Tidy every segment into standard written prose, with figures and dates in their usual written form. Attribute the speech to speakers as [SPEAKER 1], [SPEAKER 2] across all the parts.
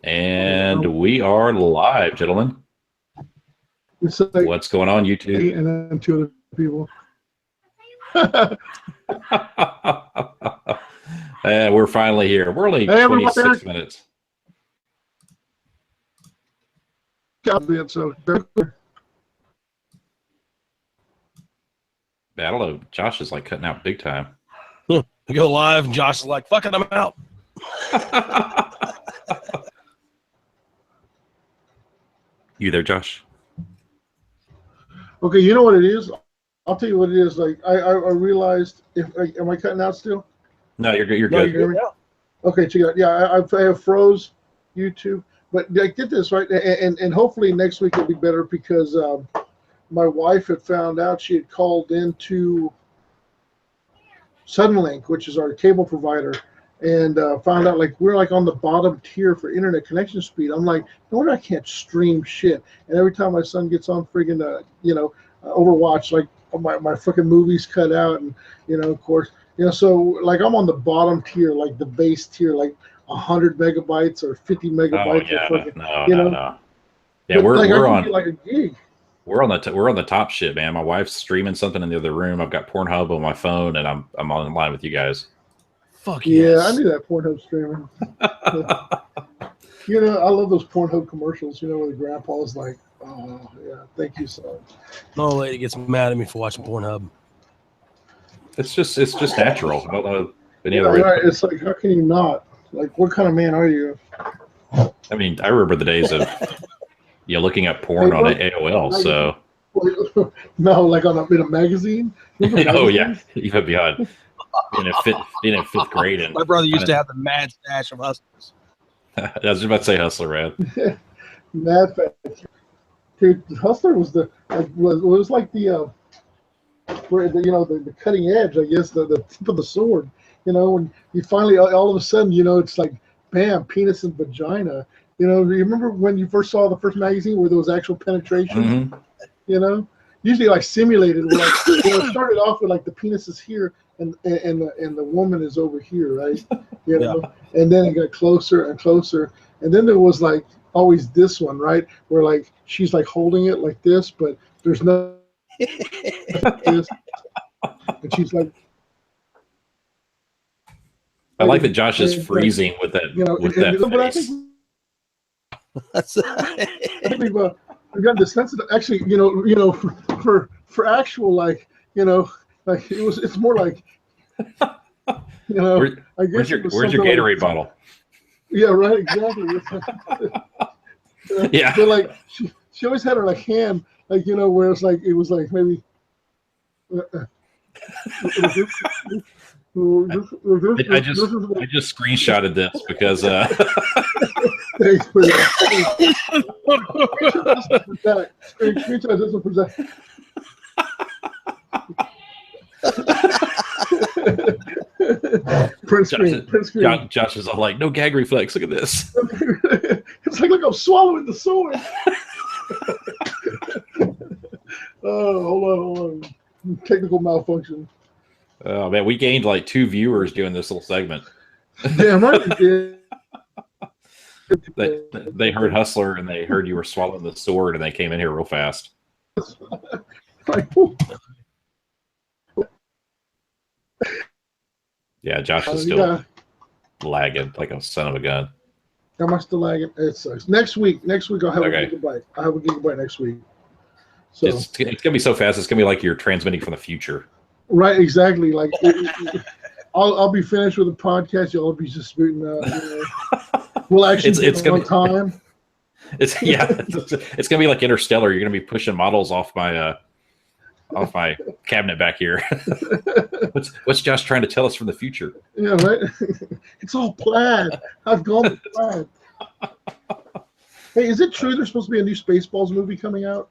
[SPEAKER 1] And we are live, gentlemen.
[SPEAKER 2] Like
[SPEAKER 1] what's going on, YouTube?
[SPEAKER 2] And then two other people.
[SPEAKER 1] We're finally here. We're only 26 minutes.
[SPEAKER 2] So
[SPEAKER 1] I don't know. Josh is like cutting out big time.
[SPEAKER 3] We go live, and Josh is like, "Fuck it, I'm out."
[SPEAKER 1] You there, Josh?
[SPEAKER 2] Okay, you know what it is? I'll tell you what it is. Like I realized, am I cutting out still?
[SPEAKER 1] No, you're good. You're good.
[SPEAKER 2] Okay, check it out. Yeah, I have froze YouTube, but I get this right, and hopefully next week will be better because my wife had found out she had called into Suddenlink, which is our cable provider, and found out like we're like on the bottom tier for internet connection speed. I'm like, no wonder I can't stream shit. And every time my son gets on friggin' Overwatch, like my fucking movies cut out, and of course, so like I'm on the bottom tier, like the base tier, like 100 megabytes or 50 megabytes.
[SPEAKER 1] Oh yeah,
[SPEAKER 2] fucking,
[SPEAKER 1] no. Yeah, we're on
[SPEAKER 2] like a gig.
[SPEAKER 1] We're on the top shit, man. My wife's streaming something in the other room. I've got Pornhub on my phone, and I'm online with you guys.
[SPEAKER 3] Fuck
[SPEAKER 2] yeah,
[SPEAKER 3] yes.
[SPEAKER 2] I knew that Pornhub streaming. I love those Pornhub commercials. Where the grandpa's like, "Oh yeah, thank you, son."
[SPEAKER 3] No lady gets mad at me for watching Pornhub.
[SPEAKER 1] It's just natural. I don't know any other way.
[SPEAKER 2] Right. It's like, how can you not? Like, what kind of man are you?
[SPEAKER 1] I mean, I remember the days of looking up porn on AOL. So
[SPEAKER 2] no, like in a magazine.
[SPEAKER 1] Oh yeah, even beyond being in fifth grade. And
[SPEAKER 3] my brother used to have the mad stash of hustlers.
[SPEAKER 1] I was just about to say Hustler, man.
[SPEAKER 2] Mad fast. Dude, Hustler was was like the cutting edge, I guess, the tip of the sword. When you finally all of a sudden, it's like bam, penis and vagina. Do you remember when you first saw the first magazine where there was actual penetration?
[SPEAKER 1] Mm-hmm.
[SPEAKER 2] Usually like simulated. Like, it started off with like the penis is here and the woman is over here, right? And then it got closer and closer, and then there was like always this one, right, where like she's like holding it like this, but there's no this, and she's like.
[SPEAKER 1] I like that Josh is freezing with that face.
[SPEAKER 2] I think we've got this sense of actually, for actual like it's more like I guess
[SPEAKER 1] where's your Gatorade like, bottle?
[SPEAKER 2] Yeah, right, exactly.
[SPEAKER 1] Yeah,
[SPEAKER 2] but like she always had her like hand like where it's like it was like maybe.
[SPEAKER 1] I just screenshotted this because
[SPEAKER 2] thanks for that. Screenshot this one for that. Print screen.
[SPEAKER 1] Josh is all like, no gag reflex. Look at this.
[SPEAKER 2] It's like, look, I'm swallowing the sword. Oh, hold on. Technical malfunction.
[SPEAKER 1] Oh man, we gained like 2 viewers doing this little segment.
[SPEAKER 2] Damn right we did.
[SPEAKER 1] They heard Hustler and they heard you were swallowing the sword and they came in here real fast. Yeah, Josh is still lagging like a son of a gun.
[SPEAKER 2] Am I still lagging? It sucks. Next week I'll have a gigabyte. I'll have a gigabyte next week. So
[SPEAKER 1] it's gonna be so fast. It's gonna be like you're transmitting from the future.
[SPEAKER 2] Right, exactly. Like I'll be finished with the podcast. Y'all be just booting. We'll actually
[SPEAKER 1] it's gonna
[SPEAKER 2] on time.
[SPEAKER 1] It's gonna be like Interstellar. You're gonna be pushing models off my cabinet back here. What's Josh trying to tell us from the future?
[SPEAKER 2] Yeah, right. It's all planned. I've gone planned. Hey, is it true there's supposed to be a new Spaceballs movie coming out?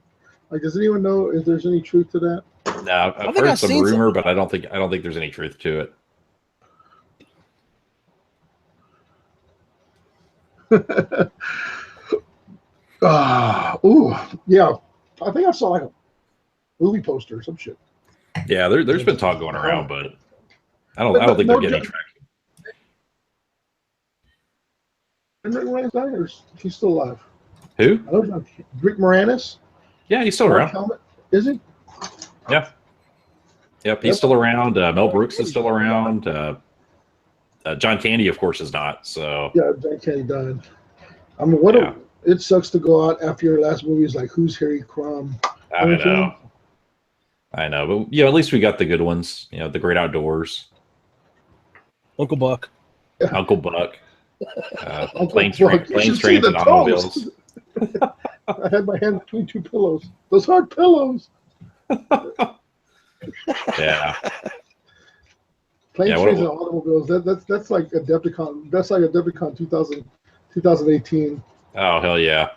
[SPEAKER 2] Like, does anyone know if there's any truth to that?
[SPEAKER 1] No, I've heard some rumor, but I don't think there's any truth to it.
[SPEAKER 2] Yeah. I think I saw like a movie poster or some shit.
[SPEAKER 1] Yeah, there's been talk going around, but I don't think they're getting traction.
[SPEAKER 2] Rick Moranis died, or is he still alive?
[SPEAKER 1] Who?
[SPEAKER 2] I don't know. Rick Moranis.
[SPEAKER 1] Yeah, he's still around.
[SPEAKER 2] Helmet. Is he?
[SPEAKER 1] Yeah. Yep, he's still around. Mel Brooks is still around. John Candy, of course, is not. So
[SPEAKER 2] yeah, John Candy died. I mean, it sucks to go out after your last movie is like Who's Harry Crumb.
[SPEAKER 1] I know, but at least we got the good ones. The Great Outdoors,
[SPEAKER 3] Uncle Buck,
[SPEAKER 1] Uncle Buck, planes,
[SPEAKER 2] Buck.
[SPEAKER 1] trains, and automobiles.
[SPEAKER 2] I had my hand between two pillows. Those hard pillows.
[SPEAKER 1] Yeah.
[SPEAKER 2] Planes, trains, and automobiles. That's like Adepticon. That's like Adepticon 2018.
[SPEAKER 1] Oh hell yeah.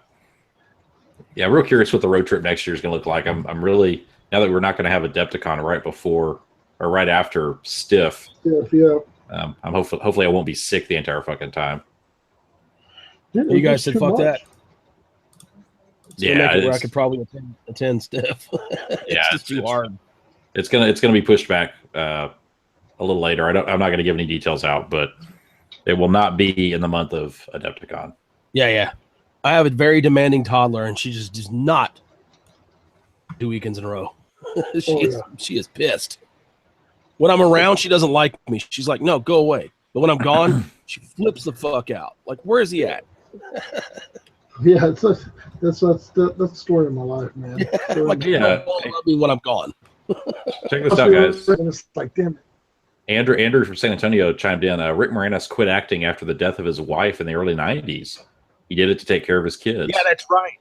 [SPEAKER 1] Yeah, I'm real curious what the road trip next year is going to look like. I'm really, now that we're not going to have Adepticon right before or right after Stiff.
[SPEAKER 2] Yeah.
[SPEAKER 1] I'm hopefully I won't be sick the entire fucking time.
[SPEAKER 3] Yeah, you guys said fuck that.
[SPEAKER 1] Yeah,
[SPEAKER 3] where I could probably attend Stiff. It's just too hard.
[SPEAKER 1] It's gonna be pushed back a little later. I'm not going to give any details out, but it will not be in the month of Adepticon.
[SPEAKER 3] Yeah. I have a very demanding toddler, and she just does not 2 weekends in a row. She is pissed. When I'm around, she doesn't like me. She's like, no, go away. But when I'm gone, she flips the fuck out. Like, where is he at?
[SPEAKER 2] Yeah, that's the story of my life, man.
[SPEAKER 3] Like, love me when I'm gone.
[SPEAKER 1] Check this out, guys.
[SPEAKER 2] It's like, damn it.
[SPEAKER 1] Andrew from San Antonio chimed in. Rick Moranis quit acting after the death of his wife in the early 90s. He did it to take care of his kids.
[SPEAKER 3] Yeah, that's right.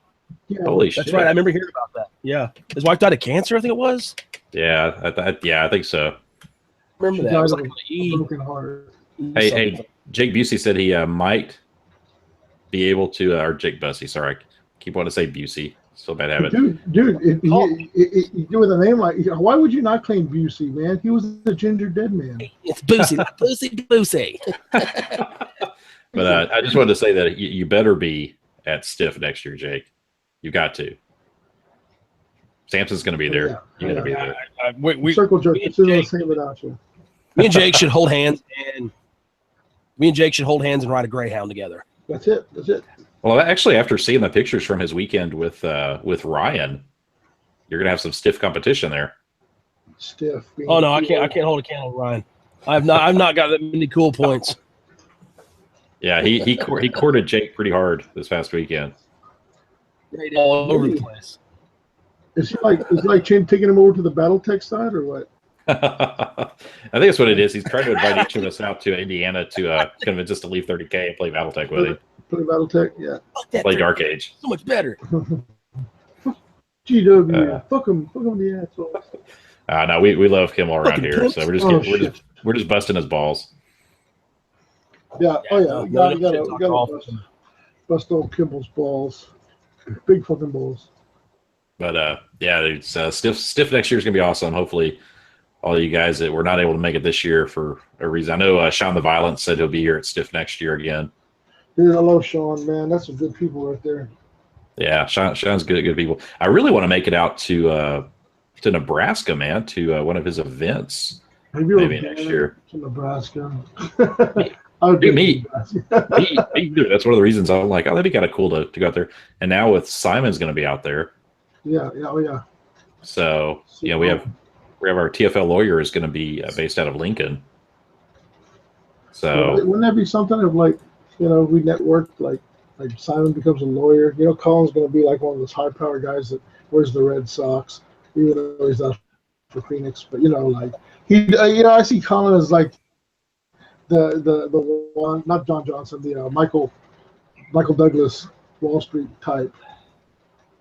[SPEAKER 2] Yeah,
[SPEAKER 1] Holy shit.
[SPEAKER 3] That's right. I remember hearing about that. Yeah. His wife died of cancer, I think it was.
[SPEAKER 1] Yeah, I think so.
[SPEAKER 3] I remember that. It was like a
[SPEAKER 2] broken heart.
[SPEAKER 1] Hey, Jake Busey said he might be able to, or Jake Bussey, sorry. I keep wanting to say Busey. Still bad habit.
[SPEAKER 2] Dude, with a name like, why would you not claim Busey, man? He was the ginger dead man.
[SPEAKER 3] It's Busey. Busey.
[SPEAKER 1] But I just wanted to say that you better be at Stiff next year, Jake. You got to. Samson's going to be there. You're going to be there.
[SPEAKER 2] Circle jerk. It's the same without you.
[SPEAKER 3] Me and Jake should hold hands and ride a Greyhound together.
[SPEAKER 2] That's it.
[SPEAKER 1] Well, actually, after seeing the pictures from his weekend with Ryan, you're going to have some stiff competition there.
[SPEAKER 2] Stiff.
[SPEAKER 3] Oh no, I can't hold a candle to Ryan. I've not got that many cool points.
[SPEAKER 1] Yeah, he courted Jake pretty hard this past weekend.
[SPEAKER 3] All over the place.
[SPEAKER 2] Is it like taking him over to the BattleTech side or what?
[SPEAKER 1] I think that's what it is. He's trying to invite each of us out to Indiana to convince us to leave 30K and play BattleTech with him.
[SPEAKER 2] Play BattleTech, yeah.
[SPEAKER 1] Play Dark Age.
[SPEAKER 3] So much better.
[SPEAKER 2] GW, fuck him the assholes.
[SPEAKER 1] No, we love Kimmel around here, so we're just busting his balls.
[SPEAKER 2] Yeah, we gotta bust old Kimball's balls, big fucking balls.
[SPEAKER 1] But it's Stiff next year is gonna be awesome. Hopefully, all you guys that were not able to make it this year for a reason. I know Sean the Violent said he'll be here at Stiff next year again.
[SPEAKER 2] Dude, I love Sean, man. That's some good people right there.
[SPEAKER 1] Yeah, Sean's good people. I really want to make it out to Nebraska, man, to one of his events. Maybe next year.
[SPEAKER 2] To Nebraska.
[SPEAKER 1] Me too. That's one of the reasons I'm like, that'd be kind of cool to go out there. And now with Simon's going to be out there.
[SPEAKER 2] Yeah.
[SPEAKER 1] So we have our TFL lawyer is going to be based out of Lincoln. So
[SPEAKER 2] wouldn't that be something of like, we network like Simon becomes a lawyer. Colin's going to be like one of those high-powered guys that wears the Red Sox, even though he's out for Phoenix. But like I see Colin as like the one, not John Johnson, the Michael Douglas Wall Street type.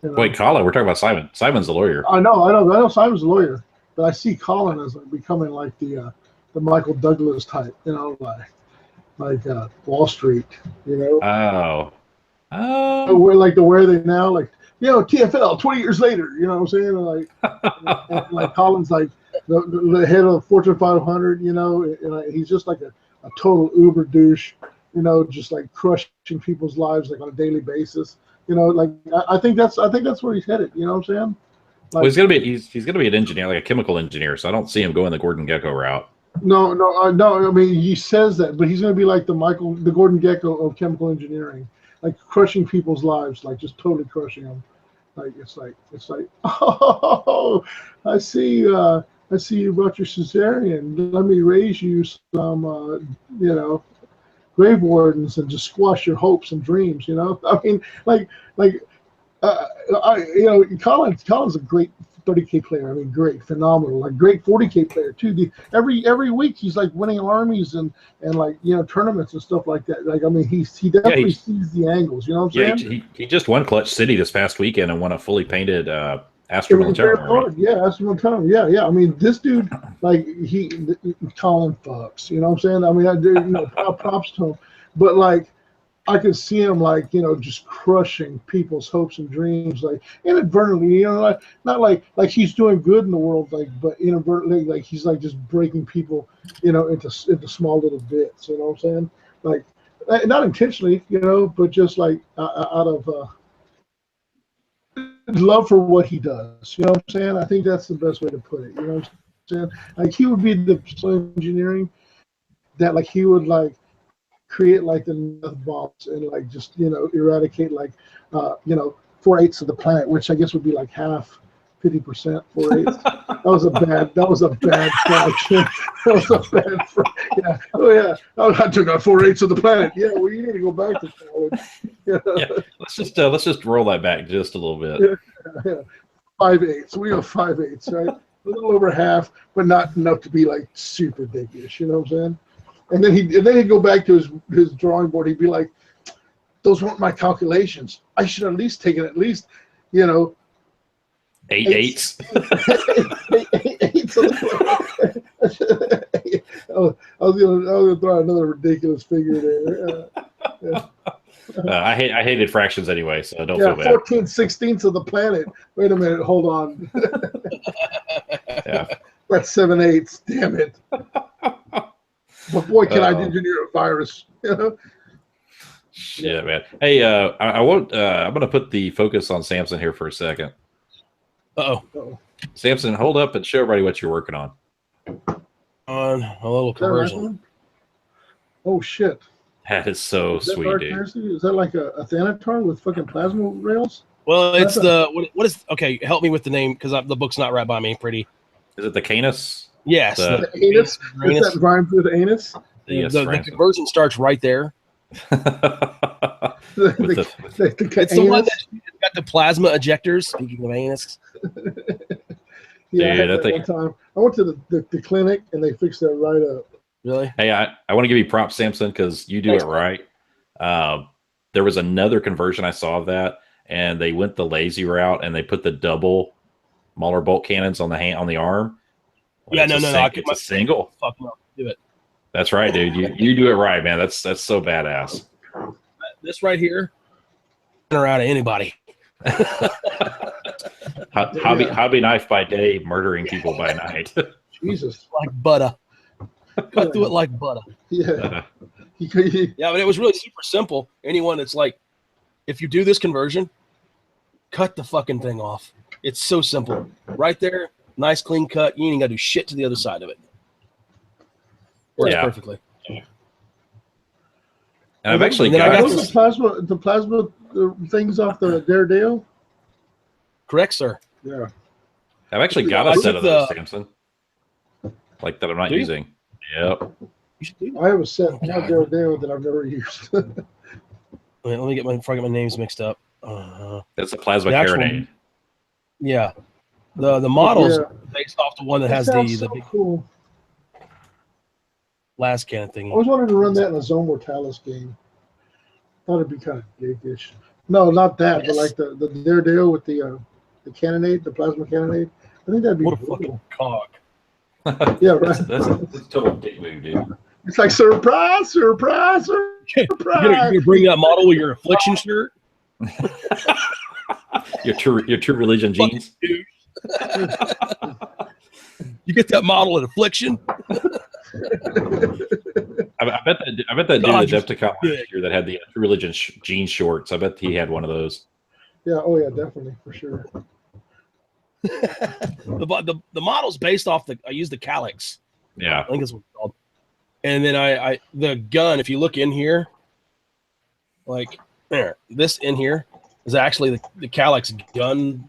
[SPEAKER 1] Wait, Colin, we're talking about Simon. Simon's the lawyer.
[SPEAKER 2] I know Simon's the lawyer, but I see Colin as becoming like the Michael Douglas type, like Wall Street,
[SPEAKER 1] Oh.
[SPEAKER 2] Where like the where they now, like TFL 20 years later, you know what I'm saying? And like Colin's like the head of the Fortune 500, and he's just like a total uber douche, just like crushing people's lives like on a daily basis. Like I think that's where he's headed. You know what I'm saying?
[SPEAKER 1] Like, well, he's gonna be an engineer, like a chemical engineer. So I don't see him going the Gordon Gekko route.
[SPEAKER 2] No. I mean, he says that, but he's going to be like the Gordon Gekko of chemical engineering, like crushing people's lives, like just totally crushing them. Like it's like oh, I see. I see you brought your cesarean. Let me raise you some, you know, grave wardens and just squash your hopes and dreams. You know, I mean, like uh, Colin's a great 30K player. I mean, great, phenomenal, like great 40K player too. Every week he's like winning armies and like tournaments and stuff like that. Like I mean, he definitely sees the angles. You know what I'm saying?
[SPEAKER 1] He just won Clutch City this past weekend and won a fully painted Astra Militarum.
[SPEAKER 2] Yeah, Astra Militarum. Yeah. I mean, this dude, like Colin fucks. You know what I'm saying? I mean, I do. Props to him, but like. I could see him like just crushing people's hopes and dreams, like inadvertently, like not like he's doing good in the world, like but inadvertently, like he's like just breaking people, into small little bits. You know what I'm saying? Like not intentionally, but just like out of love for what he does. You know what I'm saying? I think that's the best way to put it. You know what I'm saying? Like he would be the engineering that like he would like create like the death bombs and like just eradicate like 4/8 of the planet, which I guess would be like half, 50%, 4/8. That was a bad fraction. That was a bad yeah. Oh yeah. Oh, I took out 4/8 of the planet. Yeah, well you need to go back to college.
[SPEAKER 1] Yeah. Let's just roll that back just a little bit.
[SPEAKER 2] Yeah. 5/8. We go 5/8, right? A little over half, but not enough to be like super dickish. You know what I'm saying? And then he'd go back to his drawing board. He'd be like, "Those weren't my calculations. I should at least taken at least,
[SPEAKER 1] 8 eights.
[SPEAKER 2] Eights. I was gonna throw another ridiculous figure there.
[SPEAKER 1] I hated fractions anyway, so don't feel bad.
[SPEAKER 2] 14/16 of the planet. Wait a minute, hold on.
[SPEAKER 1] Yeah,
[SPEAKER 2] that's 7/8. Damn it. But boy, can I engineer a virus?
[SPEAKER 1] Shit, man. Hey, I won't. I'm going to put the focus on Samson here for a second.
[SPEAKER 3] Uh-oh.
[SPEAKER 1] Samson, hold up and show everybody what you're working on.
[SPEAKER 3] On a little conversion.
[SPEAKER 2] Oh shit!
[SPEAKER 1] That is so sweet, dude.
[SPEAKER 2] Is that like a Thanatar with fucking plasma rails?
[SPEAKER 3] Well, it's what is? Okay, help me with the name because the book's not right by me. Pretty.
[SPEAKER 1] Is it the Canis?
[SPEAKER 3] Yes,
[SPEAKER 2] the anus. Is that rhymes with anus?
[SPEAKER 1] Yes,
[SPEAKER 3] the conversion starts right there.
[SPEAKER 2] It's
[SPEAKER 3] the one that's got the plasma ejectors. Speaking of anus.
[SPEAKER 2] Yeah, one time I went to the clinic and they fixed that right up.
[SPEAKER 3] Really?
[SPEAKER 1] Hey, I want to give you props, Samson, because you do it right. There was another conversion I saw of that, and they went the lazy route and they put the double Mauler bolt cannons on the arm.
[SPEAKER 3] Yeah, no.
[SPEAKER 1] It's a single.
[SPEAKER 3] Fuck no, do it.
[SPEAKER 1] That's right, dude. You do it right, man. That's so badass.
[SPEAKER 3] This right here, around anybody.
[SPEAKER 1] Hobby knife by day, murdering people by night.
[SPEAKER 2] Jesus,
[SPEAKER 3] like butter. Cut through it like butter.
[SPEAKER 2] Yeah.
[SPEAKER 3] Yeah, but it was really super simple. Anyone that's like, if you do this conversion, cut the fucking thing off. It's so simple. Right there. Nice clean cut. You ain't got to do shit to the other side of it. Works perfectly.
[SPEAKER 1] And I've actually got
[SPEAKER 2] the plasma things off the Daredale.
[SPEAKER 3] Correct, sir.
[SPEAKER 2] Yeah.
[SPEAKER 1] I've actually got a set of those, Samson. Like that I'm not using. Yep.
[SPEAKER 2] I have a set of Daredale that I've never used.
[SPEAKER 3] Wait, let me get my names mixed up.
[SPEAKER 1] That's a plasma carronade.
[SPEAKER 3] Yeah. The models based off the one that has the big
[SPEAKER 2] cool
[SPEAKER 3] last cannon thing.
[SPEAKER 2] I always wanted to run that in a Zone Mortalis game. Thought it'd be kind of dickish. No, not that, but like the Daredale with the cannonade, the plasma cannonade. I think that'd be
[SPEAKER 3] what a fucking cock.
[SPEAKER 2] Yeah, right.
[SPEAKER 1] That's total dick move, dude.
[SPEAKER 2] It's like surprise.
[SPEAKER 3] You're gonna bring that model with your affliction shirt.
[SPEAKER 1] your true religion jeans.
[SPEAKER 3] You get that model at affliction.
[SPEAKER 1] I bet that dude at Adepticon last year that had the true religion jean shorts. I bet he had one of those.
[SPEAKER 2] Yeah. Oh yeah, definitely for sure.
[SPEAKER 3] The model's based off I use the Calyx
[SPEAKER 1] Yeah.
[SPEAKER 3] I think that's what it's called. And then I the gun, if you look in here, like there, this in here is actually the Calyx gun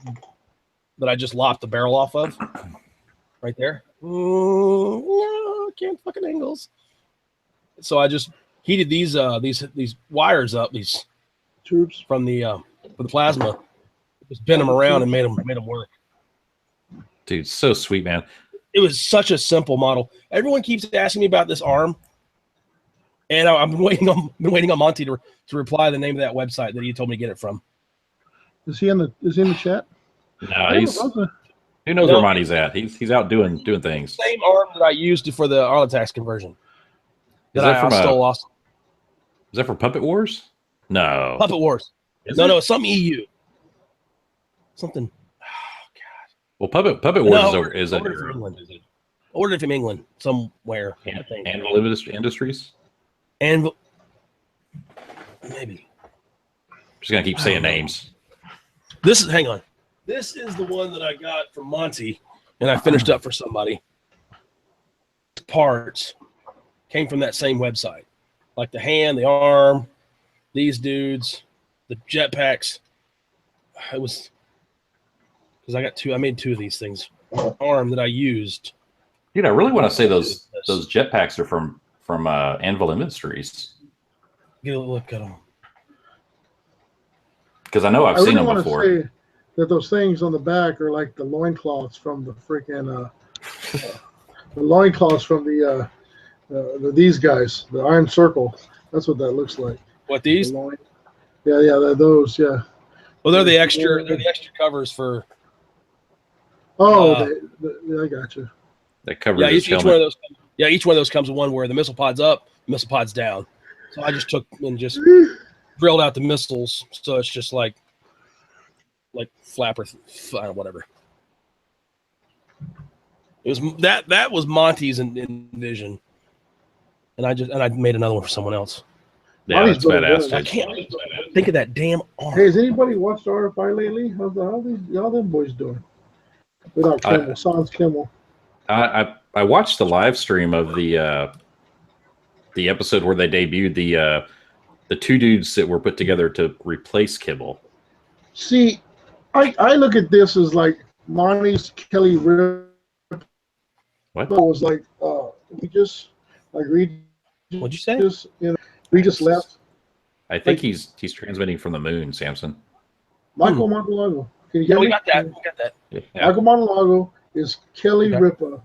[SPEAKER 3] that I just lopped the barrel off of. Right there. No, can't fucking angles. So I just heated these wires up, these
[SPEAKER 2] Tubes.
[SPEAKER 3] from the plasma. Just bent them around and made them work.
[SPEAKER 1] Dude, so sweet, man.
[SPEAKER 3] It was such a simple model. Everyone keeps asking me about this arm, and I've been waiting on Monty to reply the name of that website that he told me to get it from.
[SPEAKER 2] Is he in the chat?
[SPEAKER 1] No, who knows where Monty's at? He's out doing things.
[SPEAKER 3] Same arm that I used for the Arlatax conversion.
[SPEAKER 1] Is that from
[SPEAKER 3] stole off.
[SPEAKER 1] Is that from Puppet Wars? No.
[SPEAKER 3] Puppet Wars. No, some EU. Something.
[SPEAKER 1] Well, Puppet Wars is
[SPEAKER 3] ordered from England. Ordered it from England somewhere. I think.
[SPEAKER 1] Anvil Industries.
[SPEAKER 3] Anvil. Maybe.
[SPEAKER 1] Just gonna keep saying names.
[SPEAKER 3] Hang on. This is the one that I got from Monty, and I finished up for somebody. Parts came from that same website, like the hand, the arm, these dudes, the jetpacks. It was. Because I made two of these things. Arm that I used.
[SPEAKER 1] Dude, I really want to say those jetpacks are from Anvil Industries.
[SPEAKER 3] Get a look at them.
[SPEAKER 1] Because I know I've seen them before.
[SPEAKER 2] Say that those things on the back are like the loincloths from the freaking the loincloths from these guys, the Iron Circle. That's what that looks like.
[SPEAKER 3] What, these?
[SPEAKER 2] Yeah, they're those. Yeah.
[SPEAKER 3] Well, they're the extra covers for.
[SPEAKER 2] Oh, I got you.
[SPEAKER 1] That covers
[SPEAKER 3] each one of those. Each one of those comes with one where the missile pod's up, missile pod's down. So I just took and just drilled out the missiles, so it's just like flapper, whatever. It was that was Monty's envision, and I made another one for someone else.
[SPEAKER 1] Yeah, that's badass.
[SPEAKER 3] I can't think of that damn arm.
[SPEAKER 2] Hey, has anybody watched RFI lately? How them boys doing? Without Kimmel, Sans Kimmel.
[SPEAKER 1] I watched the live stream of the episode where they debuted the two dudes that were put together to replace Kibble.
[SPEAKER 2] See, I look at this as like Monty's Kelly Rip.
[SPEAKER 1] What
[SPEAKER 2] was like Regis, like Regis.
[SPEAKER 3] What'd you say?
[SPEAKER 2] Regis left.
[SPEAKER 1] I think he's transmitting from the moon, Samson.
[SPEAKER 2] Michael Montalago. Can you hear me?
[SPEAKER 3] We got that.
[SPEAKER 1] Yeah.
[SPEAKER 2] Michael Montalago is Kelly Ripa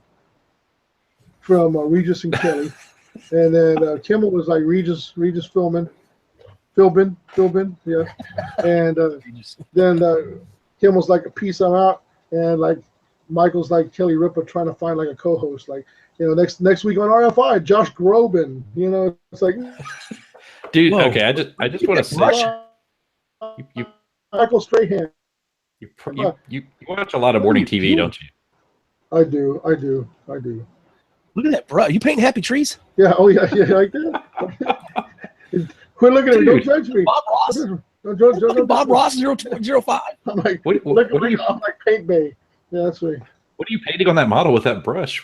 [SPEAKER 2] from Regis and Kelly, and then Kimmel was like Regis Philbin, yeah, and then Kimmel's like a peace I'm out, and like Michael's like Kelly Ripa trying to find like a co-host, like next week on RFI, Josh Groban, it's like,
[SPEAKER 1] dude. Whoa. Okay, I just want to say, you
[SPEAKER 2] Michael Strahan.
[SPEAKER 1] You watch a lot of morning TV, don't you?
[SPEAKER 2] I do.
[SPEAKER 3] Look at that, bro. You painting happy trees?
[SPEAKER 2] Yeah. Oh, yeah. Like that. Quit looking at me. Don't judge me.
[SPEAKER 3] Bob Ross.
[SPEAKER 2] Don't judge
[SPEAKER 3] Bob Ross 005.
[SPEAKER 2] I'm like,
[SPEAKER 1] what are you?
[SPEAKER 2] I'm like Paint Bay. Yeah, that's me.
[SPEAKER 1] What are you painting on that model with that brush?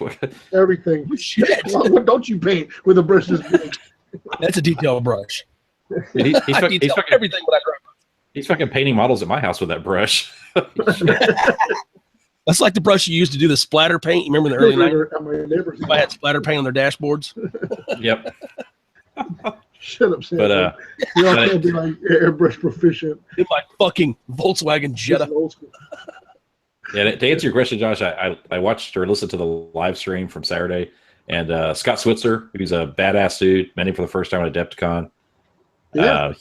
[SPEAKER 2] Everything.
[SPEAKER 3] Shit.
[SPEAKER 2] What don't you paint with a brush this big?
[SPEAKER 3] That's a detailed brush.
[SPEAKER 1] He's fucking
[SPEAKER 3] everything when I drive.
[SPEAKER 1] He's fucking painting models at my house with that brush.
[SPEAKER 3] That's like the brush you used to do the splatter paint. You remember the early 90s? I had splatter paint on their dashboards.
[SPEAKER 1] Yep.
[SPEAKER 2] Shut up, Sam.
[SPEAKER 1] But
[SPEAKER 2] you all can't be like airbrush proficient.
[SPEAKER 3] In my fucking Volkswagen Jetta.
[SPEAKER 1] Yeah, to answer your question, Josh, I watched or listened to the live stream from Saturday, and Scott Switzer, who's a badass dude, met him for the first time at Adepticon.
[SPEAKER 2] Yeah,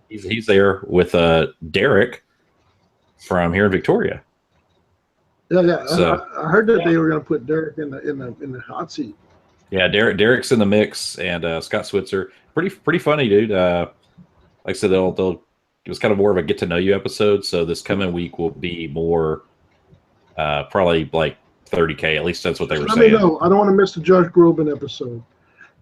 [SPEAKER 1] he's there with Derek from here in Victoria.
[SPEAKER 2] Yeah.
[SPEAKER 1] So,
[SPEAKER 2] I heard that they were going to put Derek in the hot seat.
[SPEAKER 1] Yeah, Derek's in the mix, and Scott Switzer, pretty funny dude. Like I said, it was kind of more of a get to know you episode. So this coming week will be more, probably like 30K. At least that's what they were saying.
[SPEAKER 2] I don't want to miss the Josh Groban episode.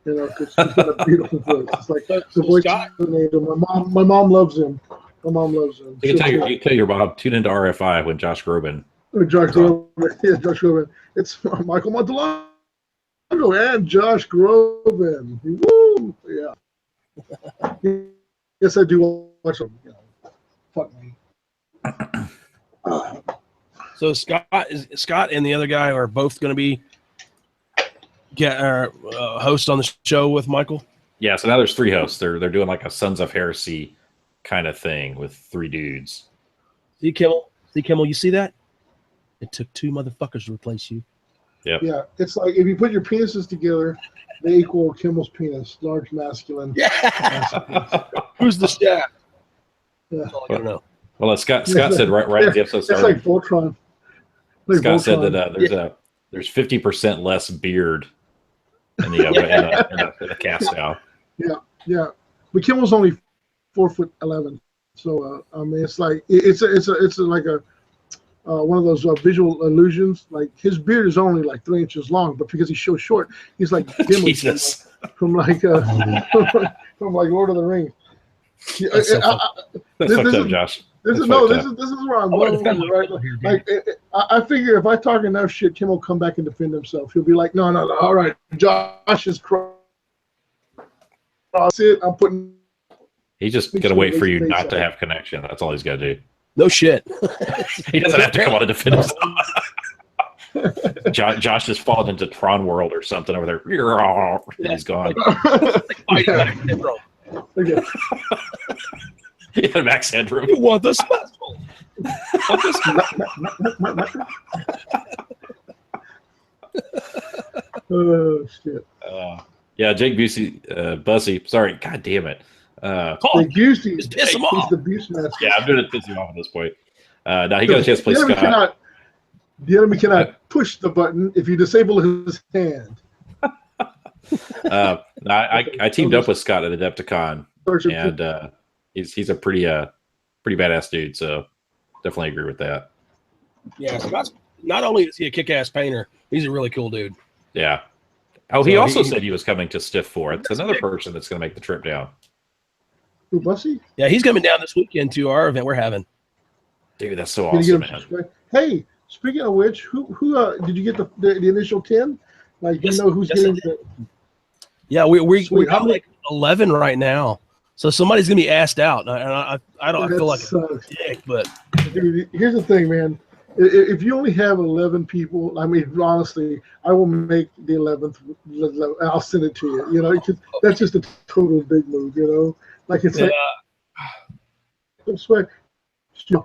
[SPEAKER 2] Because he's got a beautiful voice. It's like the voice of the name. My mom loves him. My mom loves him.
[SPEAKER 1] You can tell your mom, tune into RFI when Josh Groban.
[SPEAKER 2] Josh Groban. Yeah, Josh Groban. It's Michael Montalago. and Josh Groban. Woo! Yeah. Yes, I do watch them. You know, fuck me.
[SPEAKER 3] So Scott and the other guy are both going to be host on the show with Michael.
[SPEAKER 1] Yeah, so now there's 3 hosts. They're doing like a Sons of Heresy kind of thing with 3 dudes.
[SPEAKER 3] See Kimmel, you see that? It took 2 motherfuckers to replace you.
[SPEAKER 1] Yep.
[SPEAKER 2] Yeah, it's like if you put your penises together, they equal Kimmel's penis, large masculine.
[SPEAKER 3] Yeah. Who's the shaft?
[SPEAKER 2] Yeah.
[SPEAKER 3] That's all I gotta know.
[SPEAKER 1] Well, Scott said right as the episode started.
[SPEAKER 2] It's like Voltron.
[SPEAKER 1] Scott said that there's 50% less beard in the in a cast now.
[SPEAKER 2] Yeah. But Kimmel's only 4'11", so I mean, it's like it's like a one of those visual illusions. Like his beard is only like 3 inches long, but because he's so short, he's like Gimli from like Lord of the Rings.
[SPEAKER 1] That's fucked up, Josh.
[SPEAKER 2] This is where I'm going, right? Like, I figure if I talk enough shit, Kim will come back and defend himself. He'll be like, no, all right, Josh is cross it. I'm putting.
[SPEAKER 1] He's just gonna wait for you not to have connection. That's all he's got to do.
[SPEAKER 3] No shit.
[SPEAKER 1] He doesn't have to come on and defend himself. Josh has fallen into Tron World or something over there. He's gone.
[SPEAKER 2] Okay.
[SPEAKER 1] Yeah, Max Headroom.
[SPEAKER 3] You want the special?
[SPEAKER 2] Oh shit.
[SPEAKER 1] Yeah, Jake Bussy. Sorry, god damn it.
[SPEAKER 2] Jake Busey.
[SPEAKER 3] Just piss him off.
[SPEAKER 2] He's the Busey master.
[SPEAKER 1] Yeah, I'm doing it to piss him off at this point. Now he got a chance to play Scott.
[SPEAKER 2] The enemy cannot push the button if you disable his hand.
[SPEAKER 1] I teamed up with Scott at Adepticon, and he's a pretty badass dude. So definitely agree with that.
[SPEAKER 3] Yeah, Scott's not only is he a kick-ass painter, he's a really cool dude.
[SPEAKER 1] Yeah. Oh, he also said he was coming to Stiff 4. It's another person that's going to make the trip down.
[SPEAKER 2] Who, Bussy?
[SPEAKER 3] Yeah, he's coming down this weekend to our event we're having.
[SPEAKER 1] Dude, that's so awesome, man.
[SPEAKER 2] Hey, speaking of which, who did you get the initial 10? Like, you know who's getting the...
[SPEAKER 3] Yeah, we got like 11 right now. So somebody's gonna be asked out, and I feel like a dick, but
[SPEAKER 2] dude, here's the thing, man. If you only have 11 people, I mean, honestly, I will make the 11th. I'll send it to you. You know, that's just a total big move. You know, like it's like. I'm sweating. Should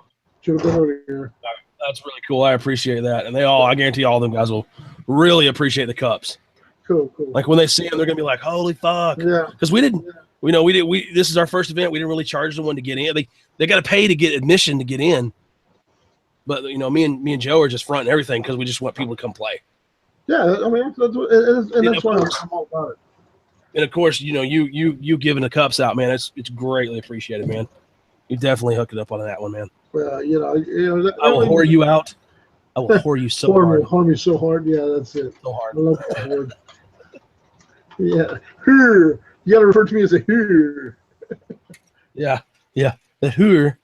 [SPEAKER 2] have been over here.
[SPEAKER 3] That's really cool. I appreciate that, and I guarantee all of them guys will really appreciate the cups.
[SPEAKER 2] Cool.
[SPEAKER 3] Like when they see them, they're gonna be like, "Holy fuck!"
[SPEAKER 2] Yeah.
[SPEAKER 3] Because we didn't. This is our first event. We didn't really charge someone to get in. They got to pay to get admission to get in. But me and Joe are just fronting everything because we just want people to come play.
[SPEAKER 2] Yeah, I mean, that's why I'm all about it.
[SPEAKER 3] And of course, you giving the cups out, man. It's greatly appreciated, man. You definitely hooked it up on that one, man.
[SPEAKER 2] Well,
[SPEAKER 3] I will whore you out. I will whore you so hard.
[SPEAKER 2] Whore me so hard. Yeah, that's it.
[SPEAKER 3] So hard.
[SPEAKER 2] I love that word. Yeah. Here. You got to refer to me as a here.
[SPEAKER 3] Yeah. The hooer.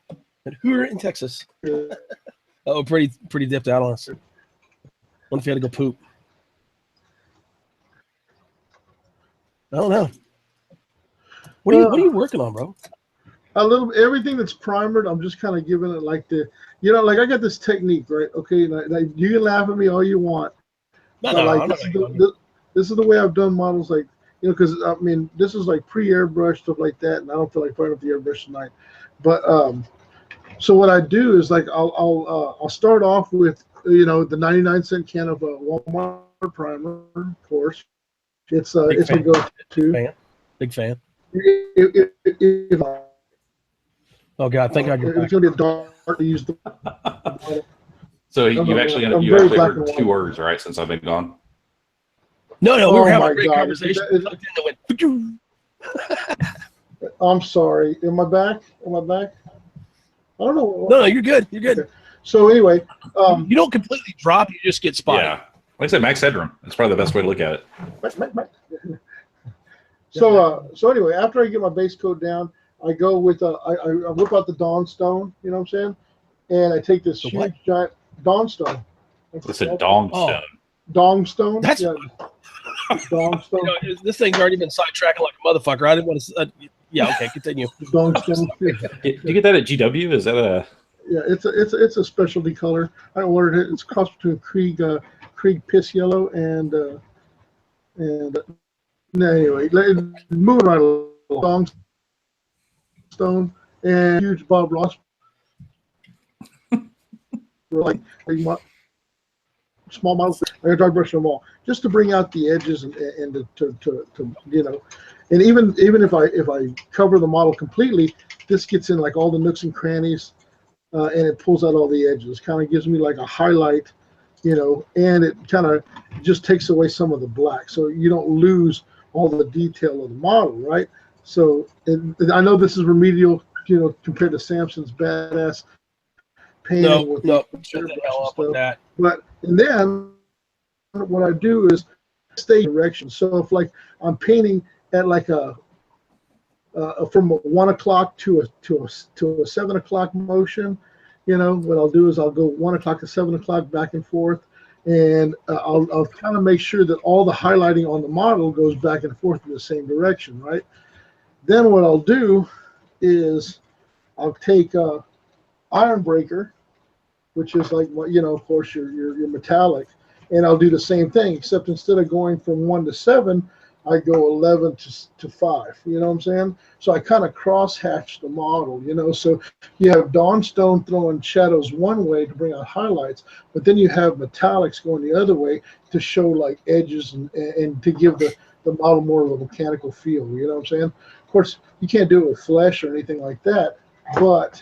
[SPEAKER 3] That hooer in Texas.
[SPEAKER 2] Yeah.
[SPEAKER 3] Oh, pretty dipped out on us. What if you had to go poop? I don't know. What are you working on, bro?
[SPEAKER 2] A little everything that's primered. I'm just kind of giving it like like I got this technique, right? Okay, like you can laugh at me all you want. This is the way I've done models, like because I mean this is like pre-airbrush stuff like that, and I don't feel like firing up the airbrush tonight. But so what I do is like I'll start off with the 99-cent can of Walmart primer, of course. It's a go-to.
[SPEAKER 3] Big fan.
[SPEAKER 2] If
[SPEAKER 3] Oh God, thank God.
[SPEAKER 2] It's gonna be a dart to use the.
[SPEAKER 1] So you've actually heard 2 words, right? Since I've been gone.
[SPEAKER 3] No, we were having a great conversation.
[SPEAKER 2] I'm sorry. Am I back? I don't know.
[SPEAKER 3] No, you're good. You're good.
[SPEAKER 2] Okay. So anyway,
[SPEAKER 3] you don't completely drop. You just get spotted.
[SPEAKER 1] Yeah, like I said, max headroom. That's probably the best way to look at it.
[SPEAKER 2] So anyway, after I get my base coat down, I go with I whip out the Dawn Stone. You know what I'm saying? And I take this huge giant Dawn Stone.
[SPEAKER 1] It's a dong stone.
[SPEAKER 2] Dong Stone.
[SPEAKER 3] That's
[SPEAKER 2] Dong Stone.
[SPEAKER 3] This thing's already been sidetracking like a motherfucker. I didn't want to. Yeah, okay, continue.
[SPEAKER 2] Dong Stone.
[SPEAKER 1] Did you get that at GW? Is that a?
[SPEAKER 2] Yeah, it's a specialty color. I ordered it. It's a cross between Krieg Piss Yellow and anyway, moving right along. Stone and huge Bob Ross. like small models. I dry brush them all just to bring out the edges and to you know, and even if I cover the model completely, this gets in like all the nooks and crannies, and it pulls out all the edges. Kind of gives me like a highlight, you know, and it kind of just takes away some of the black, so you don't lose all the detail of the model, right? So and I know this is remedial, you know, compared to Samson's badass painting with
[SPEAKER 3] no, shut the hell up with that.
[SPEAKER 2] But and then what I do is stay direction. So if like I'm painting at like a from 1 o'clock to a 7 o'clock motion, you know, what I'll do is I'll go 1 o'clock to 7 o'clock back and forth, and I'll kind of make sure that all the highlighting on the model goes back and forth in the same direction, right? Then what I'll do is I'll take Iron Breaker, which is like, you know, of course your metallic, and I'll do the same thing, except instead of going from 1 to 7, I go 11 to 5. You know what I'm saying? So I kind of cross hatch the model, you know. So you have Dawnstone throwing shadows one way to bring out highlights, but then you have metallics going the other way to show like edges and to give the model more of a mechanical feel. You know what I'm saying? Of course, you can't do it with flesh or anything like that, but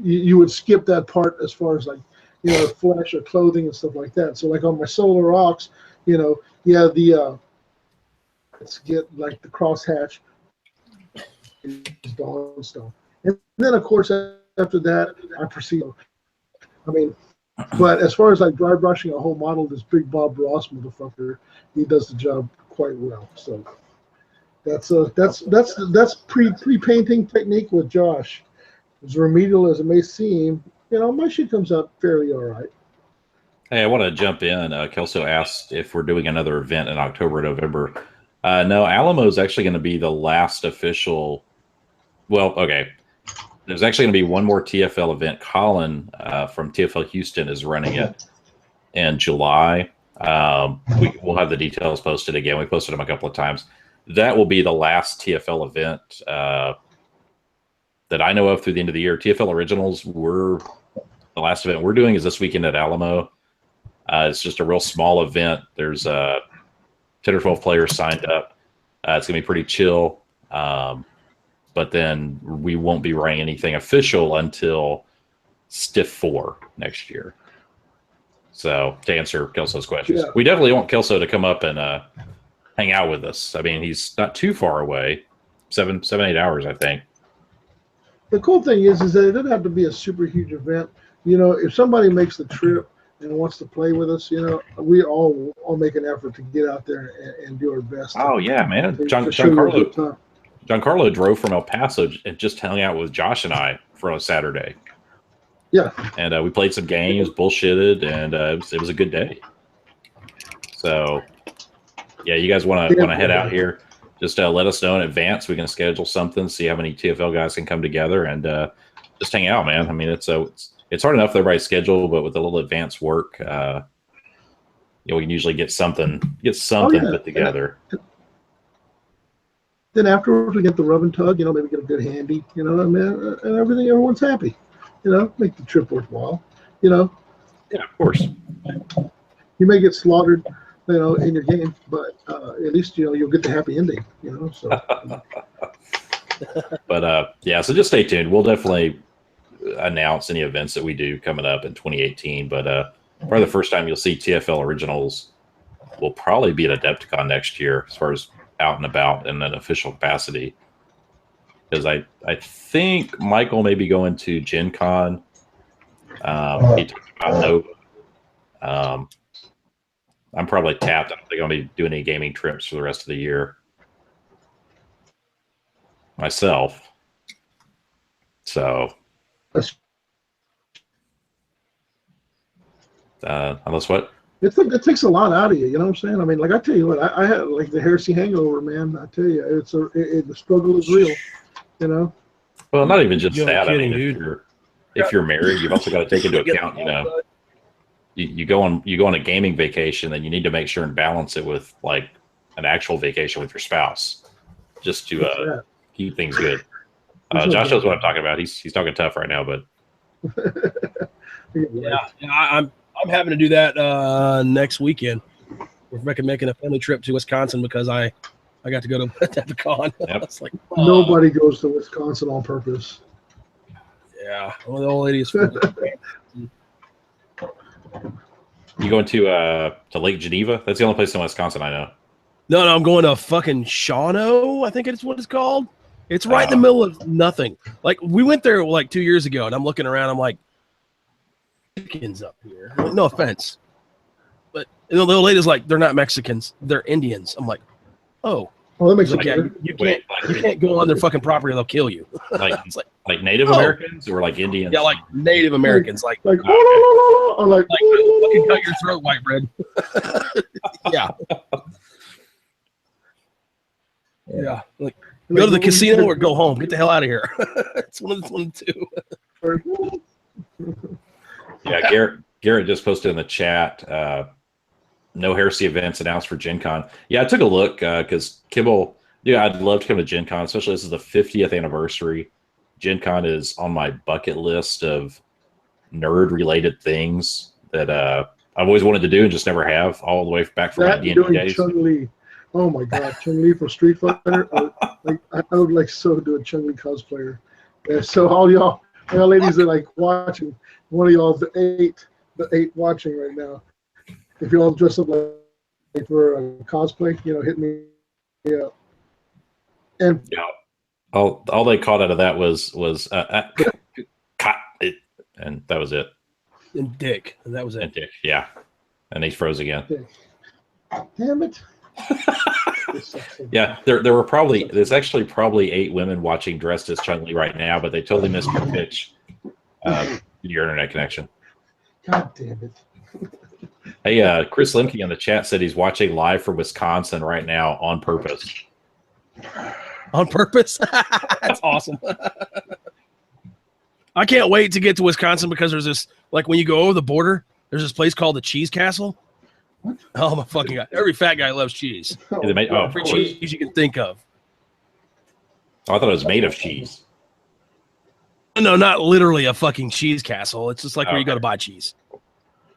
[SPEAKER 2] you would skip that part as far as like, you know, flesh or clothing and stuff like that. So like on my Solar Rocks, you know, yeah, let's get like the crosshatch is Dawnstone, and then of course after that I proceed. I mean, but as far as like dry brushing a whole model, this big Bob Ross motherfucker, he does the job quite well. So that's pre-painting technique with Josh. As remedial as it may seem, you know, my shit comes out fairly all right.
[SPEAKER 1] Hey, I want to jump in. Kelso asked if we're doing another event in October or November. No, Alamo is actually going to be the last official. Well, okay. There's actually going to be one more TFL event. Colin from TFL Houston is running it in July. We'll have the details posted again. We posted them a couple of times. That will be the last TFL event that I know of through the end of the year. TFL Originals were the last event we're doing is this weekend at Alamo. It's just a real small event. There's 10 or 12 players signed up. It's going to be pretty chill. But then we won't be running anything official until Stiff 4 next year. So to answer Kelso's questions, we definitely want Kelso to come up and hang out with us. I mean, he's not too far away, 8 hours, I think.
[SPEAKER 2] The cool thing is that it doesn't have to be a super huge event. You know, if somebody makes the trip and wants to play with us, you know, we all make an effort to get out there and do our best.
[SPEAKER 1] Oh yeah, man. Giancarlo drove from El Paso and just hung out with Josh and I for a Saturday.
[SPEAKER 2] Yeah.
[SPEAKER 1] And we played some games, bullshitted, and it was a good day. So, yeah, you guys want to head out here, just let us know in advance. We can schedule something, see how many TFL guys can come together, and just hang out, man. I mean, it's hard enough with everybody's schedule, but with a little advance work, you know, we can usually get something put together.
[SPEAKER 2] Then afterwards, we get the rub and tug, you know, maybe get a good handy, you know, and everything, everyone's happy, you know, make the trip worthwhile, you know.
[SPEAKER 1] Yeah, of course.
[SPEAKER 2] You may get slaughtered, you know, in your game, but at least, you know, you'll get the happy ending, you know. So,
[SPEAKER 1] but yeah, so just stay tuned. We'll definitely announce any events that we do coming up in 2018. But probably the first time you'll see TFL Originals will probably be at Adepticon next year, as far as out and about in an official capacity. Because I think Michael may be going to Gen Con. He talked about Nova. I'm probably tapped. I don't think I'll be doing any gaming trips for the rest of the year myself. So, unless what?
[SPEAKER 2] it takes a lot out of you. You know what I'm saying? I mean, like I tell you what, I had like the heresy hangover, man. I tell you, the struggle is real. You know.
[SPEAKER 1] Well, not even just
[SPEAKER 3] You're
[SPEAKER 1] that.
[SPEAKER 3] kidding,
[SPEAKER 1] I mean,
[SPEAKER 3] dude.
[SPEAKER 1] if you're married, you've also got to take into account, you go on a gaming vacation, then you need to make sure and balance it with like an actual vacation with your spouse, just to keep things good. Josh knows what I'm talking about. He's talking tough right now, but
[SPEAKER 3] I'm having to do that next weekend. We're making a family trip to Wisconsin because I got to go to the con.
[SPEAKER 1] Yep.
[SPEAKER 3] It's like
[SPEAKER 2] nobody goes to Wisconsin on purpose.
[SPEAKER 3] Yeah, well, the old lady is.
[SPEAKER 1] You going to Lake Geneva? That's the only place in Wisconsin I know.
[SPEAKER 3] No, I'm going to fucking Shawano. I think it's what it's called. It's right in the middle of nothing. Like we went there like 2 years ago, and I'm looking around. I'm like, Mexicans up here. No offense, but the old lady's like, they're not Mexicans. They're Indians. I'm like, oh.
[SPEAKER 2] Well, that makes
[SPEAKER 3] like, yeah, you can't go on their fucking property. They'll kill you.
[SPEAKER 1] Like Native Americans or like Indians?
[SPEAKER 3] Yeah, like Native Americans. Like
[SPEAKER 2] fucking
[SPEAKER 3] cut your throat, white bread. Yeah. Yeah. Like go to the casino or go home. Get the hell out of here. It's one of the two.
[SPEAKER 1] Yeah, Garrett just posted in the chat. No heresy events announced for Gen Con. Yeah, I took a look because Kibble, I'd love to come to Gen Con, especially this is the 50th anniversary. Gen Con is on my bucket list of nerd-related things that I've always wanted to do and just never have, all the way back from my D&D days.
[SPEAKER 2] Chun-Li. Oh my God, Chun-Li from Street Fighter. I would like so do a Chun-Li cosplayer. Yeah, so all y'all ladies that like watching, one of y'all, the eight watching right now. If you all dress up like for a cosplay, hit me up. And
[SPEAKER 1] all they caught out of that was and that was it.
[SPEAKER 3] And dick, and that was it.
[SPEAKER 1] And dick, yeah. And he froze again.
[SPEAKER 2] Damn it.
[SPEAKER 1] Yeah, there's actually probably 8 women watching dressed as Chun-Li right now, but they totally missed your pitch. Your internet connection.
[SPEAKER 2] God damn it.
[SPEAKER 1] Hey, Chris Lemke in the chat said he's watching live from Wisconsin right now on purpose.
[SPEAKER 3] On purpose? That's awesome. I can't wait to get to Wisconsin because there's this, like when you go over the border, there's this place called the Cheese Castle. What? Oh my fucking God. Every fat guy loves cheese. Every cheese you can think of.
[SPEAKER 1] Oh, I thought it was made of cheese.
[SPEAKER 3] No, not literally a fucking cheese castle. It's just like where you go to buy cheese.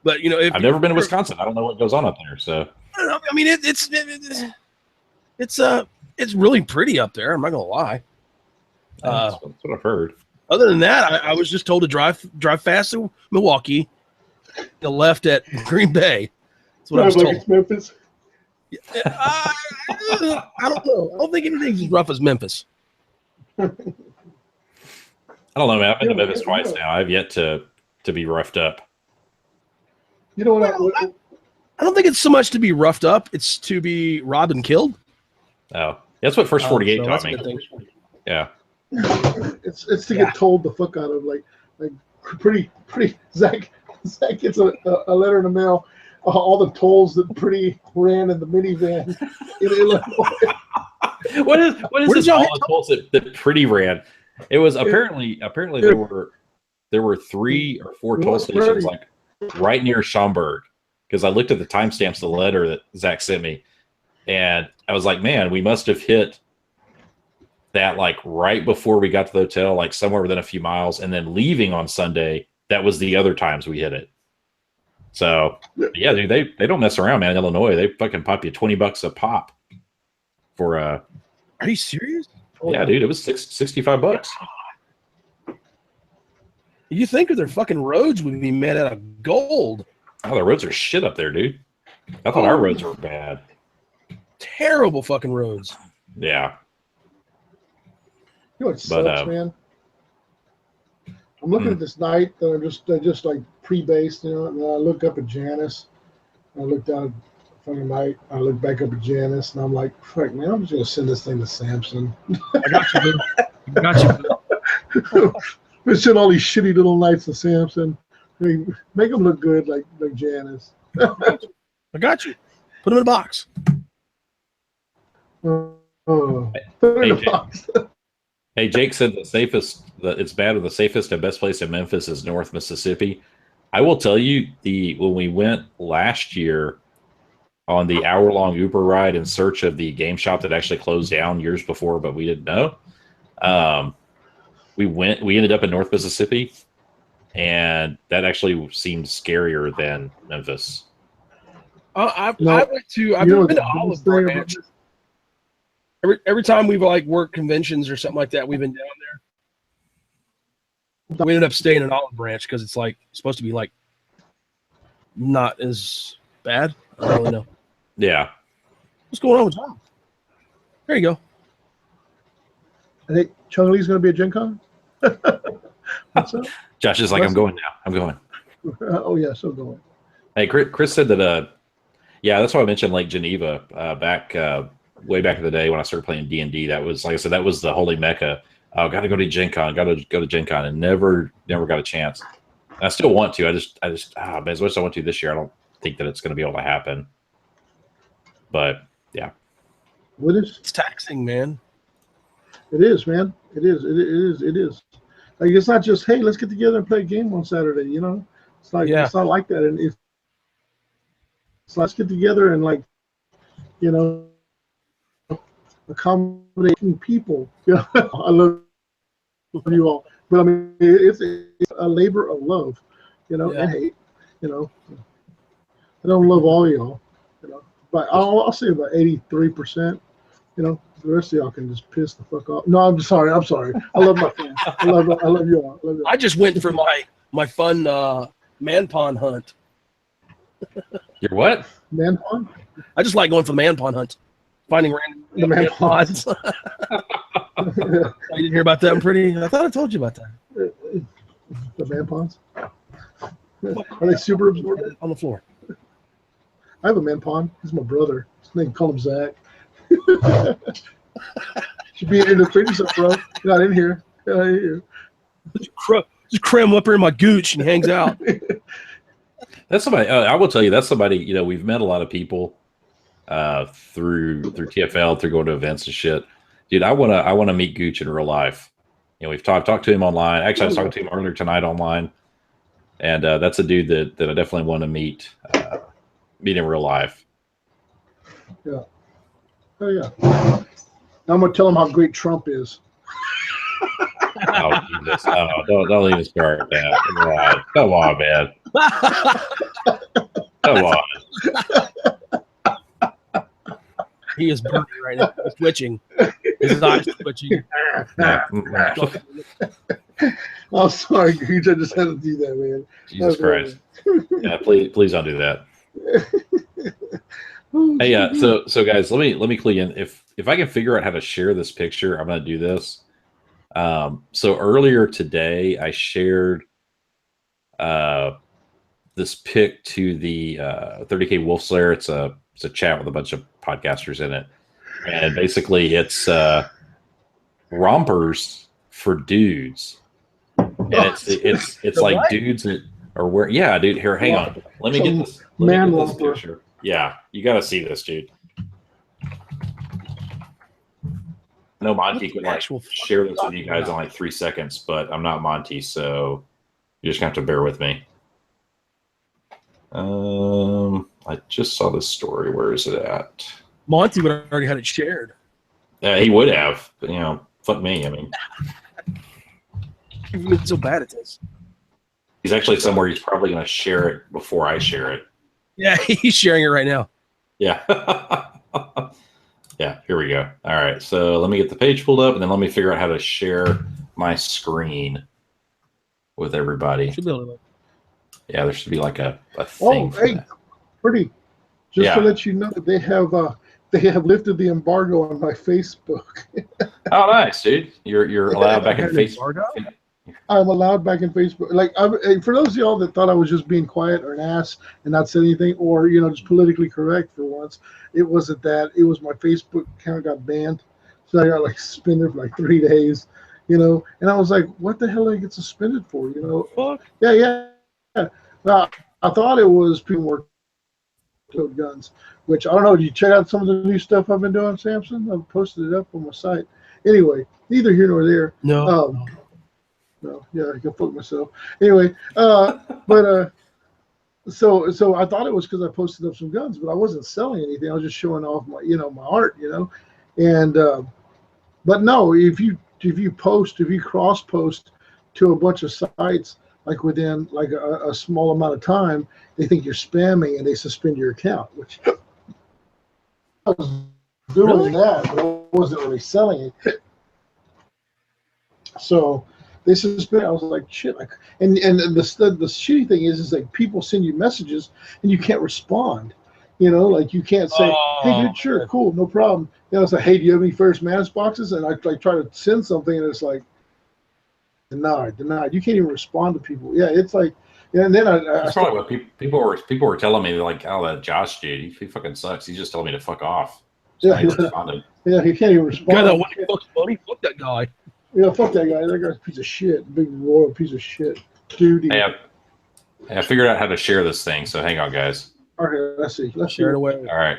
[SPEAKER 3] But
[SPEAKER 1] I've never been to Wisconsin. I don't know what goes on up there. So
[SPEAKER 3] I mean, it's really pretty up there. I'm not gonna lie.
[SPEAKER 1] That's what I've heard.
[SPEAKER 3] Other than that, I was just told to drive fast to Milwaukee, to left at Green Bay. That's what I was told.
[SPEAKER 2] It's Memphis.
[SPEAKER 3] I don't know. I don't think anything's as rough as Memphis.
[SPEAKER 1] I don't know, man. I've been to Memphis twice now. I've yet to be roughed up.
[SPEAKER 2] You know what?
[SPEAKER 3] I don't think it's so much to be roughed up; it's to be robbed and killed.
[SPEAKER 1] Oh, that's what First 48 taught me. Yeah,
[SPEAKER 2] it's to get told the fuck out of like pretty. Zach gets a letter in the mail. All the tolls that Pretty ran in the minivan in Illinois.
[SPEAKER 1] What is this? All the tolls that Pretty ran? It was apparently there were 3 or 4 toll stations like right near Schaumburg, because I looked at the timestamps of the letter that Zach sent me, and I was like, man, we must have hit that like right before we got to the hotel, like somewhere within a few miles, and then leaving on Sunday. That was the other times we hit it. So yeah, dude, they don't mess around, man. In Illinois, they fucking pop you $20 a pop for
[SPEAKER 3] Are you serious?
[SPEAKER 1] Yeah, dude, it was $65.
[SPEAKER 3] You think of their fucking roads would be made out of gold?
[SPEAKER 1] Oh, the roads are shit up there, dude. I thought our roads were bad.
[SPEAKER 3] Terrible fucking roads.
[SPEAKER 1] Yeah.
[SPEAKER 2] You know what sucks, man? I'm looking at this night that I just like pre-based, and then I look up at Janice. I look down at fucking night. I look back up at Janice, and I'm like, fuck, man, I'm just gonna send this thing to Samson.
[SPEAKER 3] I got you, dude. I got you.
[SPEAKER 2] We send all these shitty little nights to Samson. I mean, make them look good like Janice.
[SPEAKER 3] I got you. Put them in a box.
[SPEAKER 2] Put it in a box.
[SPEAKER 1] Hey, Jake said it's bad, and the safest and best place in Memphis is North Mississippi. I will tell you, when we went last year on the hour-long Uber ride in search of the game shop that actually closed down years before, but we didn't know. We ended up in North Mississippi, and that actually seemed scarier than Memphis.
[SPEAKER 3] I've been to Olive Branch. Every time we've like worked conventions or something like that, we've been down there. We ended up staying in Olive Branch because it's like supposed to be like not as bad. I don't really know.
[SPEAKER 1] Yeah.
[SPEAKER 3] What's going on with John? There you go.
[SPEAKER 2] I think Chung Lee's going to be at Gen Con. What's up?
[SPEAKER 1] Josh is like, I'm going now. I'm going.
[SPEAKER 2] Oh, yeah, so going.
[SPEAKER 1] Hey, Chris said that, yeah, that's why I mentioned Lake Geneva way back in the day when I started playing D&D. That was, like I said, that was the holy mecca. Oh, got to go to Gen Con, and never got a chance. I still want to. I just, as much as I want to this year, I don't think that it's going to be able to happen. But yeah,
[SPEAKER 3] it's taxing, man.
[SPEAKER 2] It is, man. It is. Like, it's not just, hey, let's get together and play a game on Saturday. You know, it's like It's not like that. And it's let's get together and, like, you know, accommodating people. You know, I love you all, but I mean, it's a labor of love, you know, and hate. You know, I don't love all y'all, you know, but I'll say about 83%. You know, the rest of y'all can just piss the fuck off. No, I'm sorry. I love my fans. I love you all.
[SPEAKER 3] I just went for my fun man pond hunt.
[SPEAKER 1] Your what?
[SPEAKER 2] Man pond?
[SPEAKER 3] I just like going for the man pond hunt, finding random man ponds. You didn't hear about that? I thought I told you about that.
[SPEAKER 2] The man ponds? Are they super absorbent?
[SPEAKER 3] On the floor.
[SPEAKER 2] I have a man pond. He's my brother. They can call him Zach. Should be in the fridge, bro. Not in here.
[SPEAKER 3] Just cram up here in my gooch and hangs out.
[SPEAKER 1] That's somebody. I will tell you, that's somebody. You know, we've met a lot of people through TFL, through going to events and shit. Dude, I wanna meet Gooch in real life. You know, we've talked to him online. Actually, I was talking to him earlier tonight online, and that's a dude that I definitely want to meet in real life.
[SPEAKER 2] Yeah. Oh yeah. Now I'm gonna tell him how great Trump is.
[SPEAKER 1] Oh Jesus! Oh, don't even start with that. Come on, man. Come on.
[SPEAKER 3] He is burning right now. He's twitching. His eyes twitching.
[SPEAKER 2] I'm sorry, Gooch. I just had to do that, man.
[SPEAKER 1] Jesus Christ. Yeah, please don't do that. Hey, so guys, let me clue in. If I can figure out how to share this picture, I'm gonna do this. So earlier today, I shared this pic to the 30K Wolf's Lair. It's a chat with a bunch of podcasters in it, and basically it's rompers for dudes, and it's like what? Dudes that are wearing. Yeah, dude. Here, hang on. Let me get this. Let me get this picture. Yeah, you got to see this, dude. I know Monty could like share this with you guys in like 3 seconds, but I'm not Monty, so you're just gonna have to bear with me. I just saw this story. Where is it at?
[SPEAKER 3] Monty would have already had it shared.
[SPEAKER 1] Yeah, he would have, but you know, fuck me. I mean,
[SPEAKER 3] it's so bad it is.
[SPEAKER 1] He's actually somewhere. He's probably gonna share it before I share it.
[SPEAKER 3] Yeah, he's sharing it right now.
[SPEAKER 1] Yeah. Yeah, here we go. All right, so let me get the page pulled up, and then let me figure out how to share my screen with everybody.
[SPEAKER 3] Should be able to.
[SPEAKER 1] Yeah, there should be like a thing.
[SPEAKER 2] Oh, hey, that. Pretty. Just to let you know, they have lifted the embargo on my Facebook.
[SPEAKER 1] Oh, nice, dude. You're allowed back in Facebook.
[SPEAKER 2] I'm allowed back in Facebook. Like, for those of y'all that thought I was just being quiet or an ass and not saying anything, or just politically correct for once, it wasn't that. It was my Facebook account got banned, so I got like suspended for like 3 days. And I was like, what the hell did I get suspended for?
[SPEAKER 3] Fuck.
[SPEAKER 2] Yeah. Well, I thought it was people were tote guns, which I don't know. Did you check out some of the new stuff I've been doing, Samson? I've posted it up on my site. Anyway, neither here nor there.
[SPEAKER 3] No.
[SPEAKER 2] No, yeah, I can fuck myself. Anyway, so I thought it was because I posted up some guns, but I wasn't selling anything. I was just showing off my, my art, and but no, if you cross post to a bunch of sites, like within like a small amount of time, they think you're spamming and they suspend your account, which I was doing that, but I wasn't really selling it. So they suspended. I was like, shit. And the shitty thing is like people send you messages and you can't respond. Like you can't say, hey, dude, sure, cool, no problem. It's like, hey, do you have any First Man's boxes? And I like try to send something and it's like, denied. You can't even respond to people. Yeah, it's like, and then
[SPEAKER 1] that's probably what people were telling me. They're like, oh, that Josh dude, he fucking sucks. He's just telling me to fuck off. So
[SPEAKER 2] yeah, he can't even respond.
[SPEAKER 3] God, that fucks money. Fuck that guy.
[SPEAKER 2] Yeah, fuck that guy. That guy's a piece of shit. Big royal piece of shit. Dude.
[SPEAKER 1] Hey, I figured out how to share this thing. So hang on, guys.
[SPEAKER 2] All right, let's see. Let's
[SPEAKER 3] share it away.
[SPEAKER 1] All right,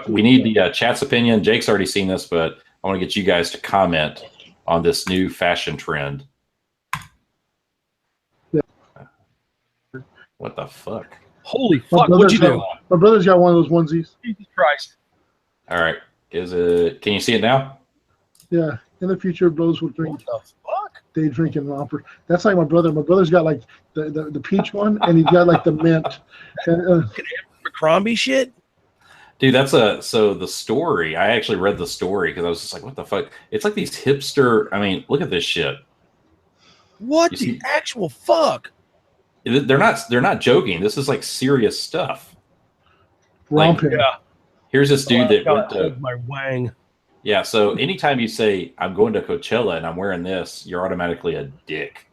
[SPEAKER 1] we need the chat's opinion. Jake's already seen this, but I want to get you guys to comment on this new fashion trend.
[SPEAKER 2] Yeah.
[SPEAKER 1] What the fuck?
[SPEAKER 3] Holy fuck! What'd you do?
[SPEAKER 2] My brother's got one of those onesies.
[SPEAKER 3] Jesus Christ!
[SPEAKER 1] All right, can you see it now?
[SPEAKER 2] Yeah. In the future, bros will drink.
[SPEAKER 3] What the fuck?
[SPEAKER 2] Day drinking romper. That's like my brother. My brother's got like the peach one, and he's got like the mint.
[SPEAKER 3] Abercrombie shit.
[SPEAKER 1] Dude, so the story. I actually read the story because I was just like, what the fuck? It's like these hipster. I mean, look at this shit.
[SPEAKER 3] What the actual fuck?
[SPEAKER 1] They're not joking. This is like serious stuff.
[SPEAKER 2] Romping.
[SPEAKER 1] Like, yeah. Here's this dude that went to
[SPEAKER 3] my wang.
[SPEAKER 1] Yeah, so anytime you say, I'm going to Coachella and I'm wearing this, you're automatically a dick.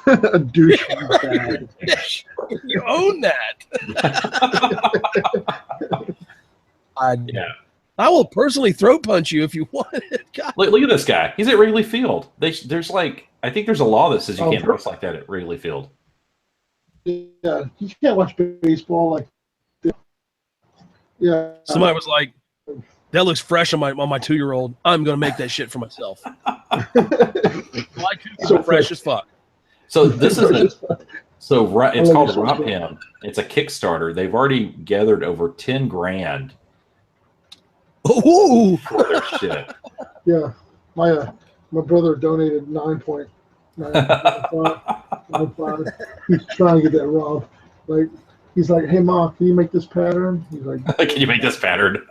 [SPEAKER 2] A douche.
[SPEAKER 3] You own that. I will personally throat punch you if you want it.
[SPEAKER 1] Look at this guy. He's at Wrigley Field. There's like, I think there's a law that says you can't dress like that at Wrigley Field.
[SPEAKER 2] Yeah, you can't watch baseball like that. Yeah.
[SPEAKER 3] Somebody was like, that looks fresh on my 2-year-old. I'm gonna make that shit for myself. So fresh as fuck.
[SPEAKER 1] So this is it's called Romp Him. It's a Kickstarter. They've already gathered over 10 grand.
[SPEAKER 3] Ooh,
[SPEAKER 1] for their shit.
[SPEAKER 2] Yeah, my brother donated 9.95. He's trying to get that robbed. Like he's like, hey Ma, can you make this pattern? He's like,
[SPEAKER 1] can you make this pattern?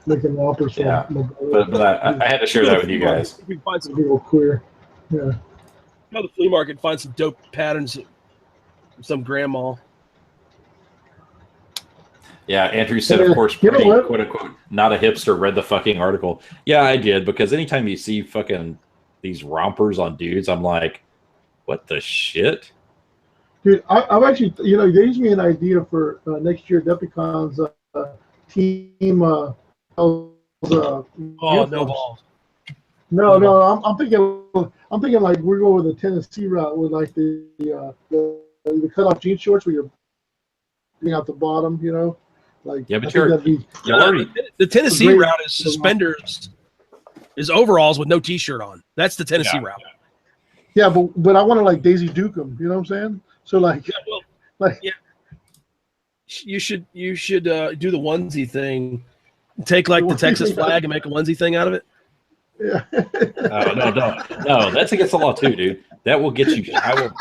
[SPEAKER 2] Making whoppers.
[SPEAKER 1] Yeah, but I had to share that with you guys.
[SPEAKER 3] We find some
[SPEAKER 2] real queer. Yeah.
[SPEAKER 3] Go to the flea market and find some dope patterns from some grandma.
[SPEAKER 1] Yeah, Andrew said, of course, quote unquote, not a hipster, read the fucking article. Yeah, I did, because anytime you see fucking these rompers on dudes, I'm like, what the shit?
[SPEAKER 2] Dude, I've actually, they gave me an idea for next year, Depicon's team. No balls. No. I'm thinking like we're going with the Tennessee route with like the cut off jean shorts where you're putting out the bottom, Like,
[SPEAKER 1] yeah, but
[SPEAKER 3] the Tennessee route is suspenders, is overalls with no t-shirt on. That's the Tennessee route.
[SPEAKER 2] Yeah, but I want to like Daisy Duke them. You know what I'm saying? So like,
[SPEAKER 3] you should do the onesie thing. Take like the Texas flag and make a onesie thing out of it.
[SPEAKER 2] Yeah.
[SPEAKER 1] No. That's against the law too, dude. That will get you. I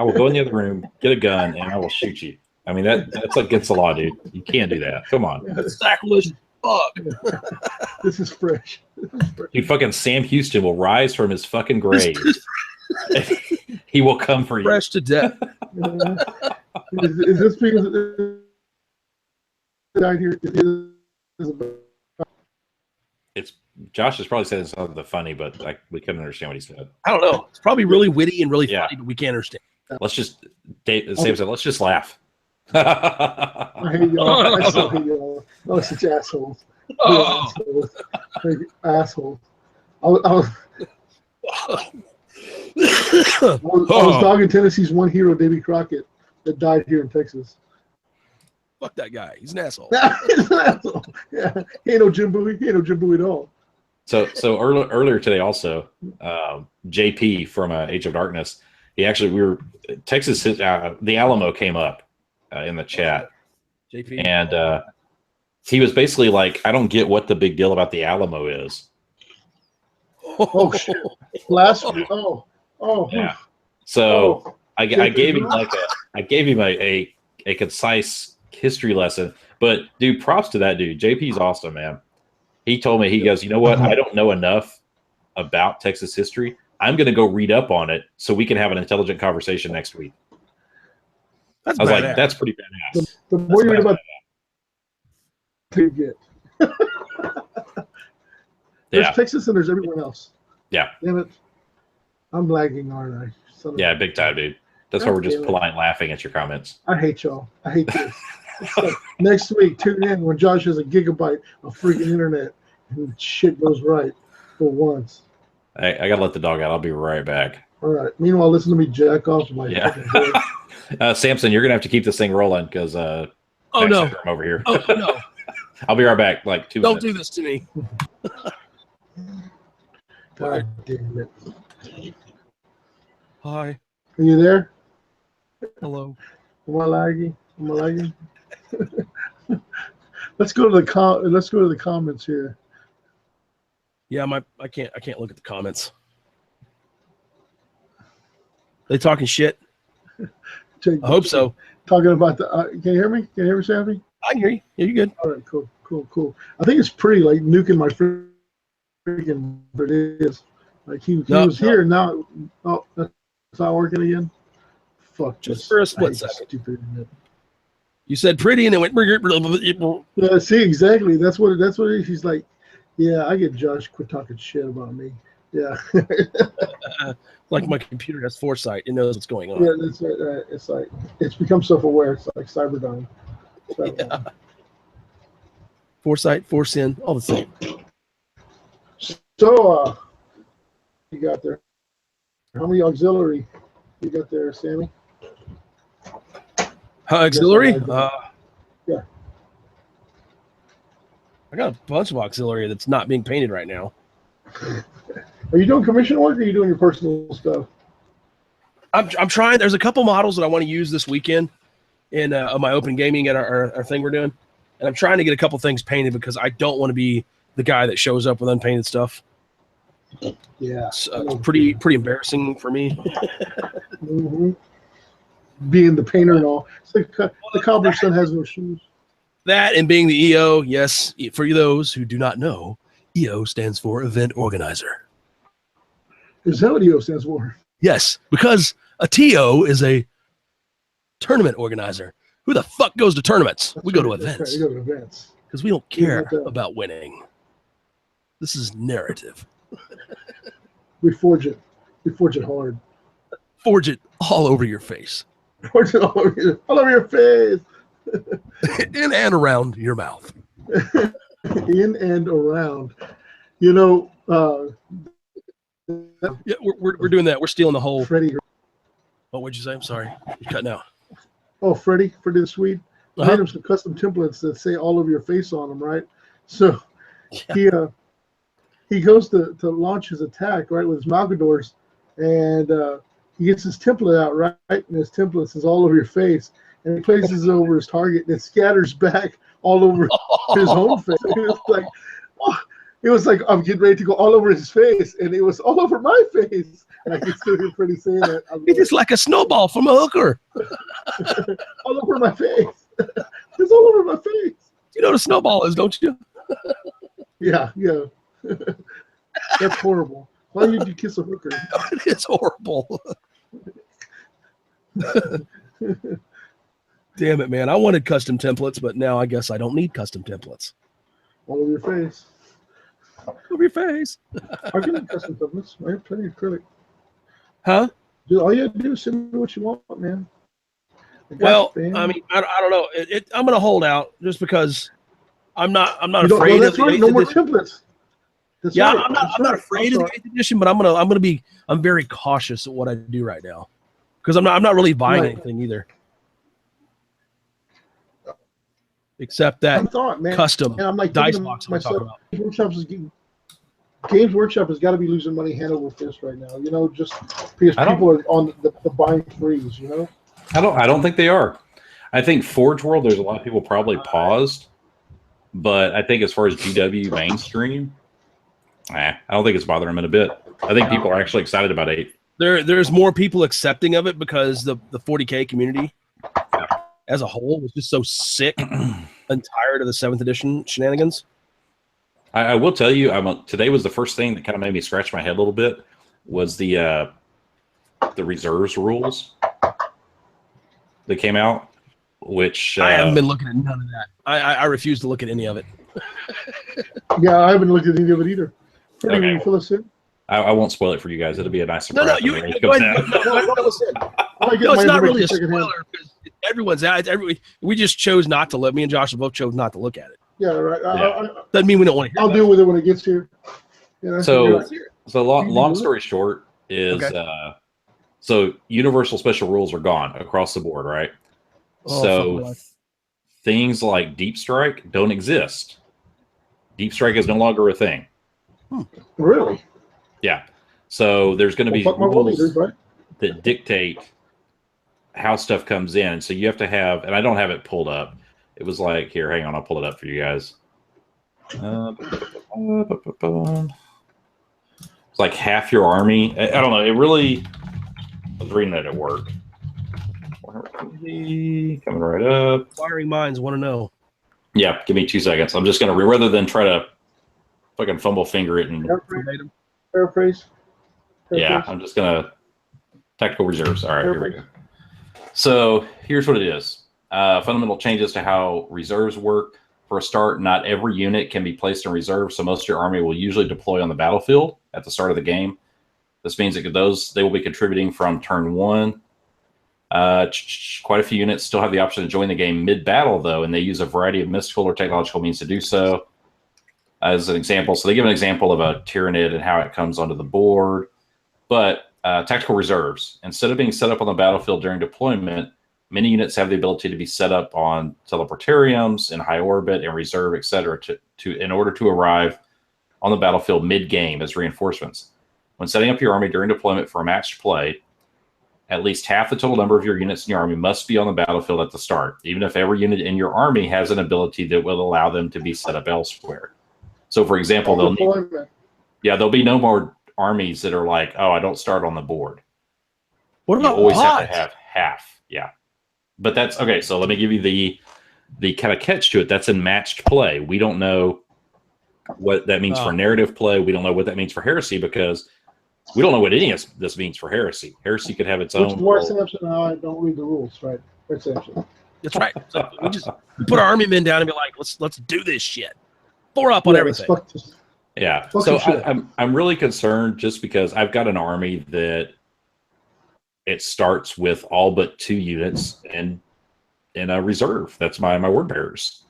[SPEAKER 1] will go in the other room, get a gun, and I will shoot you. I mean, that's against the law, dude. You can't do that. Come on.
[SPEAKER 3] That's sacrilege. Fuck.
[SPEAKER 2] This is fresh.
[SPEAKER 1] Dude, fucking Sam Houston will rise from his fucking grave. He will come for you.
[SPEAKER 3] Fresh to death.
[SPEAKER 2] Is this because down here?
[SPEAKER 1] It's Josh is probably saying something funny, but we couldn't understand what he said.
[SPEAKER 3] I don't know. It's probably really witty and really funny, but we can't understand.
[SPEAKER 1] Let's just Sam said, let's just laugh.
[SPEAKER 2] I hate y'all. I still hate y'all. Oh, such assholes. Assholes. I was dogging Tennessee's one hero, Davy Crockett. that died here in Texas.
[SPEAKER 3] Fuck that guy. He's an asshole.
[SPEAKER 2] He's an asshole. Yeah, he ain't no Jim Bowie. He ain't no Jim Bowie at all.
[SPEAKER 1] So earlier today also, JP from Age of Darkness, Texas, the Alamo came up in the chat.
[SPEAKER 3] JP.
[SPEAKER 1] And he was basically like, I don't get what the big deal about the Alamo is.
[SPEAKER 2] Oh shit! Last week. Oh.
[SPEAKER 1] Yeah. So I gave him a concise history lesson. But dude, props to that dude. JP's awesome, man. He told me, he goes, you know what? I don't know enough about Texas history. I'm going to go read up on it so we can have an intelligent conversation next week. I was like, that's pretty badass.
[SPEAKER 2] The more you read about you get. There's Texas and there's everyone else.
[SPEAKER 1] Yeah.
[SPEAKER 2] Damn it. I'm lagging, aren't I?
[SPEAKER 1] Yeah, big time, dude. That's why we're just polite laughing at your comments.
[SPEAKER 2] I hate y'all. I hate this. Like, next week, tune in when Josh has a gigabyte of freaking internet and shit goes right for once.
[SPEAKER 1] I got to let the dog out. I'll be right back.
[SPEAKER 2] All right. Meanwhile, listen to me jack off my
[SPEAKER 1] Samson, you're going to have to keep this thing rolling because
[SPEAKER 3] oh, no.
[SPEAKER 1] I'm over here.
[SPEAKER 3] Oh, no.
[SPEAKER 1] I'll be right back. Like 2 minutes.
[SPEAKER 3] Don't do this to me.
[SPEAKER 2] God damn it.
[SPEAKER 3] Hi.
[SPEAKER 2] Are you there?
[SPEAKER 3] Hello.
[SPEAKER 2] Am I lagging? Let's go to the comments here.
[SPEAKER 3] Yeah, I can't look at the comments. They talking shit? I hope so.
[SPEAKER 2] Talking about the can you hear me? Can you hear me, Sammy?
[SPEAKER 3] I can hear you. Yeah, you're good.
[SPEAKER 2] All right, cool. I think it's pretty like nuking my freaking it is. Like he was here now. Oh, that's not working again. Fuck.
[SPEAKER 3] Just for a split second. Stupid. You said pretty, and it went.
[SPEAKER 2] Yeah, see, exactly. That's what he's like. Yeah, I get Josh quit talking shit about me. Yeah.
[SPEAKER 3] Like my computer has foresight; it knows what's going on.
[SPEAKER 2] Yeah, that's right. It's like it's become self-aware. It's like Cyberdyne.
[SPEAKER 3] Yeah. Foresight, foresin, all the same.
[SPEAKER 2] So, you got there? How many auxiliary you got there, Sammy?
[SPEAKER 3] Auxiliary?
[SPEAKER 2] Yeah.
[SPEAKER 3] I got a bunch of auxiliary that's not being painted right now.
[SPEAKER 2] Are you doing commission work or are you doing your personal stuff?
[SPEAKER 3] I'm trying. There's a couple models that I want to use this weekend in my open gaming at our thing we're doing. And I'm trying to get a couple things painted because I don't want to be the guy that shows up with unpainted stuff.
[SPEAKER 2] Yeah.
[SPEAKER 3] It's pretty embarrassing for me.
[SPEAKER 2] Mm-hmm. Being the painter and all. It's like the cobbler's son has no shoes.
[SPEAKER 3] That and being the EO, yes. For those who do not know, EO stands for Event Organizer.
[SPEAKER 2] Is that what EO stands for?
[SPEAKER 3] Yes, because a TO is a tournament organizer. Who the fuck goes to tournaments? We go to events.
[SPEAKER 2] You go to events.
[SPEAKER 3] Because we don't care about winning. This is narrative.
[SPEAKER 2] We forge it. We forge it hard.
[SPEAKER 3] Forge it all over your face.
[SPEAKER 2] Forge it all over your face.
[SPEAKER 3] In and around your mouth.
[SPEAKER 2] In and around. You know,
[SPEAKER 3] yeah, we're doing that. We're stealing the whole.
[SPEAKER 2] Freddie.
[SPEAKER 3] Oh, what'd you say? I'm sorry. You're cutting out.
[SPEAKER 2] Oh, Freddie the Swede. I made him some custom templates that say all over your face on them, right? So he goes to launch his attack, right, with his Malgadors, and he gets his template out, right? And his template is all over your face. And he places it over his target, and it scatters back all over his own face. It was like I'm getting ready to go all over his face, and it was all over my face. And I can still hear Freddie saying that.
[SPEAKER 3] It is like a snowball from a hooker.
[SPEAKER 2] All over my face. It's all over my face.
[SPEAKER 3] You know what a snowball is, don't you?
[SPEAKER 2] Yeah. That's horrible. Why did you kiss a hooker?
[SPEAKER 3] It is horrible. Damn it, man. I wanted custom templates, but now I guess I don't need custom templates.
[SPEAKER 2] All over your face.
[SPEAKER 3] All over your face.
[SPEAKER 2] I can make custom templates. I have plenty of acrylic.
[SPEAKER 3] Huh?
[SPEAKER 2] Dude, all you have to do is send me what you want, man.
[SPEAKER 3] Well, I mean, I don't know. I'm going to hold out just because I'm not afraid of the 8th
[SPEAKER 2] no more
[SPEAKER 3] edition.
[SPEAKER 2] templates. That's
[SPEAKER 3] yeah,
[SPEAKER 2] right.
[SPEAKER 3] I'm not afraid of the 8th edition, but I'm very cautious at what I do right now because I'm not really buying anything either. Except
[SPEAKER 2] I
[SPEAKER 3] that
[SPEAKER 2] thought, man,
[SPEAKER 3] custom
[SPEAKER 2] and I'm like
[SPEAKER 3] dice
[SPEAKER 2] thinking to
[SPEAKER 3] box we're talking
[SPEAKER 2] myself,
[SPEAKER 3] about.
[SPEAKER 2] Games Workshop has got to be losing money hand over fist right now. You know, just because
[SPEAKER 1] I don't-
[SPEAKER 2] people are on the buying freeze. You know.
[SPEAKER 1] I don't think they are. I think Forge World, there's a lot of people probably paused, but I think as far as GW mainstream, I don't think it's bothering them in a bit. I think people are actually excited about 8.
[SPEAKER 3] There's more people accepting of it because the 40K community as a whole was just so sick and tired of the 7th edition shenanigans.
[SPEAKER 1] I will tell you, today was the first thing that kind of made me scratch my head a little bit was the reserves rules that came out, which
[SPEAKER 3] I haven't been looking at none of that. I refuse to look at any of it.
[SPEAKER 2] Yeah, I haven't looked at any of it either. Freddie, will you fill us in?
[SPEAKER 1] I won't spoil it for you guys. It'll be a nice surprise.
[SPEAKER 3] No, you go ahead. No, it's not really a spoiler because everyone's out. We just chose not to look. Me and Josh both chose not to look at it.
[SPEAKER 2] Yeah, right.
[SPEAKER 3] Doesn't mean we don't want to hear
[SPEAKER 2] I'll deal with it when it gets here. Yeah,
[SPEAKER 1] so long story short is so universal special rules are gone across the board, right? So things like Deep Strike don't exist. Deep Strike is no longer a thing.
[SPEAKER 2] Really?
[SPEAKER 1] Yeah. So there's going to be rules that dictate how stuff comes in. So you have to have, and I don't have it pulled up. It was like, here, hang on, I'll pull it up for you guys. It's like half your army. I don't know. It really, I was reading it at work. Coming right up.
[SPEAKER 3] Inquiring minds want to know.
[SPEAKER 1] Yeah, give me 2 seconds. I'm just going to, rather than try to fucking fumble finger it and
[SPEAKER 2] paraphrase.
[SPEAKER 1] Yeah, I'm just going to tactical reserves. All right, here we go. So here's what it is. Fundamental changes to how reserves work. For a start, not every unit can be placed in reserve, so most of your army will usually deploy on the battlefield at the start of the game. This means that they will be contributing from turn 1. Quite a few units still have the option to join the game mid-battle, though, and they use a variety of mystical or technological means to do so. As an example, so they give an example of a Tyrannid and how it comes onto the board. But tactical reserves, instead of being set up on the battlefield during deployment, many units have the ability to be set up on teleportariums in high orbit and reserve, etc., in order to arrive on the battlefield mid-game as reinforcements. When setting up your army during deployment for a matched play, at least half the total number of your units in your army must be on the battlefield at the start, even if every unit in your army has an ability that will allow them to be set up elsewhere. So, for example, there'll be no more armies that are like, oh, I don't start on the board.
[SPEAKER 3] What about
[SPEAKER 1] you always
[SPEAKER 3] pods?
[SPEAKER 1] have to have half? Yeah. But that's okay. So let me give you the kind of catch to it. That's in matched play. We don't know what that means for narrative play. We don't know what that means for heresy because we don't know what any of this means for heresy. Heresy could have its own.
[SPEAKER 2] Which is why Samson and I don't read the rules, right? Essentially.
[SPEAKER 3] That's right. So we put our army men down and be like, let's do this shit. 4 up on everything.
[SPEAKER 1] Yeah. So I'm really concerned just because I've got an army that it starts with all but 2 units in a reserve. That's my word bearers.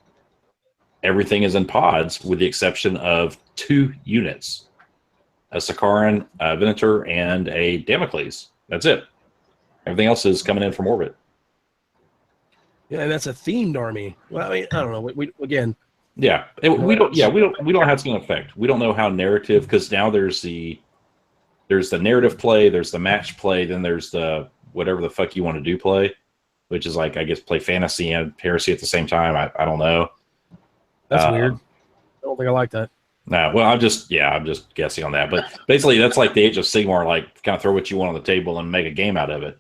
[SPEAKER 1] Everything is in pods with the exception of 2 units. A Sakaran, a Venator, and a Damocles. That's it. Everything else is coming in from orbit.
[SPEAKER 3] Yeah, and that's a themed army. Well, I mean, I don't know. We again.
[SPEAKER 1] Yeah, we don't know how it's going to affect. We don't know how narrative, because now there's the narrative play, there's the match play, then there's the whatever the fuck you want to do play, which is like I guess play fantasy and heresy at the same time. I don't know.
[SPEAKER 3] That's weird. I don't think I like that.
[SPEAKER 1] No, well, I'm just guessing on that. But basically, that's like the Age of Sigmar, like kind of throw what you want on the table and make a game out of it.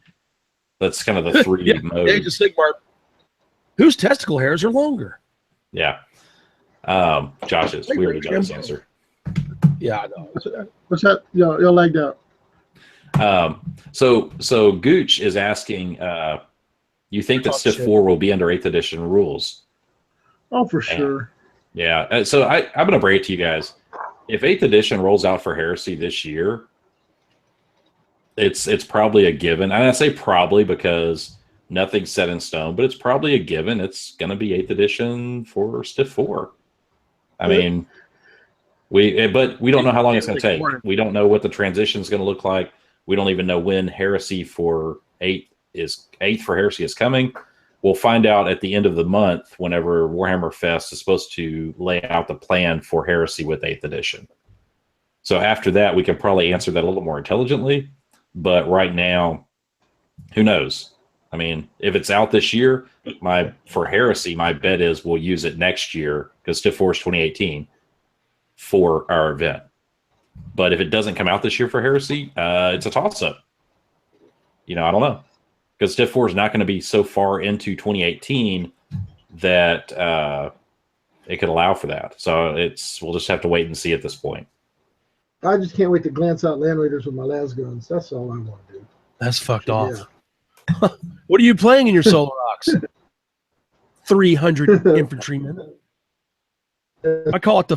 [SPEAKER 1] That's kind of the 3 mode.
[SPEAKER 3] Age of Sigmar. Whose testicle hairs are longer?
[SPEAKER 1] Yeah. Josh's. We already got his answer.
[SPEAKER 3] Yeah, I know.
[SPEAKER 2] What's that? You're lagged out.
[SPEAKER 1] So Gooch is asking, you think that Stiff 4 will be under 8th edition rules?
[SPEAKER 2] Oh, for sure.
[SPEAKER 1] Yeah. So I'm going to break it to you guys. If 8th edition rolls out for Heresy this year, it's probably a given. And I say probably because nothing's set in stone, but it's probably a given. It's going to be 8th edition for Stiff 4. I mean, but we don't know how long it's going to take. We don't know what the transition is going to look like. We don't even know when Heresy for 8th for Heresy is coming. we'll find out at the end of the month whenever Warhammer Fest is supposed to lay out the plan for Heresy with 8th edition. So after that, we can probably answer that a little more intelligently. But right now, who knows? I mean, if it's out this year, for Heresy, my bet is we'll use it next year because Stiff Force 2018 for our event. But if it doesn't come out this year for Heresy, it's a toss-up. I don't know. Because Stiff 4 is not going to be so far into 2018 that it could allow for that. So we'll just have to wait and see at this point.
[SPEAKER 2] I just can't wait to glance out Land Raiders with my las guns. That's all I want to do.
[SPEAKER 3] That's fucked off. What are you playing in your Solar Rocks? 300 infantrymen. I call it the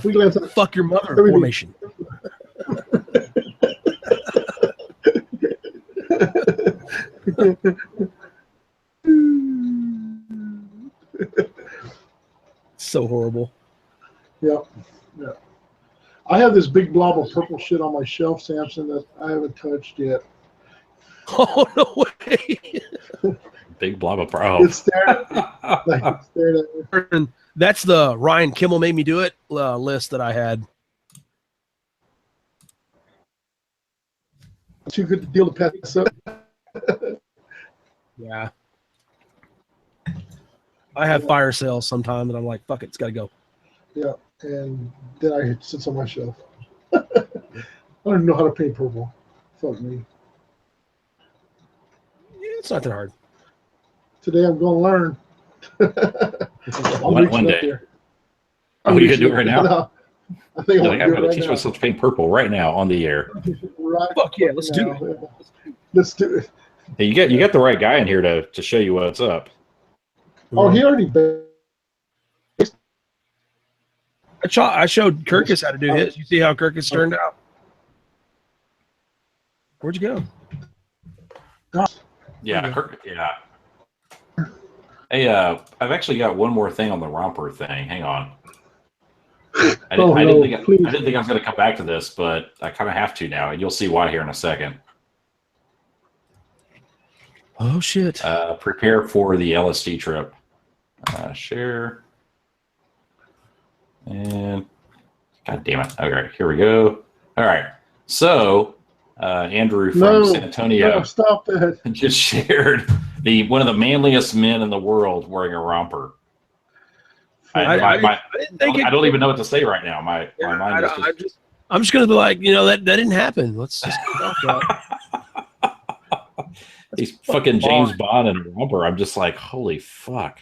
[SPEAKER 3] fuck your mother formation. So horrible.
[SPEAKER 2] Yeah. I have this big blob of purple shit on my shelf, Samson, that I haven't touched yet.
[SPEAKER 3] Oh, no way.
[SPEAKER 1] Big blob of purple.
[SPEAKER 2] It's staring at me.
[SPEAKER 3] That's the Ryan Kimmel made me do it list that I had.
[SPEAKER 2] Too good to deal to pass up.
[SPEAKER 3] Yeah. I have fire sales sometime, and I'm like, fuck it, it's got to go.
[SPEAKER 2] Yeah, and then it sits on my shelf. I don't even know how to paint purple. Fuck me.
[SPEAKER 3] Yeah, it's not that hard.
[SPEAKER 2] Today I'm going to learn.
[SPEAKER 1] One day.
[SPEAKER 2] There.
[SPEAKER 1] Oh, you can do it right now?
[SPEAKER 2] No, I think
[SPEAKER 1] I'm going to teach myself to paint purple right now on the air.
[SPEAKER 2] Right.
[SPEAKER 3] Fuck yeah, let's do it.
[SPEAKER 2] Yeah. Let's do it.
[SPEAKER 1] Hey, you got the right guy in here to show you what's up.
[SPEAKER 2] Oh, he already.
[SPEAKER 3] I showed Kirkus how to do his. You see how Kirkus turned out? Where'd you go?
[SPEAKER 1] Yeah, yeah. Hey, I've actually got one more thing on the romper thing. Hang on. I didn't think I was going to come back to this, but I kind of have to now, and you'll see why here in a second.
[SPEAKER 3] Oh shit!
[SPEAKER 1] Prepare for the LSD trip. Share. And God damn it! Okay, here we go. All right. So Andrew from San Antonio
[SPEAKER 2] stop that.
[SPEAKER 1] just shared one of the manliest men in the world wearing a romper. I don't even know what to say right now. My mind is
[SPEAKER 3] I'm just gonna be like, that didn't happen. Let's just talk about
[SPEAKER 1] He's fucking James Bond and a romper. I'm just like, holy fuck.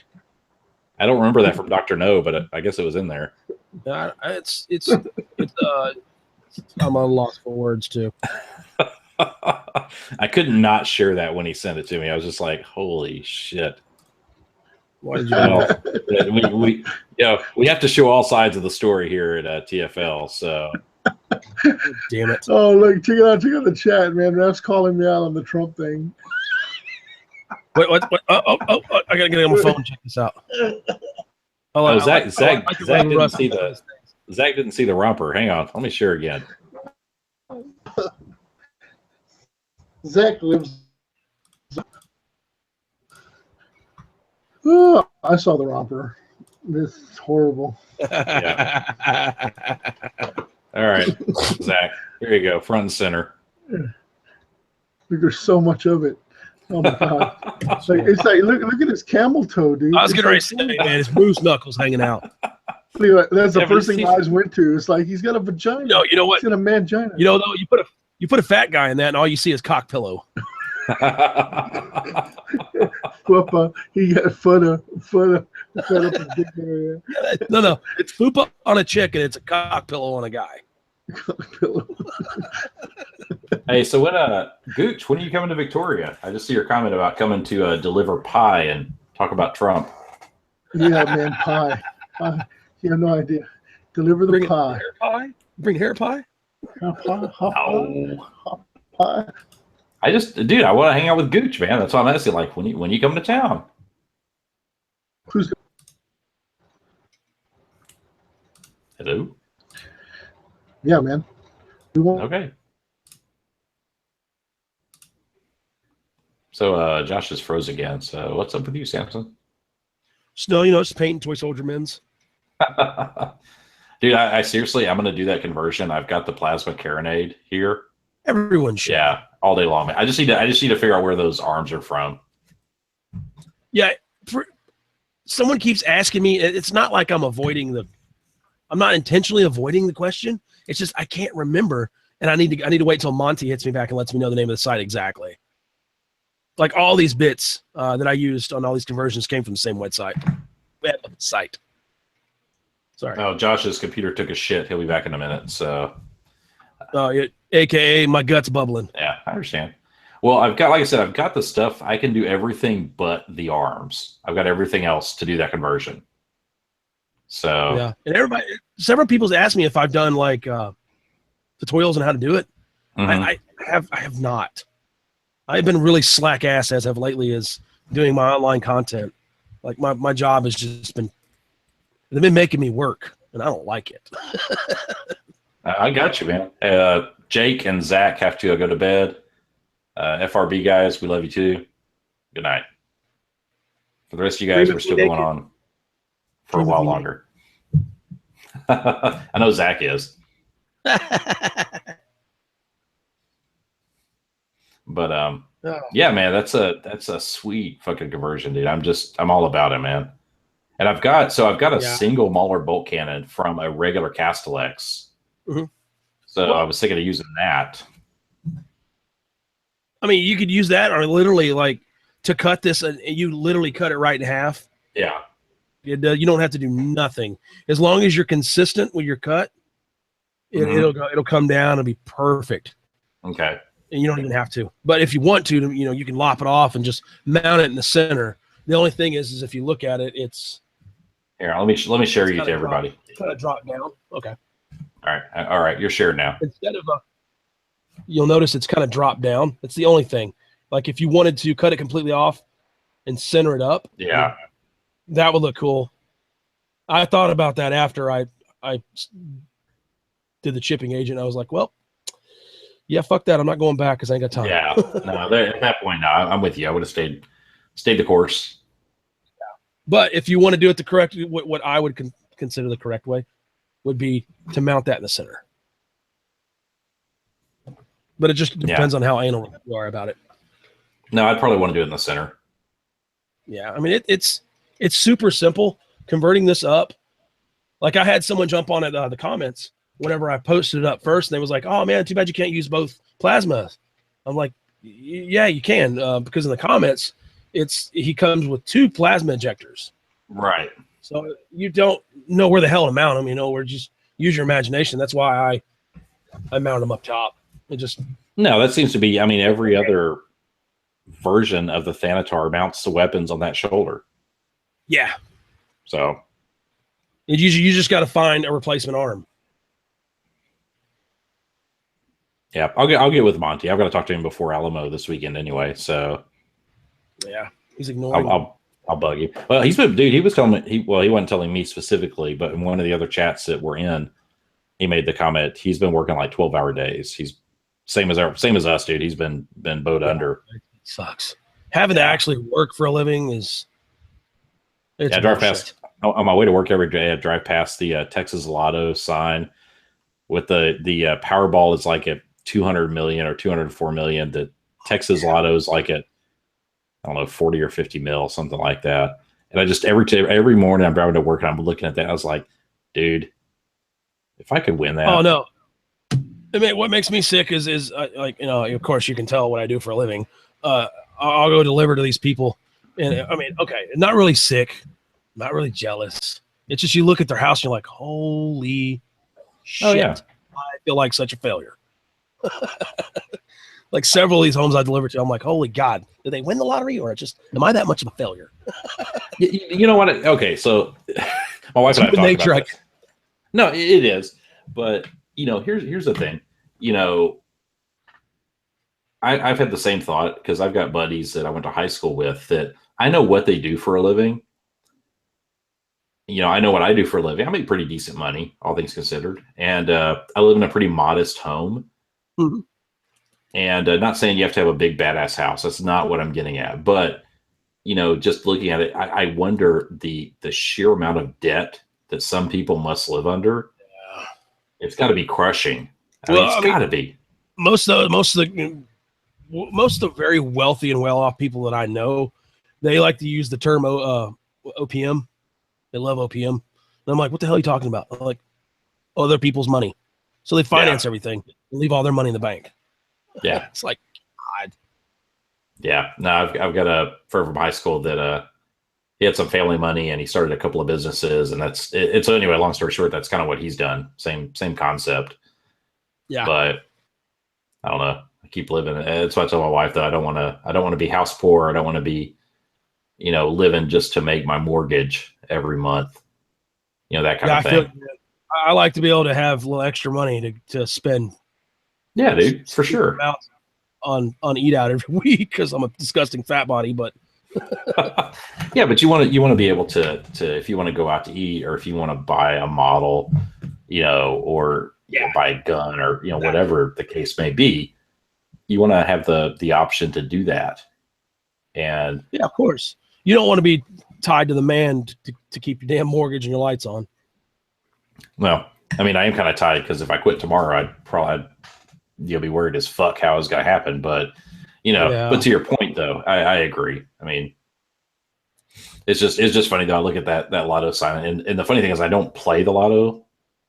[SPEAKER 1] I don't remember that from Dr. No, but I guess it was in there.
[SPEAKER 3] It's I'm at a loss for words too.
[SPEAKER 1] I could not share that when he sent it to me. I was just like, holy shit.
[SPEAKER 3] Why did you
[SPEAKER 1] we have to show all sides of the story here at TFL, so
[SPEAKER 3] damn it.
[SPEAKER 2] Oh, look, check out the chat, man. Raf's calling me out on the Trump thing.
[SPEAKER 3] Wait, what? Oh, I gotta get on my phone and check this out.
[SPEAKER 1] Zach didn't see the romper. Hang on, let me share again.
[SPEAKER 2] Zach lives. Oh, I saw the romper. This is horrible.
[SPEAKER 1] Yeah. All right, Zach, here you go, front and center.
[SPEAKER 2] There's so much of it. Oh my god! It's like look at his camel toe, dude.
[SPEAKER 3] I was getting ready to say, man, his moose knuckles hanging out.
[SPEAKER 2] That's the first thing my eyes went to. It's like he's got a vagina.
[SPEAKER 3] No, you know what?
[SPEAKER 2] He's got a mangina.
[SPEAKER 3] Though, you put a fat guy in that, and all you see is cock pillow.
[SPEAKER 2] He got foot up his dick area.
[SPEAKER 3] No, it's fupa on a chick, and it's a cock pillow on a guy.
[SPEAKER 1] Hey, so Gooch, when are you coming to Victoria? I just see your comment about coming to deliver pie and talk about Trump.
[SPEAKER 2] Yeah, man, pie. You have no idea. Deliver the pie.
[SPEAKER 3] Hair pie? Bring hair pie?
[SPEAKER 2] Pie.
[SPEAKER 1] I want to hang out with Gooch, man. That's why I'm asking. Like, when you come to town? Hello?
[SPEAKER 2] Yeah, man.
[SPEAKER 1] Okay. So Josh is froze again. So what's up with you, Samson?
[SPEAKER 3] No, you know, it's painting toy soldier men's.
[SPEAKER 1] Dude, I seriously, I'm going to do that conversion. I've got the plasma carronade here.
[SPEAKER 3] Everyone should.
[SPEAKER 1] Yeah, all day long, man. I just need to figure out where those arms are from.
[SPEAKER 3] Yeah, someone keeps asking me. It's not like I'm not intentionally avoiding the question. It's just I can't remember, and I need to wait till Monty hits me back and lets me know the name of the site exactly. Like all these bits that I used on all these conversions came from the same website. Sorry.
[SPEAKER 1] Oh, Josh's computer took a shit. He'll be back in a minute. So,
[SPEAKER 3] AKA my gut's bubbling.
[SPEAKER 1] Yeah, I understand. Well, like I said, I've got the stuff. I can do everything but the arms. I've got everything else to do that conversion. So
[SPEAKER 3] yeah, and several people's asked me if I've done like tutorials on how to do it.
[SPEAKER 1] Mm-hmm.
[SPEAKER 3] I have not. I've been really slack ass as of lately is doing my online content. Like my job has just been, they've been making me work and I don't like it.
[SPEAKER 1] I got you, man. Jake and Zach have to go to bed. FRB guys, we love you too. Good night. For the rest of you guys, we're still going on for a while longer. I know Zach is. But yeah, man, that's a sweet fucking conversion, dude. I'm all about it, man. And I've got a single Mauler bolt cannon from a regular Castellex.
[SPEAKER 3] Mm-hmm.
[SPEAKER 1] So I was thinking of using that.
[SPEAKER 3] I mean, you could use that, or literally like to cut this, and you literally cut it right in half.
[SPEAKER 1] Yeah.
[SPEAKER 3] You don't have to do nothing as long as you're consistent with your cut. It'll come down. It'll be perfect.
[SPEAKER 1] Okay.
[SPEAKER 3] And you don't even have to. But if you want to, you can lop it off and just mount it in the center. The only thing is if you look at it, it's
[SPEAKER 1] here. Let me share you to everybody.
[SPEAKER 3] Kind of drop down. Okay.
[SPEAKER 1] All right. You're shared now.
[SPEAKER 3] Instead of you'll notice it's kind of dropped down. That's the only thing. Like if you wanted to cut it completely off and center it up,
[SPEAKER 1] yeah,
[SPEAKER 3] that would look cool. I thought about that after I did the chipping agent. I was like, well, yeah, fuck that. I'm not going back because I ain't got time.
[SPEAKER 1] Yeah, no. At that point, no, I'm with you. I would have stayed the course.
[SPEAKER 3] Yeah. But if you want to do it the correct, what I would consider the correct way would be to mount that in the center. But it just depends on how anal you are about it.
[SPEAKER 1] No, I'd probably want to do it in the center.
[SPEAKER 3] Yeah, I mean it's super simple converting this up. Like I had someone jump on it the comments whenever I posted it up first, and they was like, "Oh man, too bad you can't use both plasmas." I'm like, "Yeah, you can," because in the comments, he comes with 2 plasma injectors.
[SPEAKER 1] Right.
[SPEAKER 3] So you don't know where the hell to mount them. Or just use your imagination. That's why I mount them up top.
[SPEAKER 1] No, that seems to be. I mean, every other version of the Thanatar mounts the weapons on that shoulder.
[SPEAKER 3] Yeah.
[SPEAKER 1] So
[SPEAKER 3] you just got to find a replacement arm.
[SPEAKER 1] Yeah, I'll get with Monty. I've got to talk to him before Alamo this weekend anyway. So
[SPEAKER 3] yeah, he's ignoring.
[SPEAKER 1] I'll bug you. Well, he was telling me he wasn't telling me specifically, but in one of the other chats that we're in, he made the comment he's been working like 12-hour days. He's same as us, dude. He's been bowed under.
[SPEAKER 3] It sucks. Having to actually work for a living is.
[SPEAKER 1] I drive past on my way to work every day. I drive past the Texas Lotto sign with the Powerball is like at 200 million or 204 million. The Texas Lotto is like at, I don't know, 40 or 50 mil, something like that. And I just every morning I'm driving to work and I'm looking at that. I was like, dude, if I could win that.
[SPEAKER 3] Oh no. I mean, what makes me sick is like, of course you can tell what I do for a living. I'll go deliver to these people. And I mean, okay, not really sick, not really jealous. It's just you look at their house and you're like, holy shit. Oh, yeah. I feel like such a failure. Like several of these homes I delivered to, I'm like, holy God, did they win the lottery or am I that much of a failure?
[SPEAKER 1] You know what? Okay, so my wife and I talked about this. No, it is. But, here's the thing. I've had the same thought because I've got buddies that I went to high school with that I know what they do for a living. I know what I do for a living. I make pretty decent money, all things considered. And I live in a pretty modest home. Mm-hmm. And not saying you have to have a big badass house. That's not what I'm getting at. But, just looking at it, I wonder the sheer amount of debt that some people must live under.
[SPEAKER 3] Yeah.
[SPEAKER 1] It's got to be crushing. It's got to be.
[SPEAKER 3] Most of the very wealthy and well-off people that I know, they like to use the term OPM. They love OPM. And I'm like, what the hell are you talking about? I'm like, other people's money. So they finance everything and leave all their money in the bank.
[SPEAKER 1] Yeah.
[SPEAKER 3] It's like, God.
[SPEAKER 1] Yeah. No, I've got a friend from high school that he had some family money and he started a couple of businesses, and that's it. So anyway, long story short, that's kind of what he's done. Same concept.
[SPEAKER 3] Yeah.
[SPEAKER 1] But I don't know. I keep living. That's why I tell my wife though, I don't want to be house poor. I don't want to be, living just to make my mortgage every month. That kind of thing.
[SPEAKER 3] I like to be able to have a little extra money to spend.
[SPEAKER 1] Yeah, dude, for sure.
[SPEAKER 3] On eat out every week because I'm a disgusting fat body, but
[SPEAKER 1] yeah, but you want to be able to if you want to go out to eat, or if you want to buy a model, or buy a gun, or whatever the case may be, you want to have the option to do that. And
[SPEAKER 3] yeah, of course, you don't want to be tied to the man to keep your damn mortgage and your lights on.
[SPEAKER 1] Well, I mean, I am kind of tied because if I quit tomorrow, I'd probably be worried as fuck how it's going to happen. But but to your point though, I agree. I mean, it's just funny though. I look at that lotto sign, and the funny thing is, I don't play the lotto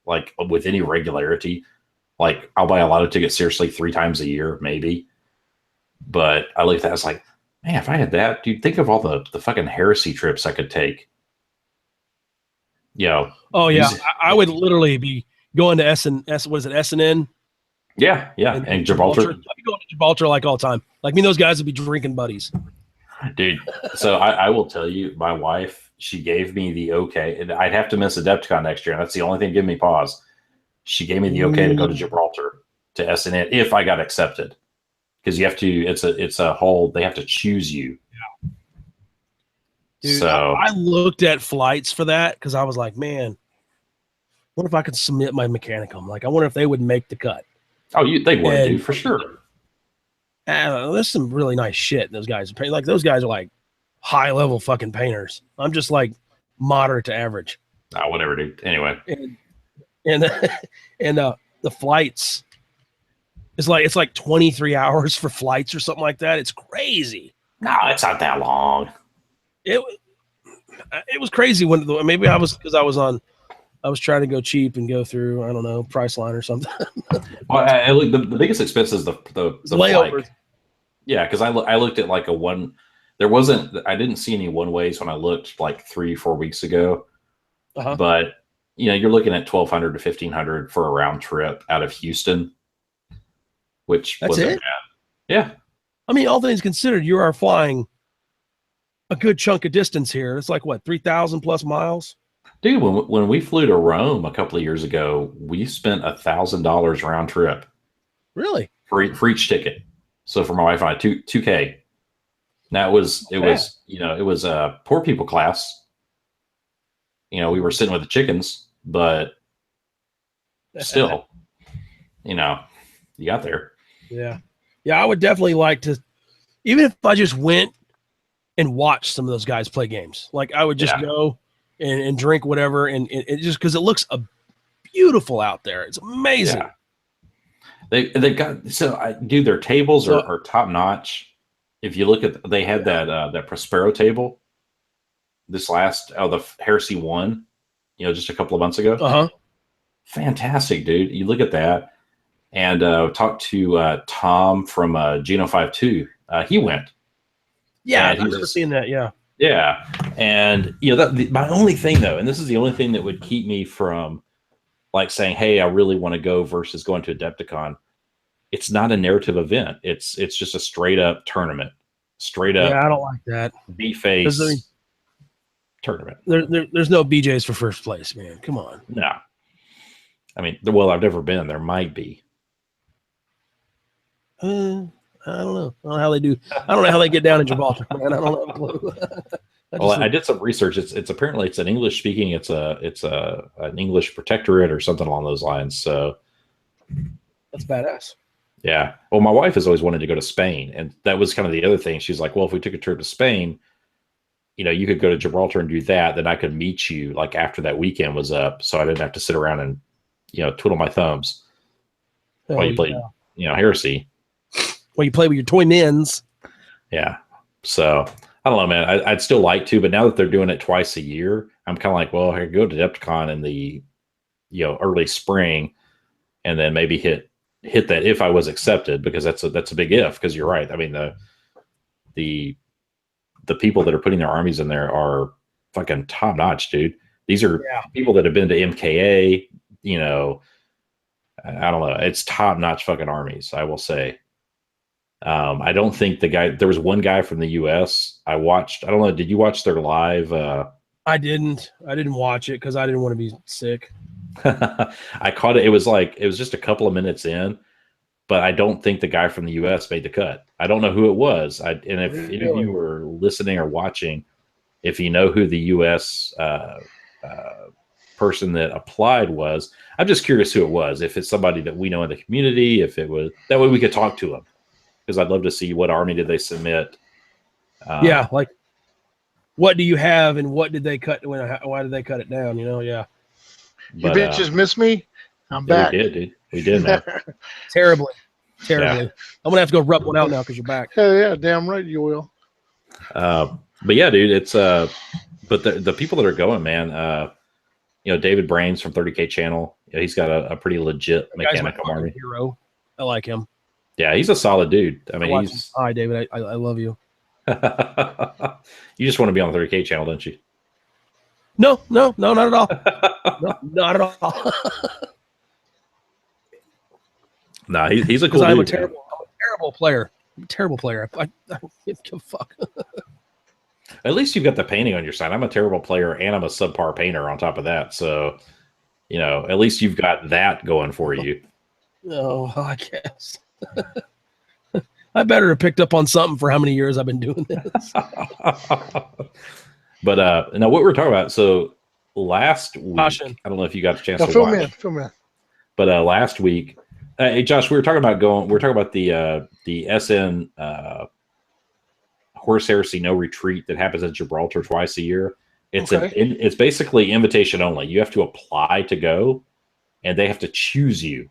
[SPEAKER 1] like with any regularity. Like I'll buy a lotto ticket seriously 3 times a year, maybe. But I look at that, it's like, man, if I had that, dude, think of all the fucking heresy trips I could take.
[SPEAKER 3] Oh yeah, I would literally be going to what is it, SNN?
[SPEAKER 1] Yeah, and Gibraltar.
[SPEAKER 3] I'd be going to Gibraltar like all the time. Like me and those guys would be drinking buddies.
[SPEAKER 1] Dude, so I will tell you, my wife, she gave me the okay. And I'd have to miss Adepticon next year, and that's the only thing giving me pause. She gave me the okay to go to Gibraltar to SNN if I got accepted, because you have to. It's a whole. They have to choose you.
[SPEAKER 3] Yeah. Dude,
[SPEAKER 1] so
[SPEAKER 3] I looked at flights for that because I was like, man, what if I could submit my mechanicum? Like, I wonder if they would make the cut.
[SPEAKER 1] Oh, they would, dude, for sure.
[SPEAKER 3] There's some really nice shit those guys are painting. Like, those guys are like high level fucking painters. I'm just like moderate to average.
[SPEAKER 1] Whatever, dude. Anyway,
[SPEAKER 3] and the flights, it's like 23 hours for flights or something like that. It's crazy.
[SPEAKER 1] No, it's not that long.
[SPEAKER 3] It was crazy when maybe I was trying to go cheap and go through, I don't know, Priceline or something.
[SPEAKER 1] Well, the biggest expense is the
[SPEAKER 3] layovers.
[SPEAKER 1] Yeah, because I looked at like a one. I didn't see any one ways when I looked like 3-4 weeks ago.
[SPEAKER 3] Uh-huh.
[SPEAKER 1] But you're looking at $1,200 to $1,500 for a round trip out of Houston, which
[SPEAKER 3] that's
[SPEAKER 1] wasn't
[SPEAKER 3] it.
[SPEAKER 1] bad. Yeah,
[SPEAKER 3] I mean, all things considered, you are flying a good chunk of distance here. It's like what, 3,000 plus miles.
[SPEAKER 1] Dude, when we flew to Rome a couple of years ago, we spent $1,000 round trip.
[SPEAKER 3] Really?
[SPEAKER 1] For each ticket. So for my wife and I, $2K. Now it was poor people class. We were sitting with the chickens, but still, you got there.
[SPEAKER 3] Yeah. Yeah, I would definitely like to, even if I just went and watched some of those guys play games. Like I would just go and drink whatever, and it just because it looks beautiful out there. It's amazing.
[SPEAKER 1] Yeah. They've got dude, their tables are top notch. If you look at, they had that Prospero table. This the Heresy 1, just a couple of months ago.
[SPEAKER 3] Uh-huh.
[SPEAKER 1] Fantastic, dude. You look at that, and talked to Tom from Geno 5.2. He went.
[SPEAKER 3] Yeah, I've never seen that. Yeah.
[SPEAKER 1] Yeah, and my only thing though, and this is the only thing that would keep me from like saying, "Hey, I really want to go," versus going to Adepticon. It's not a narrative event. It's just a straight up tournament. Straight up.
[SPEAKER 3] Yeah, I don't like that.
[SPEAKER 1] B-face tournament.
[SPEAKER 3] There's no BJs for first place, man. Come on.
[SPEAKER 1] No. I mean, well, I've never been. There might be.
[SPEAKER 3] I don't know. I don't know how they do. I don't know how they get down in Gibraltar, man. I don't have a clue.
[SPEAKER 1] I did some research. It's apparently it's an English speaking. It's an English protectorate or something along those lines. So
[SPEAKER 3] that's badass.
[SPEAKER 1] Yeah. Well, my wife has always wanted to go to Spain, and that was kind of the other thing. She's like, well, if we took a trip to Spain, you could go to Gibraltar and do that. Then I could meet you like after that weekend was up, so I didn't have to sit around and twiddle my thumbs while you played Heresy.
[SPEAKER 3] Well, you play with your toy mins.
[SPEAKER 1] Yeah. So I don't know, man. I'd still like to, but now that they're doing it twice a year, I'm kind of like, well, I could go to Adepticon in the early spring, and then maybe hit that if I was accepted, because that's a big if. Because you're right. I mean, the people that are putting their armies in there are fucking top notch, dude. These are people that have been to MKA. I don't know. It's top notch fucking armies, I will say. I don't think there was one guy from the US I watched. I don't know. Did you watch their live?
[SPEAKER 3] I didn't watch it because I didn't want to be sick.
[SPEAKER 1] I caught it. It was just a couple of minutes in, but I don't think the guy from the US made the cut. I don't know who it was. And if any of you were listening or watching, if you know who the US person that applied was, I'm just curious who it was. If it's somebody that we know in the community, if it was, that way we could talk to them. Because I'd love to see what army did they submit.
[SPEAKER 3] Like what do you have and what did they cut? Why did they cut it down? Yeah.
[SPEAKER 2] You bitches miss me. I'm back.
[SPEAKER 1] We did, dude. We did, man.
[SPEAKER 3] Terribly.
[SPEAKER 1] Yeah.
[SPEAKER 3] I'm gonna have to go rub one out now because you're back.
[SPEAKER 2] Hell yeah, damn right you will.
[SPEAKER 1] But yeah, dude, it's but the people that are going, man, David Brains from 30K channel, he's got a pretty legit mechanical army.
[SPEAKER 3] Hero. I like him.
[SPEAKER 1] Yeah, he's a solid dude. I mean,
[SPEAKER 3] hi, David. I love you.
[SPEAKER 1] You just want to be on the 30K channel, don't you?
[SPEAKER 3] No, not at all. No, not at all.
[SPEAKER 1] Nah, he's a cool dude.
[SPEAKER 3] I'm a terrible player. I'm a terrible player. I don't give a fuck.
[SPEAKER 1] At least you've got the painting on your side. I'm a terrible player and I'm a subpar painter on top of that. So, at least you've got that going for you.
[SPEAKER 3] Oh, I guess. I better have picked up on something for how many years I've been doing this.
[SPEAKER 1] But now what we're talking about. So last week,
[SPEAKER 3] Caution.
[SPEAKER 1] I don't know if you got a chance to
[SPEAKER 2] film
[SPEAKER 1] watch.
[SPEAKER 2] Film in.
[SPEAKER 1] But last week, hey Josh, we were talking about the SN Horse Heresy No Retreat that happens in Gibraltar twice a year. It's basically invitation only. You have to apply to go, and they have to choose you.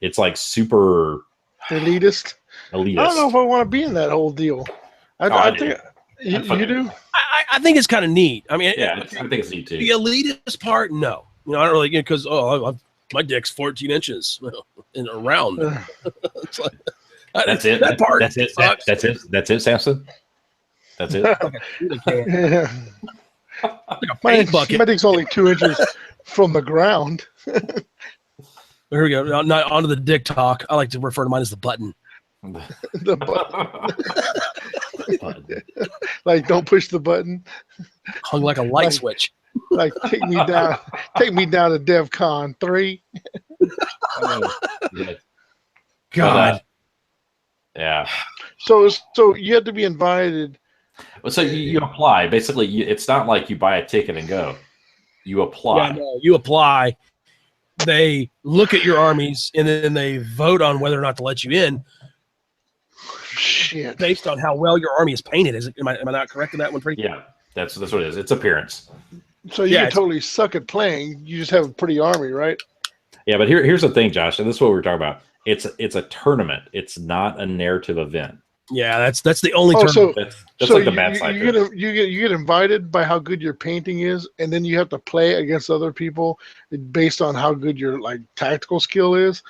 [SPEAKER 1] It's like super
[SPEAKER 2] elitist. I don't know if I want to be in that whole deal. I think you do.
[SPEAKER 3] I think it's kind of neat. I mean,
[SPEAKER 1] yeah, I think it's neat too.
[SPEAKER 3] The elitist part, no. I don't really get because my dick's 14 inches in a round. It's like,
[SPEAKER 1] that's it.
[SPEAKER 3] That part.
[SPEAKER 1] That's it. That's it. That's it, Samson. That's it.
[SPEAKER 2] My dick's only 2 inches from the ground.
[SPEAKER 3] Here we go. Not onto the dick talk. I like to refer to mine as the button.
[SPEAKER 2] The button. Like, don't push the button.
[SPEAKER 3] Hung like a light switch.
[SPEAKER 2] Like, take me down to DevCon 3.
[SPEAKER 3] God.
[SPEAKER 1] Yeah.
[SPEAKER 2] So you had to be invited.
[SPEAKER 1] Well, so you apply. Basically, it's not like you buy a ticket and go. You apply.
[SPEAKER 3] Yeah, no, you apply. They look at your armies and then they vote on whether or not to let you in.
[SPEAKER 2] Shit.
[SPEAKER 3] Based on how well your army is painted. Am I not correct in that one?
[SPEAKER 1] Yeah, that's what it is. It's appearance.
[SPEAKER 2] So you can totally suck at playing. You just have a pretty army, right?
[SPEAKER 1] Yeah, but here's the thing, Josh, and this is what we're talking about. It's a tournament. It's not a narrative event.
[SPEAKER 3] Yeah, that's the only tournament.
[SPEAKER 1] That's like the bad side.
[SPEAKER 2] You get invited by how good your painting is, and then you have to play against other people based on how good your tactical skill is.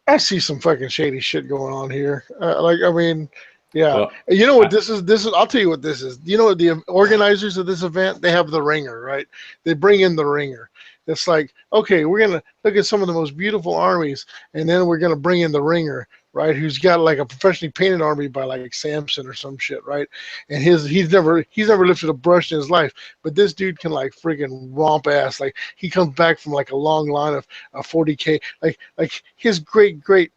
[SPEAKER 2] I see some fucking shady shit going on here. Yeah. Well, you know what this is? I'll tell you what this is. You know what the organizers of this event? They have the ringer, right? They bring in the ringer. It's like, okay, we're going to look at some of the most beautiful armies, and then we're going to bring in the ringer, right? Who's got like a professionally painted army by like Samson or some shit, right? And he's never lifted a brush in his life, but this dude can like friggin' romp ass. Like he comes back from like a long line of 40K. Like his great grandfather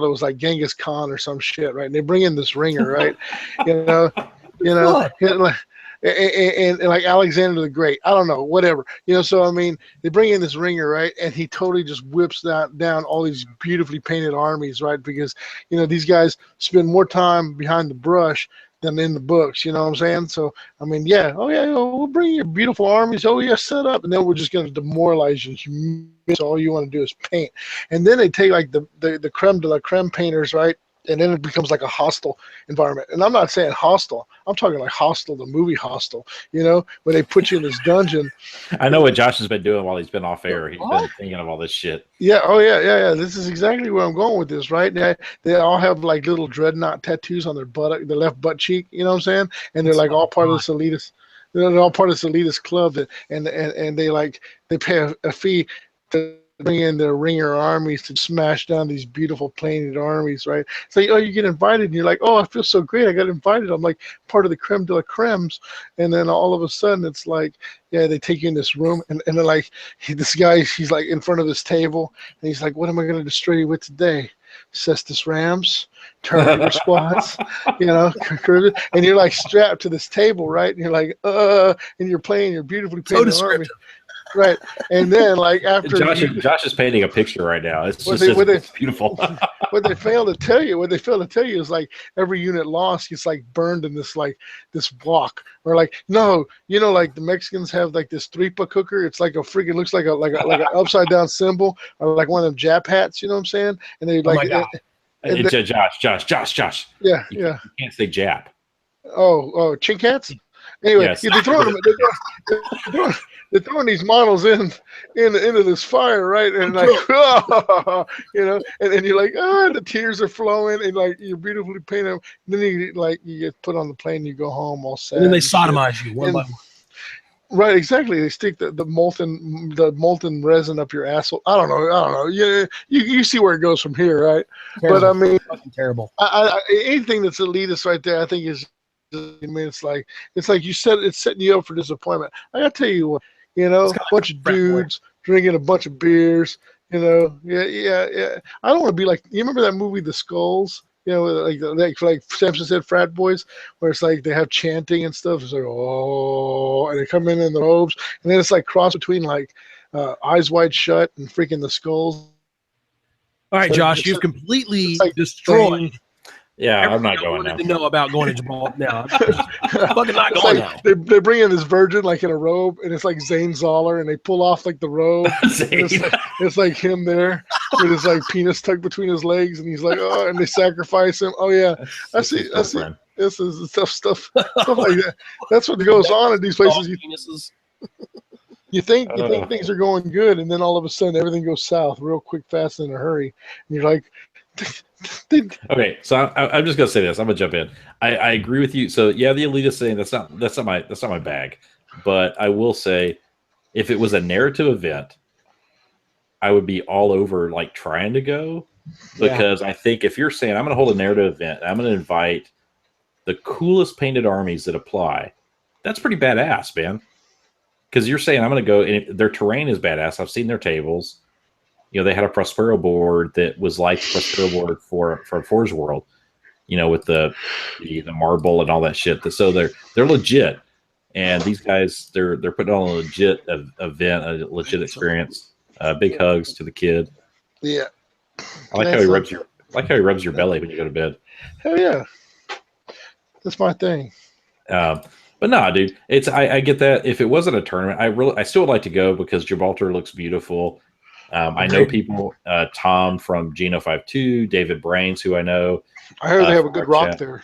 [SPEAKER 2] was like Genghis Khan or some shit, right? And they bring in this ringer, right? and like Alexander the Great. I don't know, whatever. So I mean, they bring in this ringer, right? And he totally just whips down all these beautifully painted armies, right? Because these guys spend more time behind the brush than in the books. You know what I'm saying? So I mean, yeah, oh yeah, we'll bring your beautiful armies. Oh yeah, set up, and then we're just going to demoralize you. So all you want to do is paint, and then they take like the creme de la creme painters, right? And then it becomes like a hostile environment. And I'm not saying hostile. I'm talking like Hostel, the movie Hostel, when they put you in this dungeon.
[SPEAKER 1] I know what Josh has been doing while he's been off air. He's been thinking of all this shit.
[SPEAKER 2] Yeah. Oh, yeah. This is exactly where I'm going with this, right? They all have like little dreadnought tattoos on their the left butt cheek. You know what I'm saying? And they're like all part of this elitist. They're all part of this elitist club and they pay a fee to bring in their ringer armies to smash down these beautiful painted armies, right? It's like, oh, you get invited, and you're like, oh, I feel so great. I got invited. I'm like part of the creme de la cremes. And then all of a sudden, it's like, yeah, they take you in this room, and they're like, this guy, he's like in front of this table, and he's like, what am I going to destroy you with today? Cestus Rams, Terminator squads, and you're like strapped to this table, right? And you're like, and you're playing your beautifully painted army. Right, and then like after
[SPEAKER 1] Josh is painting a picture right now. It's it's beautiful.
[SPEAKER 2] What they fail to tell you is like every unit lost gets like burned in this block, or like like the Mexicans have like this tripa cooker. It's like a freaking looks like an upside down symbol, or like one of them Jap hats. You know what I'm saying? And they like
[SPEAKER 1] Josh.
[SPEAKER 2] Yeah,
[SPEAKER 1] you can't say Jap.
[SPEAKER 2] Oh, chink hats. Anyway,
[SPEAKER 1] yes.
[SPEAKER 2] They throw them. They're throwing these models into this fire, right? And like, and then you're like, the tears are flowing, and like you're beautifully painted. And then you get put on the plane, and you go home all sad.
[SPEAKER 3] And then they sodomize you one by one.
[SPEAKER 2] Right, exactly. They stick the molten resin up your asshole. I don't know. Yeah, you see where it goes from here, right?
[SPEAKER 3] Terrible.
[SPEAKER 2] But I mean,
[SPEAKER 3] fucking terrible.
[SPEAKER 2] Anything that's elitist right there, I think is. I mean, it's like you said, it's setting you up for disappointment. I gotta tell you what, a bunch of dudes drinking a bunch of beers, yeah. I don't want to be like, you remember that movie, The Skulls? Like Samson said, frat boys, where it's like they have chanting and stuff. It's like, oh, and they come in the robes, and then it's like cross between like Eyes Wide Shut and freaking The Skulls.
[SPEAKER 3] All right, Josh, you've completely destroyed.
[SPEAKER 1] Yeah, I'm not going
[SPEAKER 3] now.
[SPEAKER 1] now.
[SPEAKER 3] To know about going to Gibraltar now. I'm fucking not going now.
[SPEAKER 2] They bring in this virgin like in a robe, and it's like Zane Zoller, and they pull off like the robe. It's like him there with his like penis tucked between his legs, and he's like, oh, and they sacrifice him. Oh yeah, I see. This is tough stuff like that. That's what goes on in these places. You think things are going good, and then all of a sudden everything goes south real quick, fast, and in a hurry, and you're like.
[SPEAKER 1] Okay, so I'm just gonna say this. I'm gonna jump in. I agree with you. So yeah, the elitist thing that's not my bag. But I will say, if it was a narrative event, I would be all over like trying to go, because I think if you're saying I'm gonna hold a narrative event, I'm gonna invite the coolest painted armies that apply. That's pretty badass, man. Because you're saying I'm gonna go, and their terrain is badass. I've seen their tables. They had a Prospero board that was like the Prospero board for Forge World, with the marble and all that shit. So they're legit, and these guys they're putting on a legit event, a legit experience. Big hugs to the kid.
[SPEAKER 2] Yeah,
[SPEAKER 1] I like how he rubs your belly when you go to bed.
[SPEAKER 2] Hell yeah, that's my thing.
[SPEAKER 1] But no, dude, I get that. If it wasn't a tournament, I still would like to go because Gibraltar looks beautiful. I know people, Tom from Geno52, David Brains, who I know.
[SPEAKER 2] I heard they have a good rock there.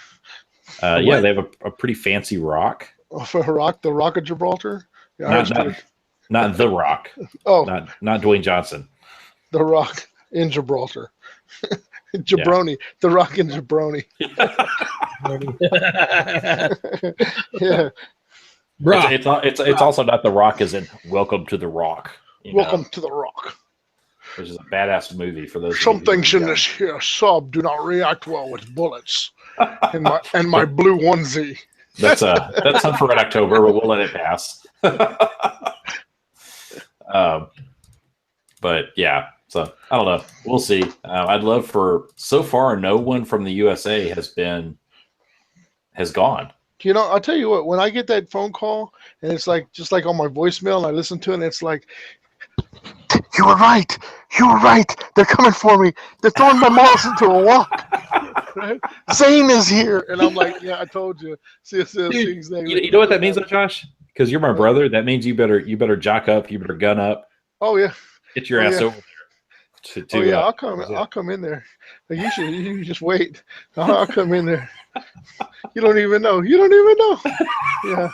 [SPEAKER 1] Yeah, they have a pretty fancy rock.
[SPEAKER 2] For a rock, the Rock of Gibraltar?
[SPEAKER 1] Yeah, not the Rock.
[SPEAKER 2] Oh.
[SPEAKER 1] Not Dwayne Johnson.
[SPEAKER 2] The Rock in Gibraltar. Jabroni. Yeah. The Rock in Jabroni. Yeah.
[SPEAKER 1] It's also not The Rock as in Welcome to the Rock.
[SPEAKER 2] Welcome to the Rock.
[SPEAKER 1] Which is a badass movie for those.
[SPEAKER 2] Some things in this here sub do not react well with bullets. and my blue onesie.
[SPEAKER 1] That's not for Red October, but we'll let it pass. But yeah, so I don't know. We'll see. I'd love so far no one from the USA has gone.
[SPEAKER 2] You know, I'll tell you what. When I get that phone call and it's like just like on my voicemail, and I listen to it, and it's like, "You were right. You were right. They're coming for me. They're throwing my models into a walk. Right? Zane is here," and I'm like, "Yeah, I told you." See,
[SPEAKER 1] Dude, you know what that means, though, Josh? Because you're my brother. That means you better jock up. You better gun up.
[SPEAKER 2] Oh yeah.
[SPEAKER 1] Get your ass over there.
[SPEAKER 2] Oh yeah, I'll come in there. Like, you just wait. I'll come in there. You don't even know. Yeah.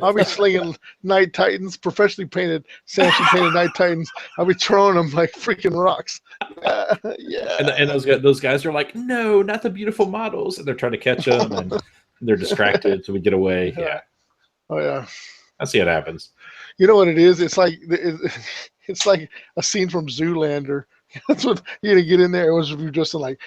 [SPEAKER 2] I'll be slinging Night Titans, professionally painted, Samson painted Night Titans. I'll be throwing them like freaking rocks. Yeah.
[SPEAKER 1] And those guys are like, no, not the beautiful models, and they're trying to catch them, and they're distracted, so we get away. Yeah.
[SPEAKER 2] Oh yeah.
[SPEAKER 1] I see it happens.
[SPEAKER 2] You know what it is? It's like a scene from Zoolander. That's what you're gonna get in there. It was just in like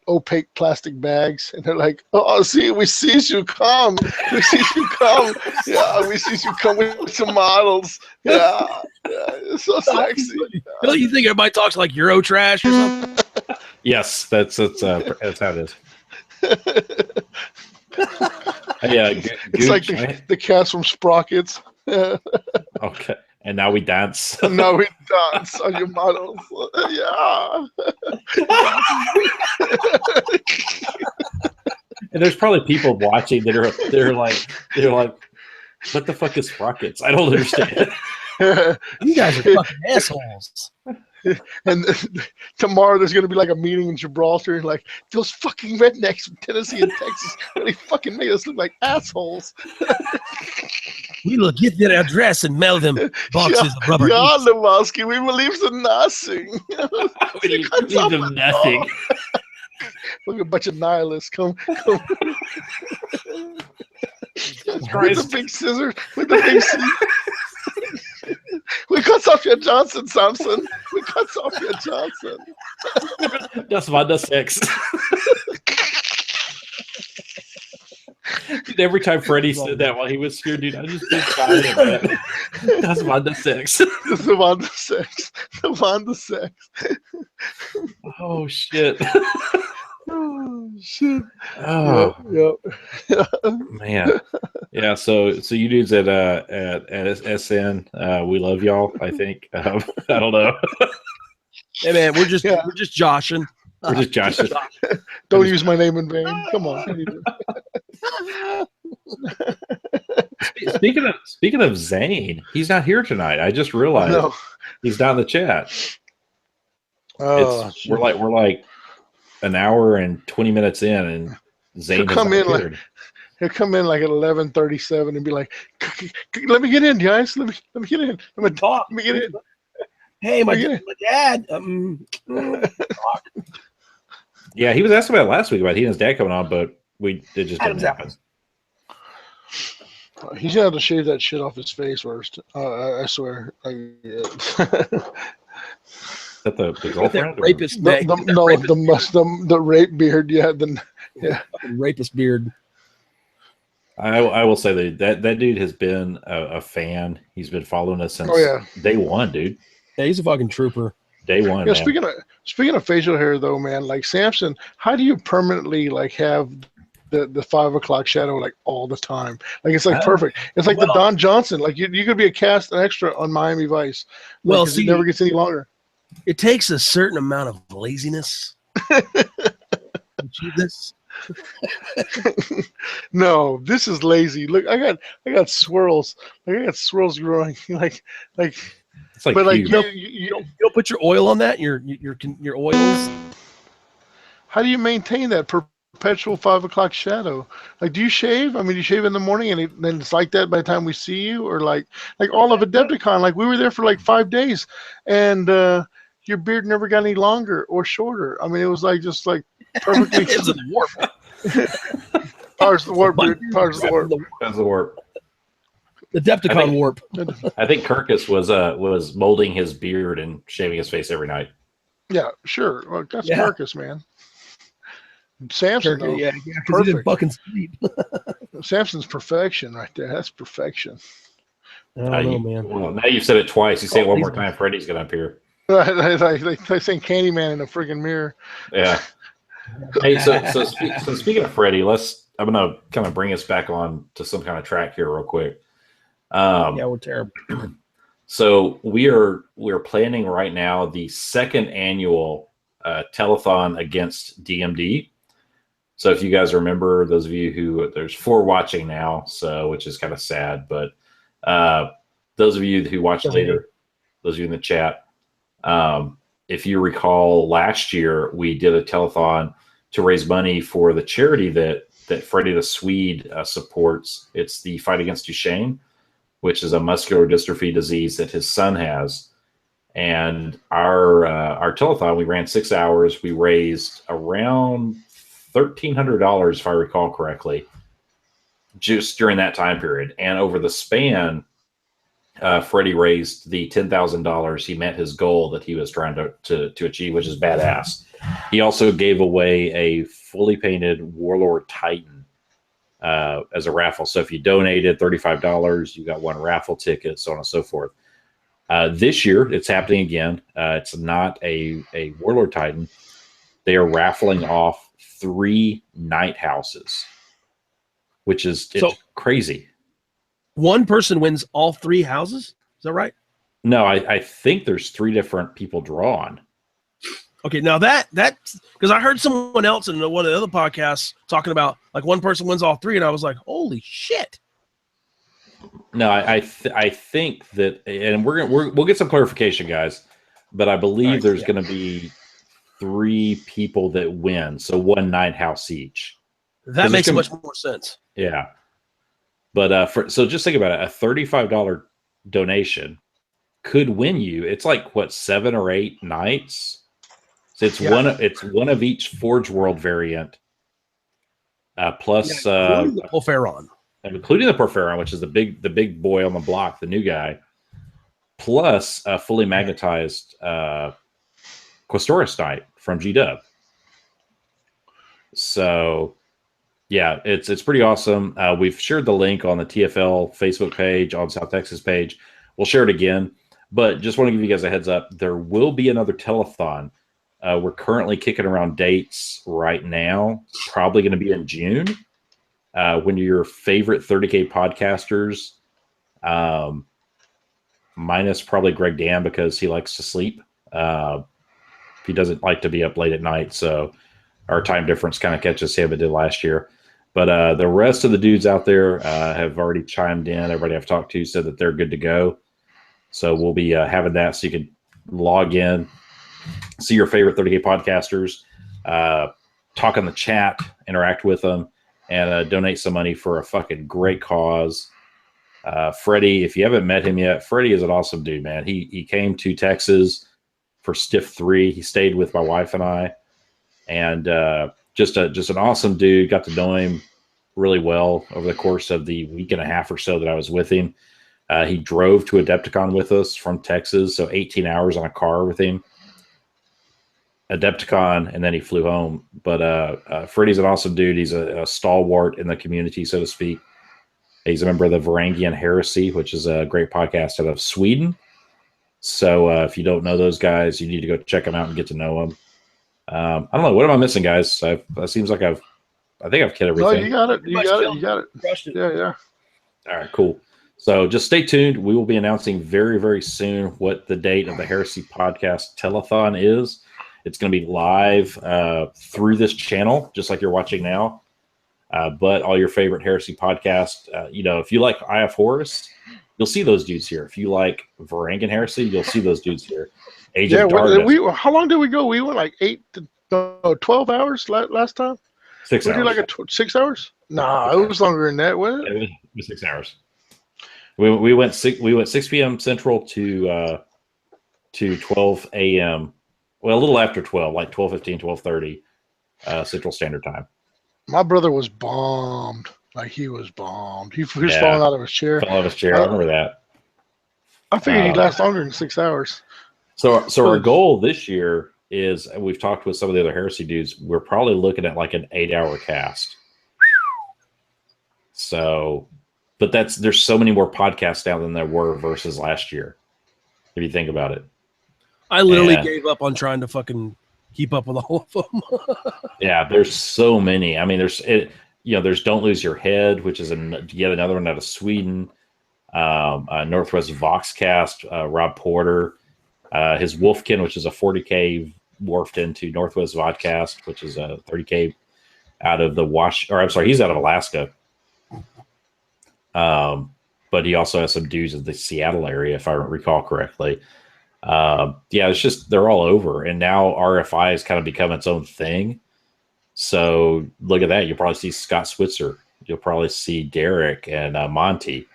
[SPEAKER 2] opaque plastic bags, and they're like, "Oh, see, we see you come. We see you come. Yeah, we see you come with some models. Yeah, it's so sexy."
[SPEAKER 3] Don't you think everybody talks like Euro trash or something?
[SPEAKER 1] Yes, that's how it is. Yeah,
[SPEAKER 2] it's like the cast from Sprockets.
[SPEAKER 1] Okay, and now we dance.
[SPEAKER 2] Now we dance on your models. Yeah.
[SPEAKER 1] And there's probably people watching that are like, what the fuck is Sprockets? I don't understand.
[SPEAKER 3] You guys are fucking assholes.
[SPEAKER 2] And tomorrow there's going to be like a meeting in Gibraltar, like those fucking rednecks from Tennessee and Texas really fucking made us look like assholes.
[SPEAKER 3] We will get their address and mail them boxes of rubber.
[SPEAKER 2] Yeah, Lebowski, we believe in nothing.
[SPEAKER 1] We believe in nothing.
[SPEAKER 2] Look, a bunch of nihilists come. With the big scissors, with the big scissors. We cut off your Johnson, Samson. We cut off your Johnson.
[SPEAKER 1] Das war das Sex. Dude, every time Freddie said that while he was here, dude, I just been crying at that. Das war das Sex.
[SPEAKER 2] Das war das Sex. Das war das Sex.
[SPEAKER 1] Oh shit.
[SPEAKER 2] Oh shit.
[SPEAKER 1] Oh
[SPEAKER 2] yep.
[SPEAKER 1] Man. Yeah, so you dudes at SN, we love y'all, I think. I don't know.
[SPEAKER 3] Hey man, we're just joshing.
[SPEAKER 1] We're just joshing.
[SPEAKER 2] Don't use my name in vain. Come on.
[SPEAKER 1] Speaking of Zane, he's not here tonight. I just realized he's not in the chat.
[SPEAKER 2] Oh,
[SPEAKER 1] we're like an hour and 20 minutes in, and Zane has appeared.
[SPEAKER 2] He'll come in like at 11:37 and be like, "Let me get in, guys. Let me get in. Let me get in."
[SPEAKER 3] Hey, my dad.
[SPEAKER 1] Yeah, he was asking about it last week about he and his dad coming on, but it just didn't happen.
[SPEAKER 2] He's gonna have to shave that shit off his face first. I swear.
[SPEAKER 1] Is that the girlfriend?
[SPEAKER 3] Rapist
[SPEAKER 2] the rape beard. Yeah,
[SPEAKER 3] rapist beard.
[SPEAKER 1] I will say that dude has been a fan. He's been following us since day one, dude.
[SPEAKER 3] Yeah, he's a fucking trooper.
[SPEAKER 1] Day one.
[SPEAKER 2] Yeah, speaking of facial hair though, man, like Samson, how do you permanently like have the 5 o'clock shadow like all the time? Like it's like perfect. It's like the Don Johnson. Like you could be a cast an extra on Miami Vice. Like, well, see, it never gets any longer.
[SPEAKER 3] It takes a certain amount of laziness to achieve this.
[SPEAKER 2] No, this is lazy. Look, I got swirls. Like I got swirls growing. Like
[SPEAKER 1] it's like,
[SPEAKER 2] but like
[SPEAKER 3] you don't put your oil on that. Your oils.
[SPEAKER 2] How do you maintain that perpetual 5 o'clock shadow? Like, do you shave? I mean, you shave in the morning, and then it's like that by the time we see you, or like all of Adepticon. Like we were there for like 5 days, and your beard never got any longer or shorter. I mean, it was like just like perfectly.
[SPEAKER 3] It was a warp.
[SPEAKER 2] Powers the warp, dude. Powers the warp.
[SPEAKER 1] That's the warp.
[SPEAKER 3] The Adepticon warp.
[SPEAKER 1] I think Kirkus was molding his beard and shaving his face every night.
[SPEAKER 2] Yeah, sure. Well, that's Kirkus, man. Samson, though,
[SPEAKER 3] because he didn't fucking sleep.
[SPEAKER 2] Samson's perfection right there. That's perfection.
[SPEAKER 3] I don't know, man.
[SPEAKER 1] Well, now you've said it twice. You say it one more time, Freddie's gonna appear.
[SPEAKER 2] They say Candyman in a friggin' mirror.
[SPEAKER 1] Yeah. Hey, so speaking of Freddie, let's I'm gonna kind of bring us back on to some kind of track here real quick.
[SPEAKER 3] Yeah, we're terrible.
[SPEAKER 1] So we're planning right now the second annual telethon against DMD. So if you guys remember, those of you who there's 4 watching now, so which is kind of sad, but those of you who watch later, those of you in the chat, if you recall, last year we did a telethon to raise money for the charity that Freddie the Swede supports. It's the Fight Against Duchenne, which is a muscular dystrophy disease that his son has. And our telethon, we ran 6 hours. We raised around $1,300, if I recall correctly, just during that time period. And over the span, Freddie raised the $10,000. He met his goal that he was trying to achieve, which is badass. He also gave away a fully painted Warlord Titan as a raffle. So if you donated $35, you got 1 raffle ticket, so on and so forth. This year, it's happening again. It's not a Warlord Titan. They are raffling off 3 night houses, which is crazy.
[SPEAKER 3] One person wins all 3 houses? Is that right?
[SPEAKER 1] No, I think there's 3 different people drawn.
[SPEAKER 3] Okay, now that because I heard someone else in one of the other podcasts talking about like one person wins all 3, and I was like, holy shit.
[SPEAKER 1] No, I think that, and we'll get some clarification, guys. But I believe there's going to be 3 people that win, so 1 night house each.
[SPEAKER 3] That makes much more sense.
[SPEAKER 1] Yeah, but so just think about it: a $35 donation could win you. It's like what, 7 or 8 nights. So it's one of each Forge World variant, plus
[SPEAKER 3] including the Porphyron.
[SPEAKER 1] Including the Porphyron, which is the big boy on the block, the new guy, plus a fully magnetized Questoris Knight from GW. So, yeah, it's pretty awesome. We've shared the link on the TFL Facebook page, on South Texas page. We'll share it again, but just want to give you guys a heads up. There will be another telethon. We're currently kicking around dates right now. It's probably going to be in June. When your favorite 30K podcasters, minus probably Greg Dan because he likes to sleep. He doesn't like to be up late at night, so our time difference kind of catches him. It did last year. But the rest of the dudes out there have already chimed in. Everybody I've talked to said that they're good to go. So we'll be having that so you can log in, see your favorite 30K podcasters, talk on the chat, interact with them, and donate some money for a fucking great cause. Freddie, if you haven't met him yet, Freddie is an awesome dude, man. He came to Texas for Stiff 3. He stayed with my wife and I, and just an awesome dude. Got to know him really well over the course of the week and a half or so that I was with him. He drove to Adepticon with us from Texas, so 18 hours on a car with him. Adepticon, and then he flew home. But Freddie's an awesome dude. He's a stalwart in the community, so to speak. He's a member of the Varangian Heresy, which is a great podcast out of Sweden. So if you don't know those guys, you need to go check them out and get to know them. I don't know. What am I missing, guys? It seems like I think I've kid everything.
[SPEAKER 2] No, you got it. You got it. Yeah.
[SPEAKER 1] All right, cool. So just stay tuned. We will be announcing very, very soon what the date of the Heresy Podcast Telethon is. It's going to be live through this channel, just like you're watching now. But all your favorite Heresy podcast, if you like IF Horus, you'll see those dudes here. If you like Varangian Heresy, you'll see those dudes here. Age of Darkness.
[SPEAKER 2] How long did we go? We went like 12 hours last time.
[SPEAKER 1] 6 hours.
[SPEAKER 2] We did like 6 hours? Nah, it was longer than that, wasn't it?
[SPEAKER 1] It was 6 hours. We went 6 p.m. Central to 12 a.m. Well, a little after 12, like 12:15, 12:30 Central Standard Time.
[SPEAKER 2] My brother was bombed. Like, he was bombed. He was falling out of his chair.
[SPEAKER 1] Fell out of his chair. I remember that.
[SPEAKER 2] I figured he'd last longer than 6 hours.
[SPEAKER 1] So our goal this year is, we've talked with some of the other Heresy dudes, we're probably looking at like an 8-hour cast. So, but there's so many more podcasts now than there were versus last year, if you think about it.
[SPEAKER 3] I literally gave up on trying to fucking keep up with all of them.
[SPEAKER 1] Yeah, there's so many. I mean, there's Don't Lose Your Head, which is yet another one out of Sweden. Northwest Voxcast, Rob Porter. His Wolfkin, which is a 40K morphed into Northwest Vodcast, which is a 30K out of he's out of Alaska. But he also has some dudes in the Seattle area, if I recall correctly. It's just they're all over, and now RFI has kind of become its own thing. So look at that. You'll probably see Scott Switzer. You'll probably see Derek and Monty.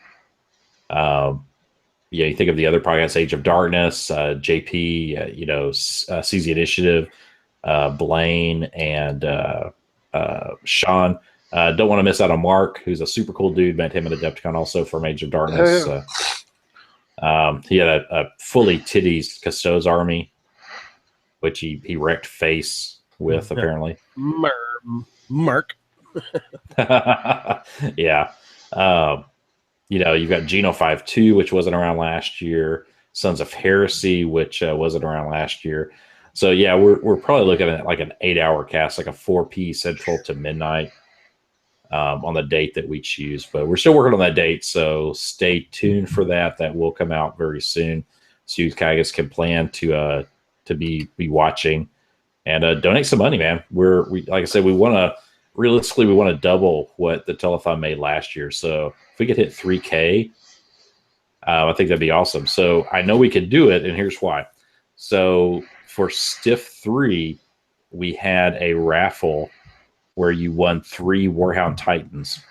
[SPEAKER 1] You think of the other podcasts, Age of Darkness, JP, CZ Initiative, Blaine, and Sean. Don't want to miss out on Mark, who's a super cool dude. Met him at Adepticon also from Age of Darkness. He had a fully titties Custodes army, which he wrecked face with, apparently.
[SPEAKER 3] Mark.
[SPEAKER 1] Yeah. You've got Geno 5.2, which wasn't around last year. Sons of Heresy, which wasn't around last year. So, yeah, we're probably looking at like an 8-hour cast, like a 4P Central to midnight on the date that we choose. But we're still working on that date, so stay tuned for that. That will come out very soon, so you guys can plan to be watching and donate some money, man. We like I said, we want to double what the telethon made last year. So if we could hit 3K, I think that'd be awesome. So I know we could do it, and here's why. So for Stiff 3, we had a raffle where you won 3 Warhound Titans.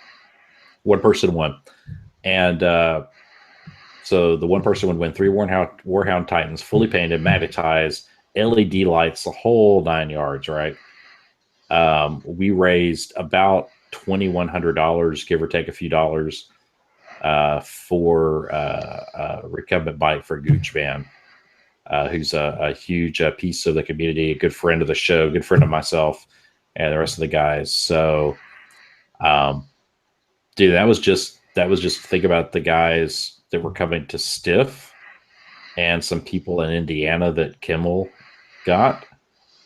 [SPEAKER 1] One person won. And so the one person would win 3 Warhound Titans, fully painted, magnetized, LED lights, the whole 9 yards, right? We raised about $2,100, give or take a few dollars, for a recumbent bike for Gooch Man, who's a huge piece of the community, a good friend of the show, good friend of myself, and the rest of the guys. So, dude, that was just think about the guys that were coming to Stiff and some people in Indiana that Kimmel got.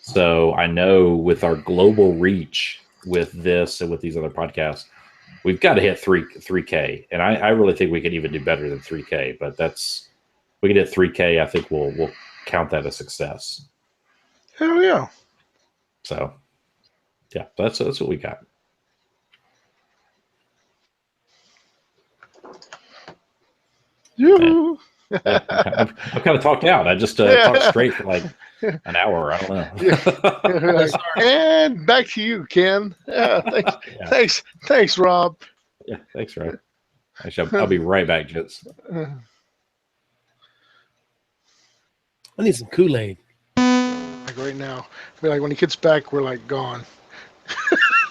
[SPEAKER 1] So I know with our global reach with this and with these other podcasts, we've got to hit 3K. And I really think we can even do better than 3K, but we can hit 3K. I think we'll count that a success.
[SPEAKER 2] Hell yeah.
[SPEAKER 1] So yeah, that's what we got.
[SPEAKER 2] You.
[SPEAKER 1] I'm kind of talked out. I just talked straight for like an hour. I don't know.
[SPEAKER 2] And back to you, Ken. Thanks, Rob.
[SPEAKER 1] Yeah, thanks, Rob. Actually, I'll be right back, gents.
[SPEAKER 3] I need some Kool-Aid.
[SPEAKER 2] Like right now, I mean, like when he gets back, we're like gone.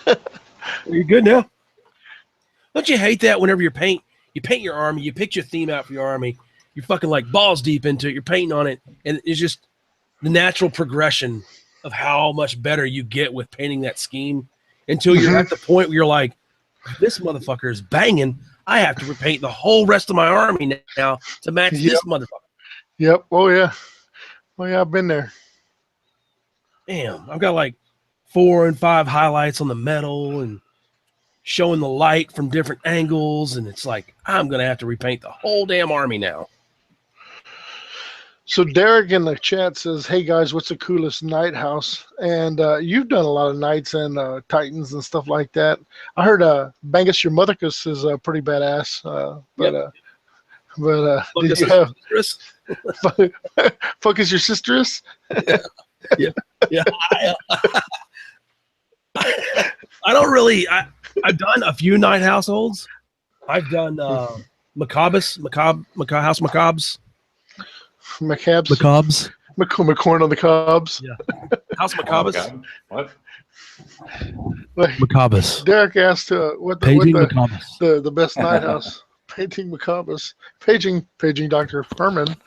[SPEAKER 3] Are you good now? Don't you hate that whenever you paint your army, you pick your theme out for your army, you're fucking like balls deep into it, you're painting on it, and it's just the natural progression of how much better you get with painting that scheme until you're at the point where you're like, this motherfucker is banging. I have to repaint the whole rest of my army now to match this motherfucker.
[SPEAKER 2] Yep. Oh yeah. I've been there.
[SPEAKER 3] Damn, I've got like 4 and 5 highlights on the metal and showing the light from different angles, and it's like I'm gonna have to repaint the whole damn army now.
[SPEAKER 2] So Derek in the chat says, "Hey guys, what's the coolest night house?" And you've done a lot of nights and Titans and stuff like that. I heard Bangus your Mothercus is pretty badass. Did you have Focus your Sisteress?
[SPEAKER 3] Yeah. I don't really. I've done a few night households. I've done House Macabres. McCorn on the Cobs. Yeah. House Macabres.
[SPEAKER 1] Oh,
[SPEAKER 2] what?
[SPEAKER 3] Macabres.
[SPEAKER 2] Derek asked the best night house. Painting Macabres. Paging Dr. Furman.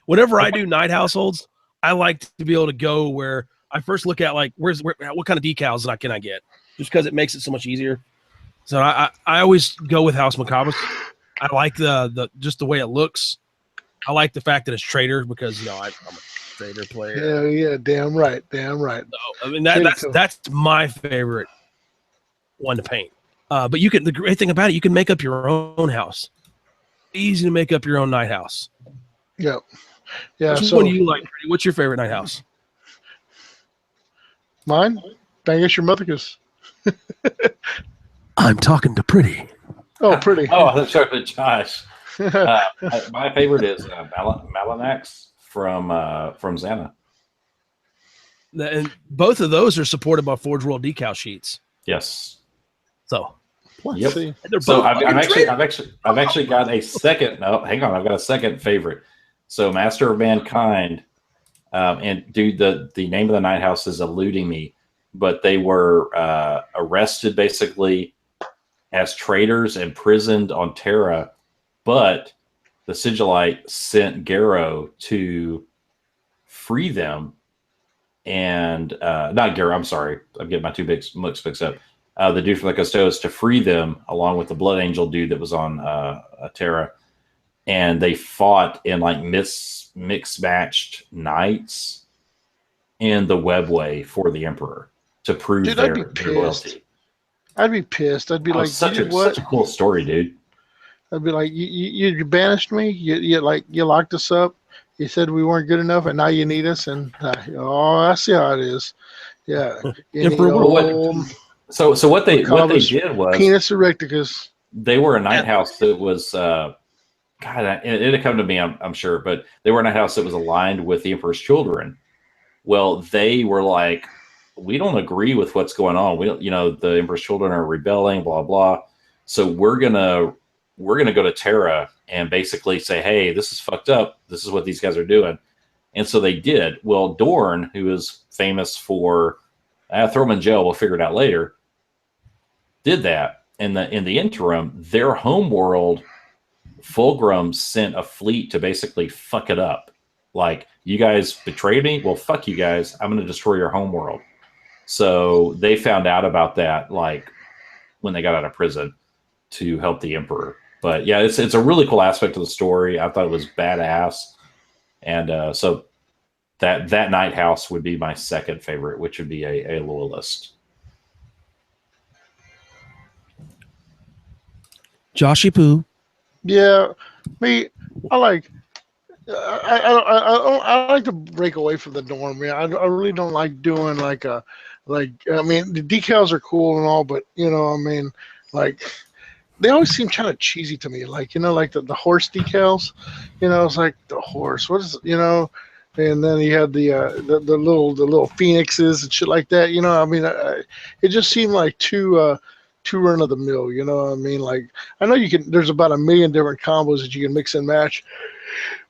[SPEAKER 3] Whenever I do night households, I like to be able to go where I first look at like what kind of decals can I get, just because it makes it so much easier. So I always go with House Macabres. I like the just the way it looks. I like the fact that it's Trader because I'm a Trader player.
[SPEAKER 2] Yeah, damn right.
[SPEAKER 3] So I mean, that's my favorite one to paint. But you can. The great thing about it, you can make up your own house. Easy to make up your own night house.
[SPEAKER 2] Yeah. Yeah.
[SPEAKER 3] Which one do you like? What's your favorite night house?
[SPEAKER 2] Mine? Bangus your motherfuckers.
[SPEAKER 3] I'm talking to Pretty.
[SPEAKER 2] Oh, Pretty.
[SPEAKER 1] Oh, that's right, Josh. My favorite is Malanax from Xana.
[SPEAKER 3] And both of those are supported by Forge World decal sheets.
[SPEAKER 1] Yes.
[SPEAKER 3] So,
[SPEAKER 1] yep. So I've actually got a second. No, hang on. I've got a second favorite. So Master of Mankind, and dude, the name of the night house is eluding me, but they were arrested basically as traitors, imprisoned on Terra, but the Sigilite sent Garrow to free them. And not Garrow, I'm sorry. I'm getting my two big mixed up. The dude from the Custos to free them, along with the Blood Angel dude that was on Terra. And they fought in like mixed matched nights in the webway for the Emperor to prove their loyalty.
[SPEAKER 2] I'd be pissed. I'd be like,
[SPEAKER 1] such a cool story, dude.
[SPEAKER 2] I'd be like, you banished me. You locked us up. You said we weren't good enough, and now you need us. And I see how it is. Yeah.
[SPEAKER 1] So what they did was
[SPEAKER 2] penis erecticus.
[SPEAKER 1] They were a night house that was God. It'd come to me, I'm sure, but they were a night house that was aligned with the Emperor's children. Well, they were like, we don't agree with what's going on. We don't, the Emperor's children are rebelling, blah blah. So we're gonna go to Terra and basically say, hey, this is fucked up. This is what these guys are doing. And so they did. Well, Dorn, who is famous for throw him in jail, we'll figure it out later, did that. In the interim, their homeworld, Fulgrim, sent a fleet to basically fuck it up. Like, you guys betrayed me? Well, fuck you guys. I'm going to destroy your homeworld. So they found out about that, like, when they got out of prison to help the Emperor. But yeah, it's a really cool aspect of the story. I thought it was badass. And so that night house would be my second favorite, which would be a loyalist.
[SPEAKER 3] Joshy Poo.
[SPEAKER 2] Yeah, me. I like to break away from the norm. Man, I really don't like doing I mean, the decals are cool and all, but they always seem kind of cheesy to me. Like the horse decals. It's like the horse. What is And then you had the little phoenixes and shit like that. I mean, it just seemed like too run of the mill. You know what I mean? Like, I know there's about 1 million different combos that you can mix and match,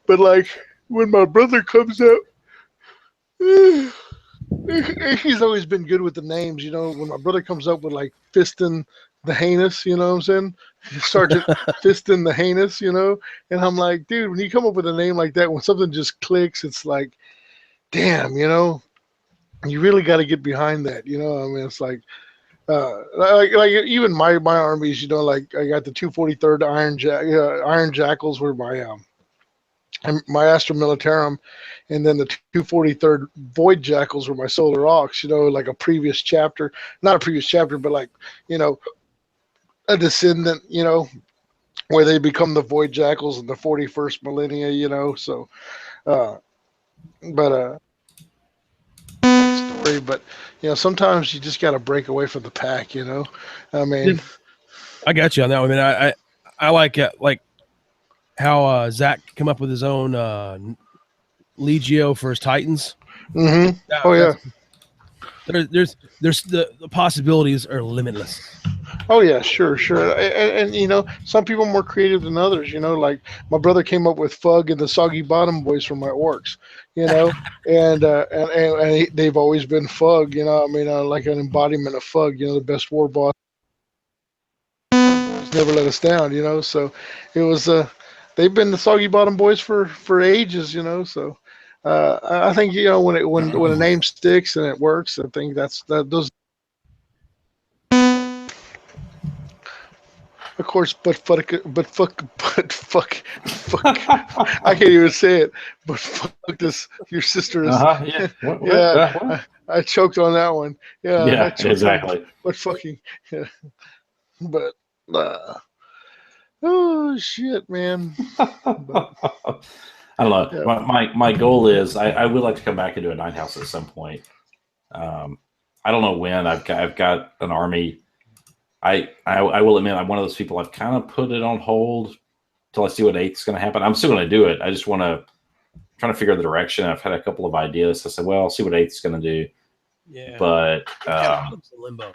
[SPEAKER 2] but like when my brother comes up, he's always been good with the names. When my brother comes up with like Fiston the Heinous, you know what I'm saying? Sergeant Fiston the Heinous, and I'm like, dude, when you come up with a name like that, when something just clicks, it's like, damn, you really got to get behind that. I mean, it's like, like even my armies, like I got the 243rd Iron Jackals were my Astra Militarum, and then the 243rd Void Jackals were my Solar Aux, like a previous chapter, not a previous chapter, but like, a descendant, where they become the Void Jackals in the 41st millennia, so, story, but sometimes you just got to break away from the pack. I mean,
[SPEAKER 3] I got you on that one. I mean, I like how Zach came up with his own Legio for his Titans.
[SPEAKER 2] Mm-hmm. Oh yeah.
[SPEAKER 3] There's the possibilities are limitless.
[SPEAKER 2] Oh yeah, sure. And some people are more creative than others. Like my brother came up with Fug and the Soggy Bottom Boys for my orcs. And they've always been Fug. I mean, like an embodiment of Fug. The best war boss. Never let us down. So it was. They've been the Soggy Bottom Boys for ages. So. I think when a name sticks and it works, I think those. Of course, but fuck but fuck, I can't even say it. But fuck this, your sister is.
[SPEAKER 1] Yeah.
[SPEAKER 2] Yeah, I choked on that one. Yeah, I
[SPEAKER 1] Yeah,
[SPEAKER 2] choked on.
[SPEAKER 1] exactly.
[SPEAKER 2] But fucking, yeah. But oh shit, man. But
[SPEAKER 1] I don't know.
[SPEAKER 2] yeah,
[SPEAKER 1] My goal is I would like to come back into a night house at some point. I don't know when. I've got an army. I will admit I'm one of those people. I've kind of put it on hold until I see what eighth's going to happen. I'm still going to do it. I just want to trying to figure out the direction. I've had a couple of ideas. I said, well, I'll see what eighth's going to do.
[SPEAKER 3] Yeah.
[SPEAKER 1] But
[SPEAKER 3] limbo.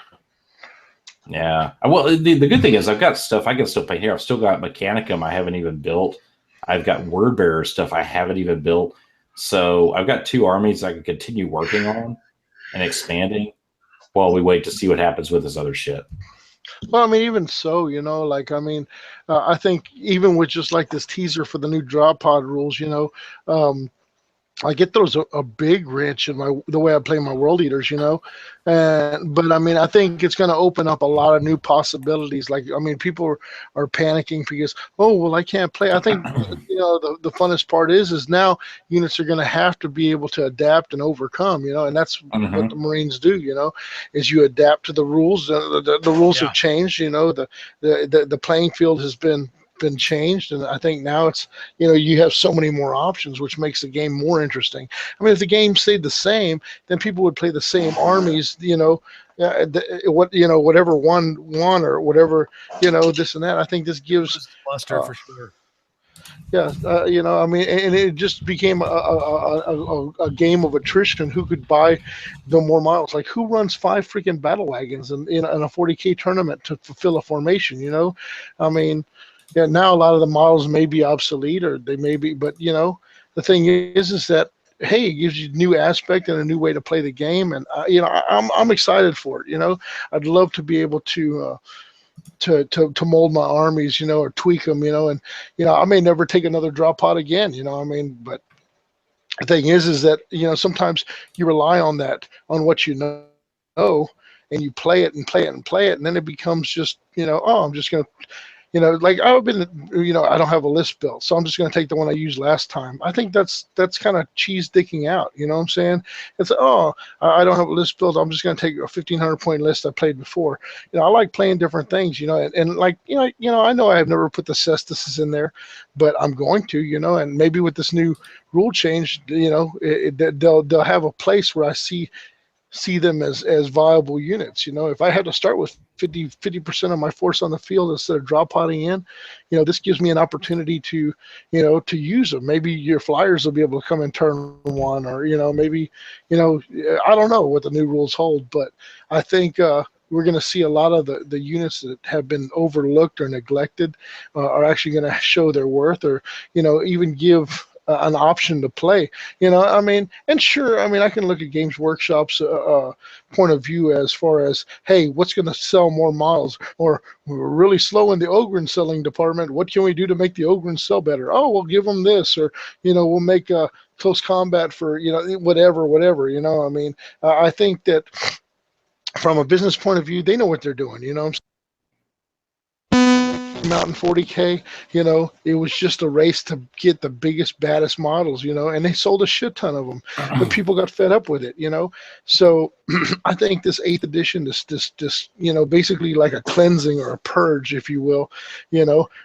[SPEAKER 1] yeah. Well, the good thing is I've got stuff I can still paint here. I've still got Mechanicum I haven't even built. I've got Word Bearer stuff I haven't even built. So I've got 2 armies I can continue working on and expanding while we wait to see what happens with this other shit.
[SPEAKER 2] well, I mean, even so, like, I mean, I think even with just like this teaser for the new drop pod rules, I get throws a big wrench in the way I play my world eaters, but I mean, I think it's going to open up a lot of new possibilities. Like, I mean, people are panicking because, oh, well, I can't play. I think the funnest part is now units are going to have to be able to adapt and overcome, and that's what the Marines do, is you adapt to the rules. The rules have changed, the playing field has been changed, and I think now it's you have so many more options, which makes the game more interesting. I mean, if the game stayed the same, then people would play the same armies, whatever one won or whatever, this and that. I think this gives
[SPEAKER 3] Buster for sure.
[SPEAKER 2] Yeah, I mean, and it just became a game of attrition. Who could buy the more models? Like, who runs 5 freaking battle wagons in a 40K tournament to fulfill a formation? I mean, yeah, now a lot of the models may be obsolete, or they may be, but the thing is that hey, it gives you a new aspect and a new way to play the game, and I'm excited for it. I'd love to be able to mold my armies, or tweak them, and I may never take another drop pod again, I mean, but the thing is that sometimes you rely on what and you play it and play it and play it, and then it becomes just oh, I'm just gonna like I've been, I don't have a list built, so I'm just going to take the one I used last time. I think that's kind of cheese dicking out. You know what I'm saying? It's, oh, I don't have a list built. I'm just going to take a 1,500 point list I played before. I like playing different things, and like, I know I have never put the cestises in there, but I'm going to, and maybe with this new rule change, they'll have a place where I see them as viable units. If I had to start with 50% of my force on the field instead of drop podding in, this gives me an opportunity to use them. Maybe your flyers will be able to come in turn 1, or maybe I don't know what the new rules hold, but I think we're going to see a lot of the units that have been overlooked or neglected are actually going to show their worth, or even give an option to play. I mean, and sure, I mean, I can look at Games Workshop's point of view as far as, hey, what's going to sell more models, or we're really slow in the Ogren selling department. What can we do to make the Ogren sell better? Oh, we'll give them this, or we'll make close combat for whatever. I mean, I think that from a business point of view, they know what they're doing. Out in 40K, it was just a race to get the biggest, baddest models, and they sold a shit ton of them, but people got fed up with it, So I think this 8th edition is this basically like a cleansing or a purge, if you will,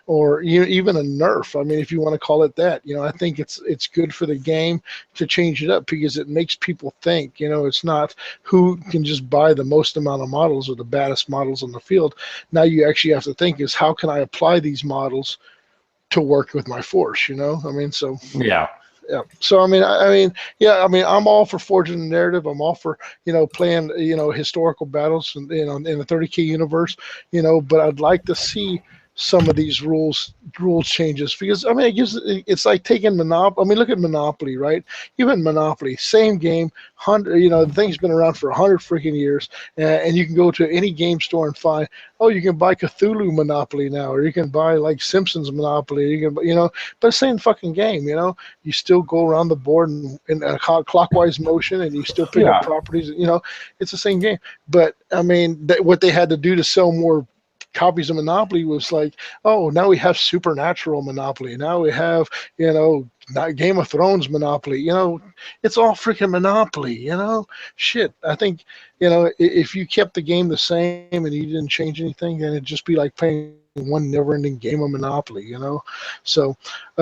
[SPEAKER 2] or even a nerf. I mean, if you want to call it that, I think it's good for the game to change it up, because it makes people think. It's not who can just buy the most amount of models or the baddest models on the field. Now you actually have to think is, how can I apply these models to work with my force? I mean, so
[SPEAKER 1] yeah.
[SPEAKER 2] So I mean, I'm all for forging the narrative. I'm all for playing historical battles in the 30K universe. But I'd like to see some of these rule changes, because I mean, it's like taking Monopoly. I mean, look at Monopoly, right? Even Monopoly, same game, 100. The thing's been around for 100 freaking years, and you can go to any game store and find, oh, you can buy Cthulhu Monopoly now, or you can buy like Simpsons Monopoly. You can, but same fucking game. You still go around the board in a clockwise motion, and you still pick up properties. It's the same game. But I mean, what they had to do to sell more copies of Monopoly was like, oh, now we have Supernatural Monopoly. Now we have, not Game of Thrones Monopoly. It's all freaking Monopoly. Shit. I think, if you kept the game the same and you didn't change anything, then it'd just be like playing one never-ending game of Monopoly. So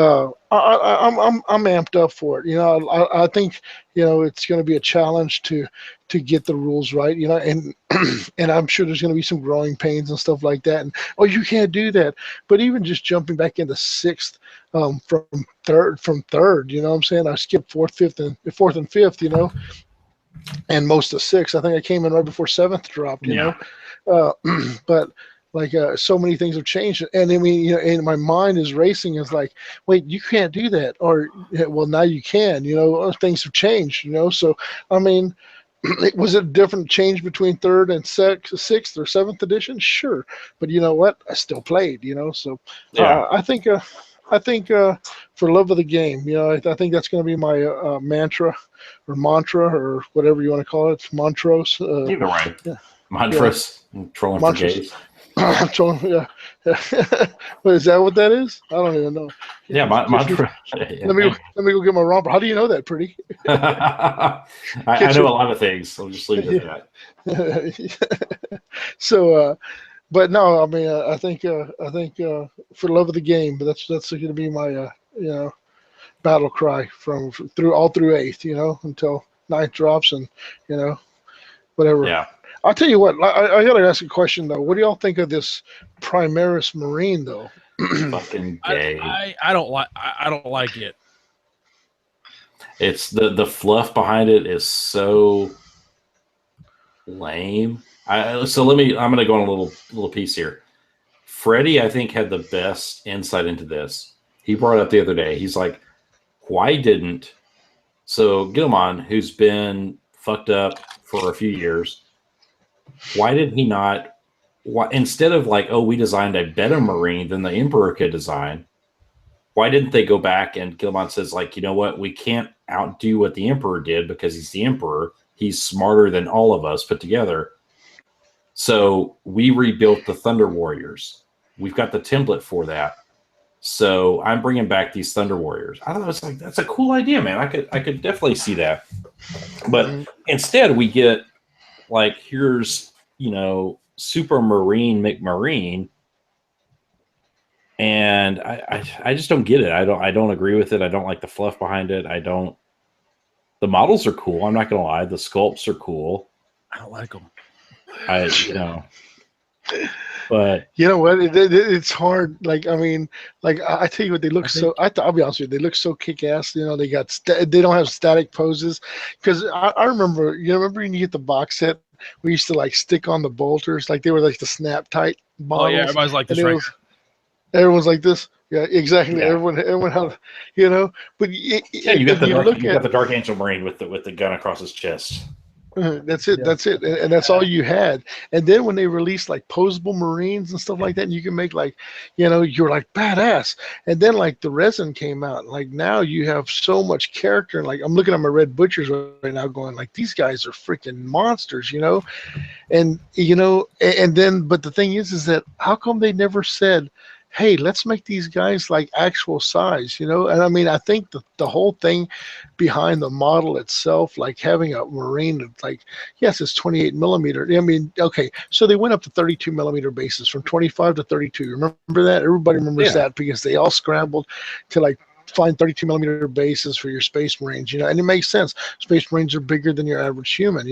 [SPEAKER 2] I'm amped up for it. I think it's going to be a challenge to get the rules right. And and I'm sure there's going to be some growing pains and stuff like that. And you can't do that. But even just jumping back into sixth from third, what I'm saying? I skipped fourth and fifth, and most of sixth. I think I came in right before seventh dropped, but like so many things have changed, and I mean, and my mind is racing. It's like, wait, you can't do that, or well, now you can. Things have changed. So I mean, was it a different change between third and sixth or seventh edition? Sure, but you know what? I still played. So I think for love of the game, I think that's going to be my mantra or whatever you want to call it, Montrose.
[SPEAKER 1] Either way,
[SPEAKER 2] yeah.
[SPEAKER 1] Montrose, trolling for gays.
[SPEAKER 2] Yeah. But is that what that is? I don't even know.
[SPEAKER 1] Yeah, Montrose.
[SPEAKER 2] Let me go get my romper. How do you know that, Pretty?
[SPEAKER 1] I know a lot of things. I'll just leave it at
[SPEAKER 2] that. So, but no, I mean, I think for love of the game, but that's going to be my battle cry through eighth, until ninth drops and whatever.
[SPEAKER 1] Yeah.
[SPEAKER 2] I'll tell you what. I got to ask a question though. What do y'all think of this Primaris Marine though?
[SPEAKER 1] Fucking gay.
[SPEAKER 3] I don't like it.
[SPEAKER 1] It's the fluff behind it is so lame. I'm gonna go on a little piece here. Freddie, I think, had the best insight into this. He brought it up the other day. He's like, why didn't Gilman, who's been fucked up for a few years, why did he not? Instead of like, we designed a better Marine than the Emperor could design, why didn't they go back and Gilman says, like, you know what? We can't outdo what the Emperor did because he's the Emperor. He's smarter than all of us put together. So we rebuilt the Thunder Warriors. We've got the template for that. So I'm bringing back these Thunder Warriors. I thought it was like, that's a cool idea, man. I could definitely see that. But instead we get like, here's, Super Marine McMarine. And I just don't get it. I don't agree with it. I don't like the fluff behind it. The models are cool. I'm not going to lie. The sculpts are cool.
[SPEAKER 3] I don't like them.
[SPEAKER 2] But you know what? It's hard. Like, I mean, like I tell you what, they look I'll be honest with you. They look so kick-ass. They don't have static poses. Because I remember, when you get the box set, we used to like stick on the bolters. Like they were like the snap tight models.
[SPEAKER 3] Oh yeah, everybody's like this, right?
[SPEAKER 2] Everyone's like this. Yeah, exactly. Yeah. Everyone had, But
[SPEAKER 1] you got the Dark Angel Marine with the gun across his chest.
[SPEAKER 2] That's it. Yeah. That's it. And that's all you had. And then when they released like posable Marines and stuff like that, and you can make like, you're like badass. And then like the resin came out. Like now you have so much character. And like I'm looking at my Red Butchers right now, going like these guys are freaking monsters, And and then but the thing is that how come they never said, hey, let's make these guys like actual size, And I mean, I think the whole thing behind the model itself, like having a Marine, like, yes, it's 28 millimeter. I mean, okay, so they went up to 32 millimeter bases from 25 to 32. Remember that? Everybody remembers that because they all scrambled to like find 32 millimeter bases for your Space Marines, and it makes sense. Space Marines are bigger than your average human,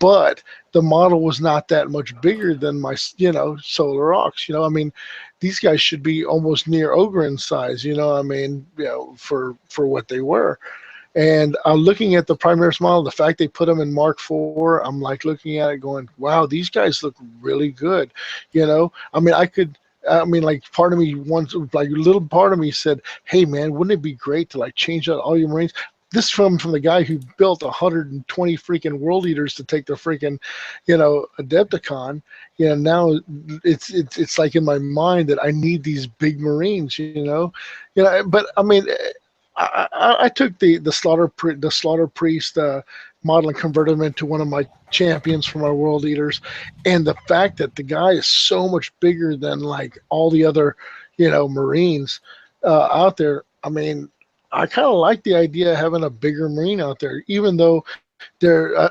[SPEAKER 2] but the model was not that much bigger than my, Solar Aux, I mean, these guys should be almost near Ogren size, I mean, for what they were. And I'm looking at the Primaris model, the fact they put them in Mark IV, I'm like looking at it going, wow, these guys look really good. I mean, like part of me like a little part of me said, hey man, wouldn't it be great to like change out all your Marines? This from the guy who built 120 freaking World Eaters to take the freaking, Adepticon. Now it's like in my mind that I need these big Marines, But I mean, I took the slaughter priest model and converted him into one of my champions for my world eaters, and the fact that the guy is so much bigger than like all the other, Marines out there. I mean, I kind of like the idea of having a bigger Marine out there, even though they're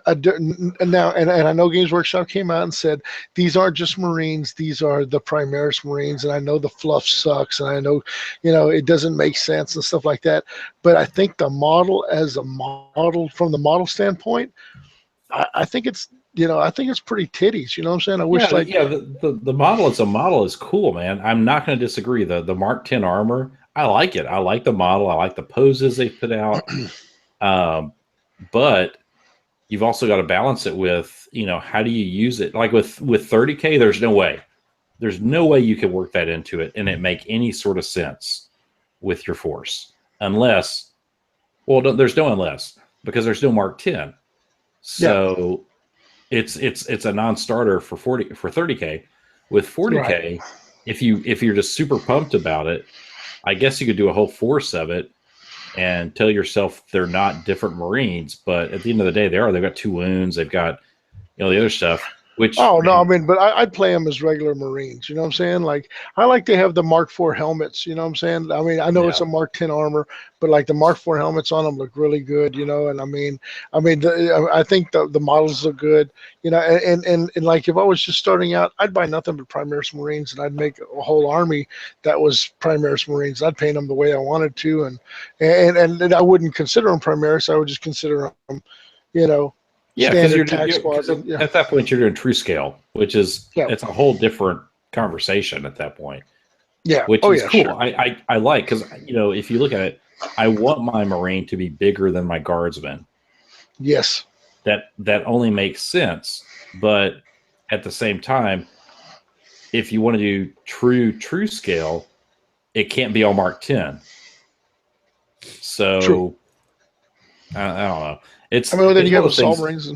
[SPEAKER 2] now, and I know Games Workshop came out and said these aren't just Marines; these are the Primaris Marines. And I know the fluff sucks, and I know, it doesn't make sense and stuff like that. But I think the model, as a model from the model standpoint, I think it's I think it's pretty titties. You know what I'm saying? I wish
[SPEAKER 1] the model as a model is cool, man. I'm not going to disagree. The Mark 10 armor, I like it. I like the model. I like the poses they put out. But you've also got to balance it with, how do you use it? Like with 30K, there's no way. There's no way you can work that into it and it make any sort of sense with your force. Unless, well, there's no unless, because there's no Mark 10. So it's a non-starter for 30K. With 40K, right. if you're just super pumped about it, I guess you could do a whole force of it and tell yourself they're not different Marines, but at the end of the day, they are. They've got 2 wounds. They've got, the other stuff. Which
[SPEAKER 2] but I'd play them as regular Marines. You know what I'm saying? Like, I like to have the Mark IV helmets. You know what I'm saying? I mean, I know it's a Mark 10 armor, but like the Mark IV helmets on them look really good. And I think the models look good. And like if I was just starting out, I'd buy nothing but Primaris Marines, and I'd make a whole army that was Primaris Marines. I'd paint them the way I wanted to, and I wouldn't consider them Primaris. I would just consider them,
[SPEAKER 1] Yeah, because at that point you're doing true scale, which is it's a whole different conversation at that point.
[SPEAKER 2] Yeah,
[SPEAKER 1] which is cool.
[SPEAKER 2] Sure.
[SPEAKER 1] I like, because if you look at it, I want my Marine to be bigger than my Guardsman.
[SPEAKER 2] Yes,
[SPEAKER 1] that only makes sense, but at the same time, if you want to do true scale, it can't be all Mark 10. So
[SPEAKER 2] true.
[SPEAKER 1] I don't know.
[SPEAKER 2] Then you got assault marines.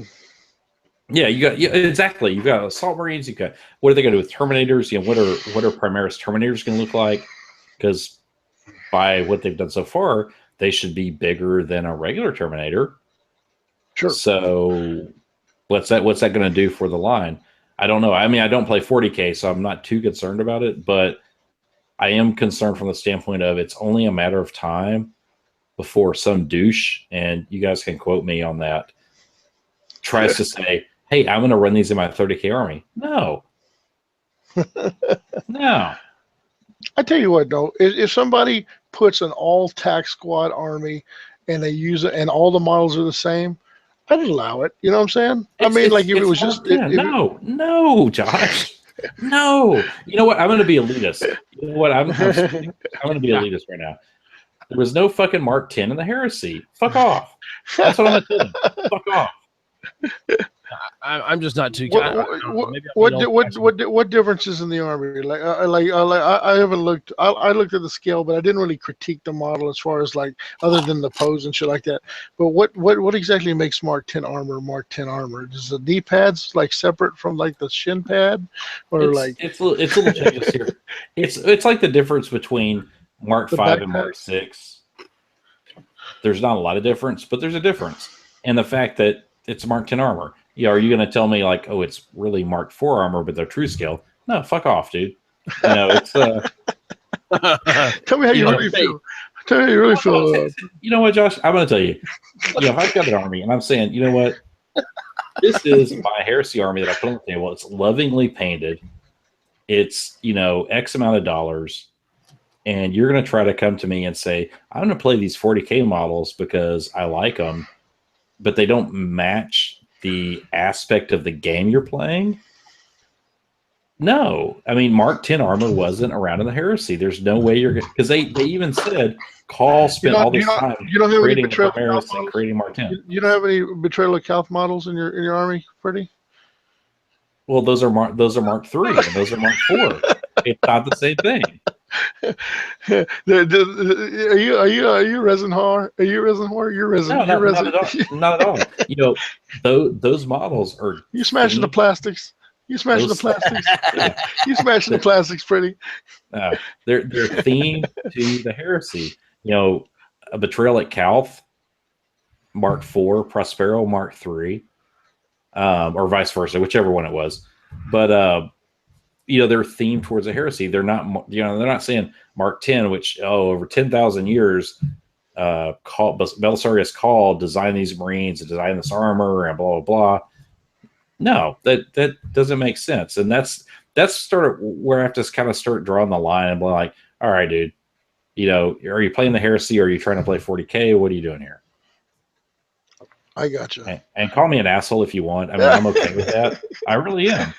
[SPEAKER 1] Exactly. You've got assault marines. You got, what are they going to do with Terminators? What are Primaris Terminators going to look like? Because by what they've done so far, they should be bigger than a regular Terminator.
[SPEAKER 2] Sure.
[SPEAKER 1] So what's that going to do for the line? I don't know. I mean, I don't play 40K, so I'm not too concerned about it, but I am concerned from the standpoint of it's only a matter of time before some douche, and you guys can quote me on that, tries to say, hey, I'm going to run these in my 30K army. No. No.
[SPEAKER 2] I tell you what, though, if somebody puts an all-tac squad army and they use it and all the models are the same, I'd allow it. You know what I'm saying? If it was just...
[SPEAKER 1] No, Josh. No. You know what? I'm going to be elitist. You know what? I'm going to be elitist right now. There was no fucking Mark 10 in the Heresy. Fuck off. That's what I'm going to tell them. Fuck off.
[SPEAKER 3] I'm just not too.
[SPEAKER 2] What differences in the army? I haven't looked. I looked at the scale, but I didn't really critique the model as far as like other than the pose and shit like that. But what exactly makes Mark 10 armor Mark 10 armor? Is the D pads like separate from like the shin pad, or
[SPEAKER 1] it's little changes here. It's like the difference between Mark 5 and Mark 6. There's not a lot of difference, but there's a difference. And the fact that it's Mark 10 armor. Are you going to tell me like, oh, it's really Mark 4 armor, but they're true scale? No, fuck off, dude. It's
[SPEAKER 2] tell me how you really feel. Tell me how you really feel.
[SPEAKER 1] You know what, Josh? I'm going to tell you. If I've got an army and I'm saying, you know what? This is my Heresy army that I put on the table. It's lovingly painted. It's, X amount of dollars. And you're going to try to come to me and say, I'm going to play these 40K models because I like them, but they don't match the aspect of the game you're playing. No. I mean, Mark 10 armor wasn't around in the Heresy. There's no way you're going to, because they even said Call spent all this time creating Primaris and creating Mark 10.
[SPEAKER 2] You don't have any Betrayal of Calth models in your army, Freddie?
[SPEAKER 1] Well, those are Mark 3 and those are Mark 4. It's not the same thing.
[SPEAKER 2] Are you resin whore? Are you resin whore? You're resin.
[SPEAKER 1] No, not at all. Those models are.
[SPEAKER 2] You smashing the plastics. You smashing the plastics. You smashing the plastics, pretty.
[SPEAKER 1] They're themed to the Heresy. a Betrayal at Calth, Mark IV, Prospero, Mark III, or vice versa, whichever one it was. But they're themed towards a heresy. They're not, they're not saying Mark X, which over 10,000 years, Belisarius called, design these Marines, design this armor, and blah blah blah. No, that doesn't make sense, and that's sort of where I have to kind of start drawing the line and be like, all right, dude, are you playing the heresy or are you trying to play 40K? What are you doing here?
[SPEAKER 2] I gotcha.
[SPEAKER 1] And call me an asshole if you want. I mean, I'm okay with that. I really am.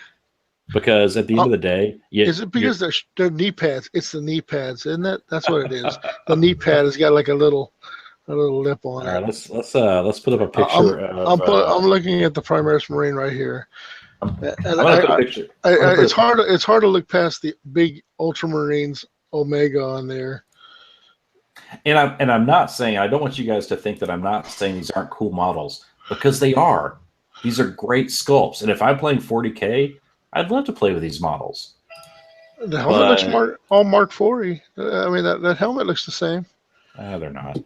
[SPEAKER 1] Because at the end of the day,
[SPEAKER 2] is it because they're knee pads? It's the knee pads, isn't it? That's what it is. The knee pad has got like a little lip on it.
[SPEAKER 1] All right, let's put up a picture.
[SPEAKER 2] I'm looking at the Primaris Marine right here, and it's hard to look past the big Ultramarines Omega on there.
[SPEAKER 1] And I'm not saying, I don't want you guys to think that I'm not saying these aren't cool models, because they are. These are great sculpts, and if I'm playing 40K, I'd love to play with these models.
[SPEAKER 2] The helmet looks all Mark IV. I mean, that helmet looks the same.
[SPEAKER 1] They're not.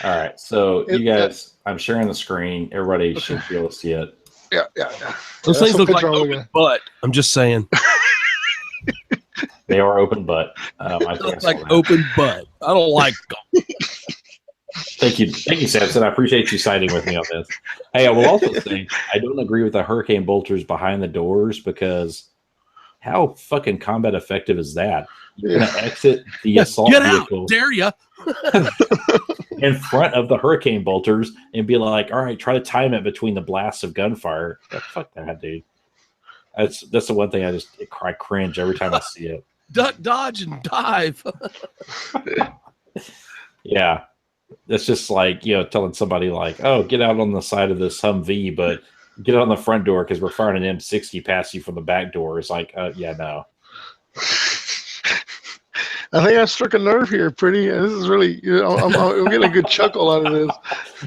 [SPEAKER 1] All right, so you guys, I'm sharing the screen. Everybody should be able to see it.
[SPEAKER 2] Yeah.
[SPEAKER 3] Those things look like open butt. I'm just saying.
[SPEAKER 1] They are open butt. I think
[SPEAKER 3] like open butt. I don't like them.
[SPEAKER 1] Thank you, Samson. I appreciate you siding with me on this. Hey, I will also say I don't agree with the hurricane bolters behind the doors, because how fucking combat effective is that? You're gonna exit the assault vehicle,
[SPEAKER 3] dare ya,
[SPEAKER 1] in front of the hurricane bolters and be like, all right, try to time it between the blasts of gunfire. Fuck that, dude. That's the one thing I cringe every time I see it.
[SPEAKER 3] Duck, dodge, and dive.
[SPEAKER 1] Yeah. That's just like, telling somebody like, oh, get out on the side of this Humvee, but get out on the front door because we're firing an M60 past you from the back door. It's like, yeah, no.
[SPEAKER 2] I think I struck a nerve here, pretty. This is really, I'm getting a good chuckle out of this.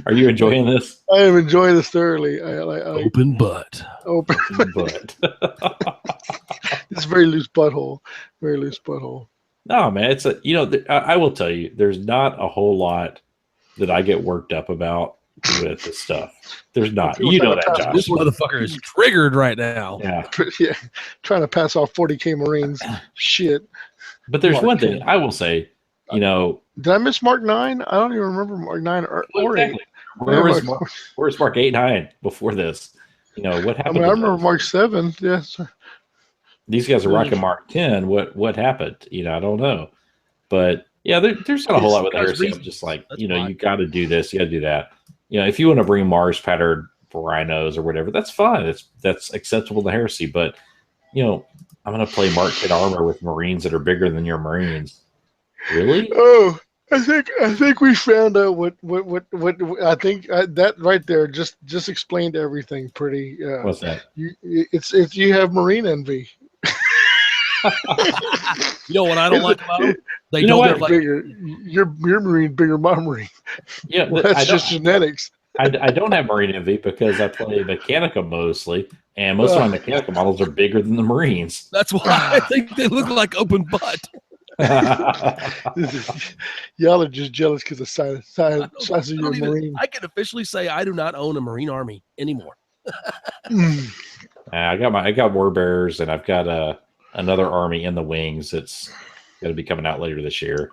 [SPEAKER 1] Are you enjoying this?
[SPEAKER 2] I am enjoying this thoroughly.
[SPEAKER 3] Open butt.
[SPEAKER 2] Open butt. It's a very loose butthole. Very loose butthole.
[SPEAKER 1] No, man. It's I will tell you, there's not a whole lot that I get worked up about with this stuff. There's not. You know that, Josh.
[SPEAKER 3] This motherfucker is triggered right now.
[SPEAKER 1] Yeah.
[SPEAKER 2] Yeah. Trying to pass off 40K Marines. Shit.
[SPEAKER 1] But there's one thing I will say,
[SPEAKER 2] did I miss Mark 9? I don't even remember Mark 9 or 8.
[SPEAKER 1] Where's Mark 8, 9 before this? What happened?
[SPEAKER 2] I remember Mark 7. Yes.
[SPEAKER 1] These guys are rocking Mark 10. What happened? I don't know. But yeah, there's not a whole lot with heresy. I'm just like, you got to do this, you got to do that. If you want to bring Mars patterned rhinos or whatever, that's fine. That's acceptable to heresy. But I'm going to play Mark 10 armor with Marines that are bigger than your Marines. Really?
[SPEAKER 2] Oh, I think we found out what I think that right there just explained everything pretty.
[SPEAKER 1] What's that?
[SPEAKER 2] It's you have Marine envy.
[SPEAKER 3] You know what I don't like about them? They
[SPEAKER 2] don't
[SPEAKER 3] have like
[SPEAKER 2] bigger. Your Marine bigger, my Marine.
[SPEAKER 1] Yeah,
[SPEAKER 2] well, that's just genetics.
[SPEAKER 1] I don't have Marine envy because I play Mechanica mostly, and most of my Mechanica models are bigger than the Marines.
[SPEAKER 3] That's why I think they look like open butt.
[SPEAKER 2] Y'all are just jealous because of size of your Marine.
[SPEAKER 3] I can officially say I do not own a Marine army anymore.
[SPEAKER 1] I got War Bearers, and I've got another army in the wings that's going to be coming out later this year.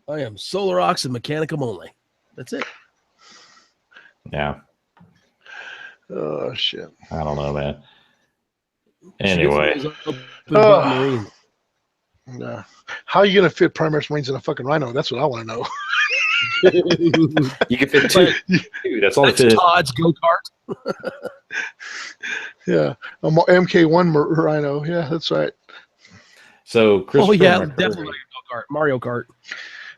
[SPEAKER 3] I am Solar Ox and Mechanicum only. That's it.
[SPEAKER 1] Yeah.
[SPEAKER 2] Oh shit.
[SPEAKER 1] I don't know, man. Anyway.
[SPEAKER 2] No. How are you gonna fit Primaris Marines in a fucking Rhino? That's what I want to know.
[SPEAKER 1] You can fit two. Dude, that's all it is.
[SPEAKER 3] Todd's go-kart.
[SPEAKER 2] Yeah. MK1 Rhino. Yeah, that's right.
[SPEAKER 1] So
[SPEAKER 3] definitely go-kart. Mario Kart.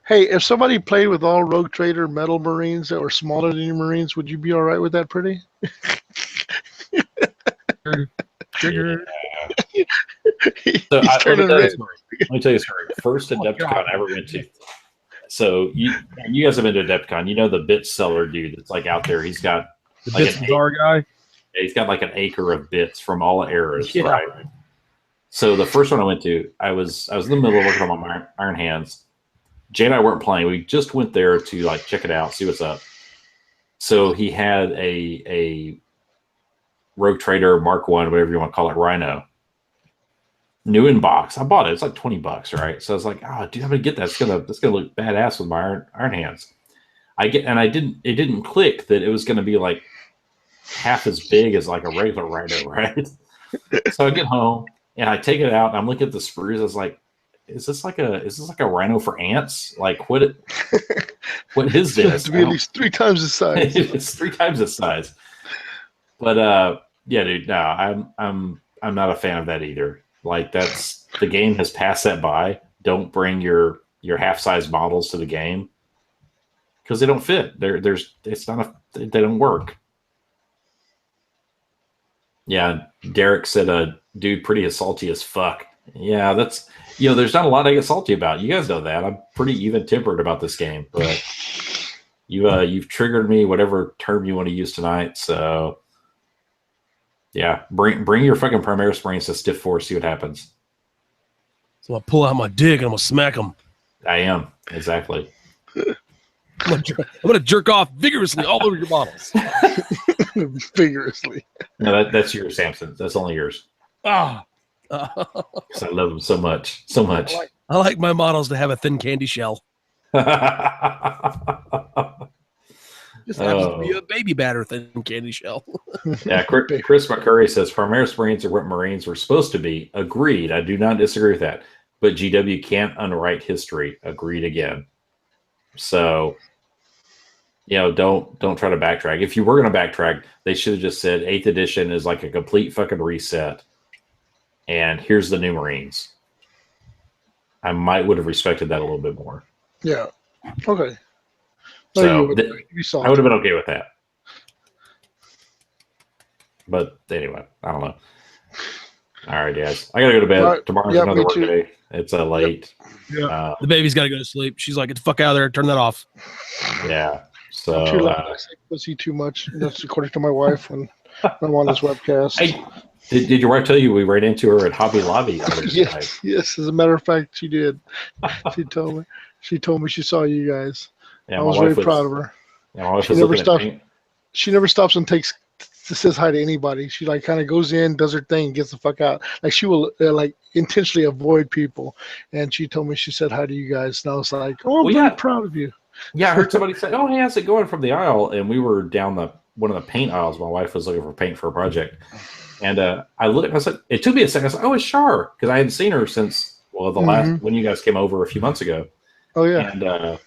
[SPEAKER 2] Hey, if somebody played with all Rogue Trader metal Marines that were smaller than your Marines, would you be all right with that, pretty?
[SPEAKER 3] Trigger.
[SPEAKER 1] So let me tell you a story. First Adepticon I ever went to. So you guys have been to Adepticon. You know the bit seller dude that's like out there. He's got
[SPEAKER 3] the bits bizarre guy.
[SPEAKER 1] Yeah, he's got like an acre of bits from all eras, right? So the first one I went to, I was in the middle of working on my Iron Hands, Jay and I weren't playing. We just went there to like check it out, see what's up. So he had a Rogue Trader Mark 1, whatever you want to call it, Rhino. New in box. I bought it. It's like $20, right? So I was like, oh, dude, I'm gonna get that. It's gonna look badass with my iron hands. It didn't click that it was gonna be like half as big as like a regular Rhino, right? So I get home and I take it out and I'm looking at the sprues. I was like, is this like a Rhino for ants? Like what is this?
[SPEAKER 2] It has to be at least 3 times the size.
[SPEAKER 1] It's 3 times the size. But yeah, dude, no, I'm not a fan of that either. Like the game has passed that by. Don't bring your half-size models to the game because they don't fit. They don't work. Yeah, Derek said, dude, pretty salty as fuck. Yeah, that's there's not a lot I get salty about. You guys know that. I'm pretty even-tempered about this game, but you've triggered me, whatever term you want to use tonight. So yeah, bring your fucking Primaris Marines to Stiff Force, see what happens.
[SPEAKER 3] So I'll pull out my dick and I'm gonna smack them.
[SPEAKER 1] I am, exactly.
[SPEAKER 3] I'm gonna jerk off vigorously all over your models.
[SPEAKER 2] Vigorously.
[SPEAKER 1] No, that's yours, Samson. That's only yours.
[SPEAKER 3] Ah.
[SPEAKER 1] Because I love them so much. So much.
[SPEAKER 3] I like my models to have a thin candy shell. Just happens to be a baby batter thin candy shell.
[SPEAKER 1] Yeah, Chris McCurry says Primaris Marines are what Marines were supposed to be. Agreed. I do not disagree with that. But GW can't unwrite history. Agreed again. So, don't try to backtrack. If you were going to backtrack, they should have just said 8th edition is like a complete fucking reset. And here's the new Marines. I would have respected that a little bit more.
[SPEAKER 2] Yeah. Okay.
[SPEAKER 1] So I would have been okay with that. But anyway, I don't know. All right, guys. I got to go to bed.
[SPEAKER 2] Right.
[SPEAKER 1] Tomorrow's another work day. It's late.
[SPEAKER 2] Yep. Yeah.
[SPEAKER 3] The baby's got to go to sleep. She's like, get the fuck out of there. Turn that off.
[SPEAKER 1] Yeah. So
[SPEAKER 2] too loud. I say pussy too much. That's according to my wife when I'm on this webcast.
[SPEAKER 1] Did your wife tell you we ran into her at Hobby Lobby?
[SPEAKER 2] Yes. As a matter of fact, she did. She told me. She told me she saw you guys. Yeah, I was very proud of her.
[SPEAKER 1] Yeah, my wife was looking at me.
[SPEAKER 2] She never stops and says hi to anybody. She like kind of goes in, does her thing, and gets the fuck out. Like she will like intentionally avoid people. And she told me she said hi to you guys, and I was like, "Oh, I'm very proud of you."
[SPEAKER 1] Yeah, I heard somebody say, "Oh, hey, how's it going?" from the aisle, and we were down one of the paint aisles. My wife was looking for paint for a project, and I looked. I said, it took me a second. I said, "Oh, it's Char," because I hadn't seen her since the last when you guys came over a few months ago.
[SPEAKER 2] Oh yeah,
[SPEAKER 1] and I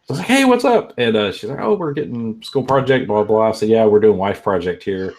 [SPEAKER 1] was like, "Hey, what's up?" And she's like, "Oh, we're getting school project, blah, blah." I said, "Yeah, we're doing wife project here."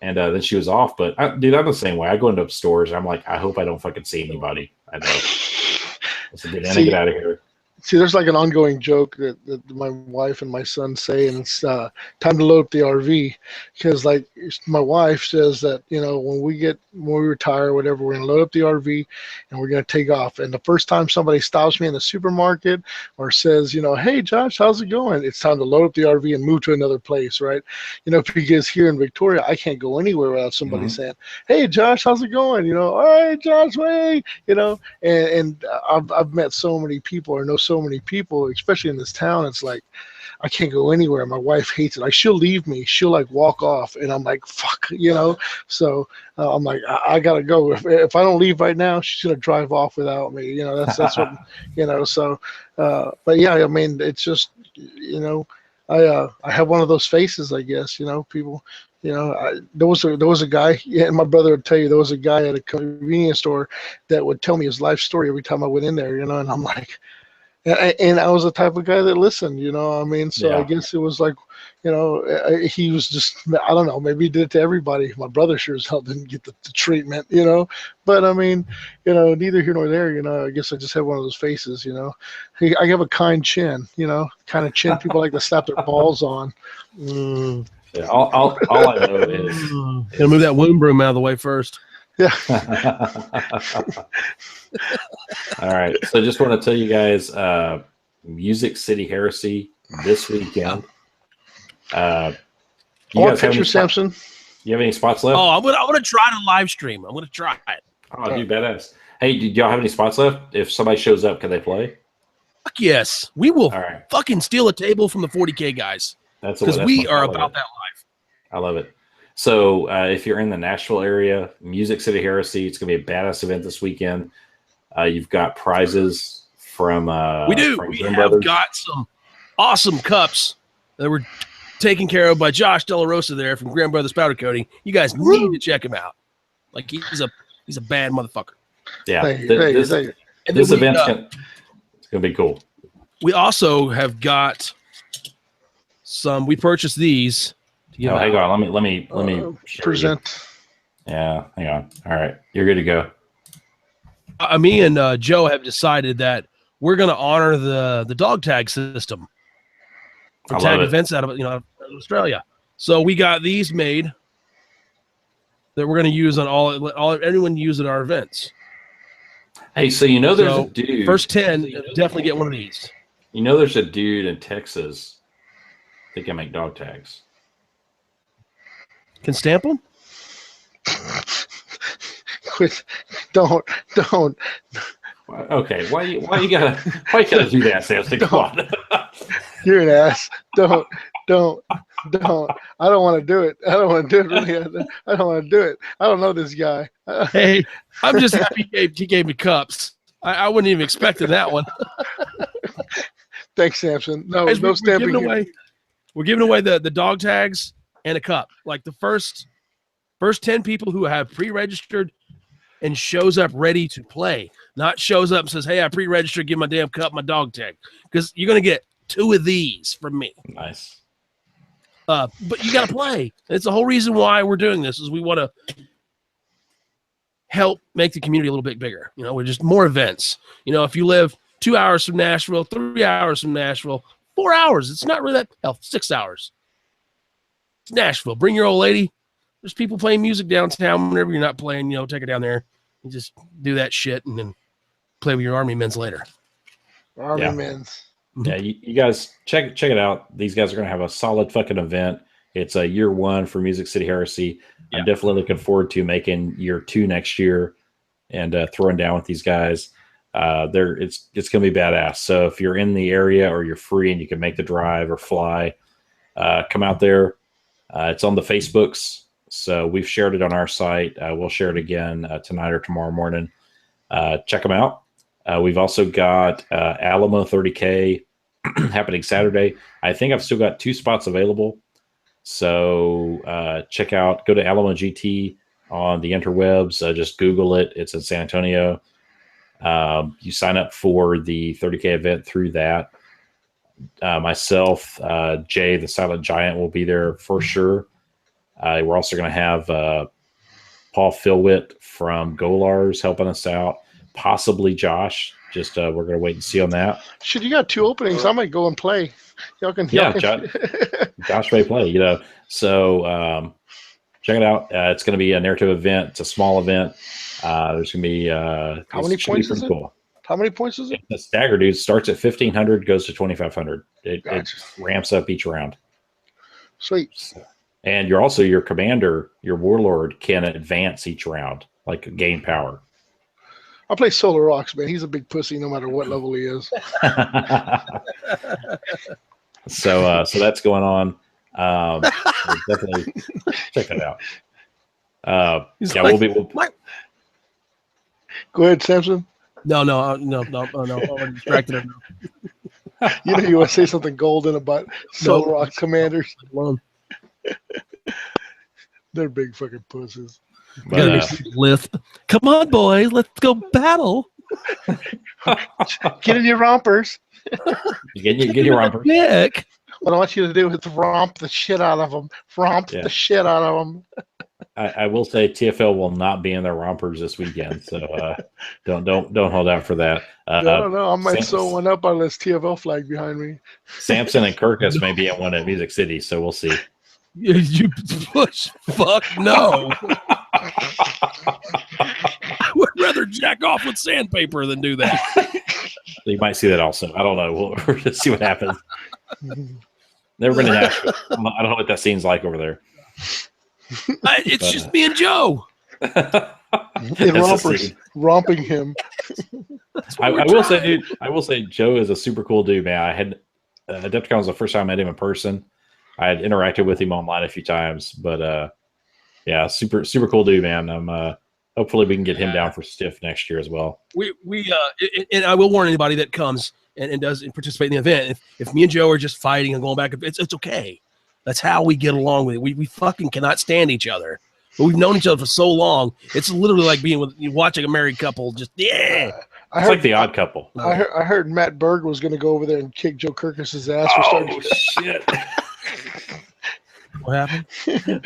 [SPEAKER 1] And then she was off. But, dude, I'm the same way. I go into stores, and I'm like, I hope I don't fucking see anybody. I know. I said, get out of here.
[SPEAKER 2] See, there's like an ongoing joke that my wife and my son say, and it's time to load up the RV, because like my wife says that when we retire or whatever, we're gonna load up the RV and we're gonna take off. And the first time somebody stops me in the supermarket or says, "Hey Josh, how's it going?" It's time to load up the RV and move to another place, right? Because here in Victoria, I can't go anywhere without somebody saying, "Hey Josh, how's it going?" "All right, Josh, wait," and I've met so many people or know so many people, especially in this town. It's like I can't go anywhere. My wife hates it. Like she'll leave me. She'll like walk off, and I'm like, fuck, So I'm like, I gotta go. If I don't leave right now, she's gonna drive off without me. That's what So, but yeah, I mean, it's just I have one of those faces, I guess. People. There was a guy, and my brother would tell you, there was a guy at a convenience store that would tell me his life story every time I went in there. And I'm like. And I was the type of guy that listened, I mean, so yeah. I guess it was like, he was just, I don't know, maybe he did it to everybody. My brother sure as hell didn't get the treatment, but I mean, neither here nor there, I guess I just have one of those faces, I have a kind chin, kind of chin people like to slap their balls on.
[SPEAKER 1] Yeah, all I know is
[SPEAKER 3] gonna move that womb broom out of the way first.
[SPEAKER 2] Yeah.
[SPEAKER 1] All right. So just want to tell you guys, Music City Heresy this weekend.
[SPEAKER 2] You guys have Samson?
[SPEAKER 1] You have any spots left?
[SPEAKER 3] Oh, I'm gonna try to live stream. I'm gonna try it.
[SPEAKER 1] Oh, dude, badass. Hey, do y'all have any spots left? If somebody shows up, can they play?
[SPEAKER 3] Fuck yes. We will
[SPEAKER 1] All right.
[SPEAKER 3] fucking steal a table from the 40K guys. Because we are about that life.
[SPEAKER 1] I love it. So if you're in the Nashville area, Music City Heresy, it's going to be a badass event this weekend. You've got prizes from
[SPEAKER 3] we do.
[SPEAKER 1] From
[SPEAKER 3] We
[SPEAKER 1] Grimm
[SPEAKER 3] have
[SPEAKER 1] Brothers.
[SPEAKER 3] got some awesome cups that were taken care of by Josh De La Rosa there from Grimm Brothers Powder Coating. You guys need to check him out. Like he's a bad motherfucker.
[SPEAKER 1] Yeah,
[SPEAKER 2] This
[SPEAKER 1] event's it's going to be cool.
[SPEAKER 3] We also have got some. We purchased these.
[SPEAKER 1] Oh, hang on. Let me
[SPEAKER 2] present.
[SPEAKER 1] Yeah, hang on. All right, you're good to go.
[SPEAKER 3] Me and Joe have decided that we're going to honor the dog tag system for tag events out of Australia. So we got these made that we're going to use on everyone use at our events.
[SPEAKER 1] Hey, so there's a dude.
[SPEAKER 3] First 10 definitely get one of these.
[SPEAKER 1] There's a dude in Texas that can make dog tags.
[SPEAKER 3] Can stamp them?
[SPEAKER 2] Quit. Don't.
[SPEAKER 1] Okay, why you gotta do that, Samson? Come on.
[SPEAKER 2] You're an ass. Don't. I don't want to do it. I don't want to do it. Really. I don't want to do it. I don't know this guy.
[SPEAKER 3] Hey, I'm just happy he gave me cups. I wouldn't even expect that one.
[SPEAKER 2] Thanks, Samson. No,
[SPEAKER 3] Guys,
[SPEAKER 2] no stamping.
[SPEAKER 3] We're giving away the dog tags and a cup. Like the first 10 people who have pre-registered and shows up ready to play, not shows up and says, "Hey, I pre-registered, give my damn cup, my dog tag," because you're gonna get 2 of these from me.
[SPEAKER 1] Nice.
[SPEAKER 3] But you got to play. It's the whole reason why we're doing this is we want to help make the community a little bit bigger. We're just more events. If you live 2 hours from Nashville, 3 hours from Nashville, 4 hours, it's not really that. 6 hours. It's Nashville. Bring your old lady. There's people playing music downtown whenever you're not playing. Take her down there and just do that shit and then play with your army men's later.
[SPEAKER 2] Army men's.
[SPEAKER 1] Yeah, you guys check it out. These guys are going to have a solid fucking event. It's a year 1 for Music City Heresy. I'm definitely looking forward to making year 2 next year and throwing down with these guys. It's going to be badass. So if you're in the area or you're free and you can make the drive or fly, come out there. It's on the Facebooks. So we've shared it on our site. We'll share it again tonight or tomorrow morning. Check them out. We've also got Alamo 30K happening Saturday. I think I've still got 2 spots available. So go to Alamo GT on the interwebs. Just Google it. It's in San Antonio. You sign up for the 30K event through that. Myself, Jay, the Silent Giant, will be there for sure. We're also going to have Paul Philwitt from Golars helping us out. Possibly Josh. Just we're going to wait and see on that.
[SPEAKER 2] Shit, you got 2 openings. I might go and play.
[SPEAKER 1] Josh may play. So check it out. It's going to be a narrative event. It's a small event. There's going to be
[SPEAKER 2] how many points is it? Cool. How many points is it?
[SPEAKER 1] The stagger, dude, starts at 1,500, goes to 2,500. It ramps up each round.
[SPEAKER 2] Sweet.
[SPEAKER 1] And you're also your commander, your warlord can advance each round, like gain power.
[SPEAKER 2] I'll play Solar Rocks, man. He's a big pussy no matter what level he is.
[SPEAKER 1] So that's going on. Definitely check that out.
[SPEAKER 2] Go ahead, Samson.
[SPEAKER 3] No. I'm already distracted him.
[SPEAKER 2] You want to say something golden about Solar Rock commanders? They're big fucking pussies.
[SPEAKER 3] Lisp. Come on, boys, let's go battle.
[SPEAKER 2] Get in your rompers.
[SPEAKER 1] Get your rompers.
[SPEAKER 3] Nick.
[SPEAKER 2] What I want you to do is romp the shit out of them. The shit out of them.
[SPEAKER 1] I will say TFL will not be in their rompers this weekend, so don't hold out for that.
[SPEAKER 2] I don't know. I might sew one up on this TFL flag behind me.
[SPEAKER 1] Samson and Kirkus may be at one at Music City, so we'll see.
[SPEAKER 3] You push. Fuck no. I would rather jack off with sandpaper than do that.
[SPEAKER 1] You might see that also. I don't know. We'll just see what happens. Never been to Nashville. I don't know what that scene's like over there.
[SPEAKER 3] It's just me and Joe.
[SPEAKER 2] In rompers, romping him.
[SPEAKER 1] I will say, dude. I will say, Joe is a super cool dude, man. I had Adepticon was the first time I met him in person. I had interacted with him online a few times, but yeah, super cool dude, man. I'm hopefully we can get him down for Stiff next year as well.
[SPEAKER 3] And I will warn anybody that comes and does participate in the event. If me and Joe are just fighting and going back, it's okay. That's how we get along with it. We fucking cannot stand each other. But we've known each other for so long. It's literally like watching a married couple. Just
[SPEAKER 1] it's like the Odd Couple.
[SPEAKER 2] I heard Matt Berg was going to go over there and kick Joe Kirkus's ass for starting.
[SPEAKER 1] Shit!
[SPEAKER 3] What happened?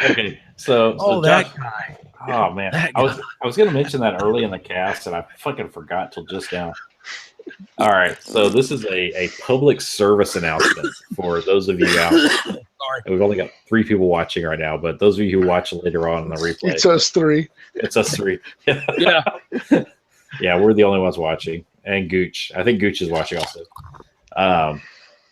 [SPEAKER 1] Okay, so
[SPEAKER 3] that
[SPEAKER 1] Josh,
[SPEAKER 3] guy.
[SPEAKER 1] Oh man, I was going to mention that early in the cast, and I fucking forgot till just now. All right, so this is a public service announcement for those of you out.
[SPEAKER 3] Sorry.
[SPEAKER 1] We've only got 3 people watching right now, but those of you who watch later on in the replay,
[SPEAKER 2] It's us 3.
[SPEAKER 1] It's us 3.
[SPEAKER 3] Yeah.
[SPEAKER 1] Yeah, we're the only ones watching, and Gooch. I think Gooch is watching also.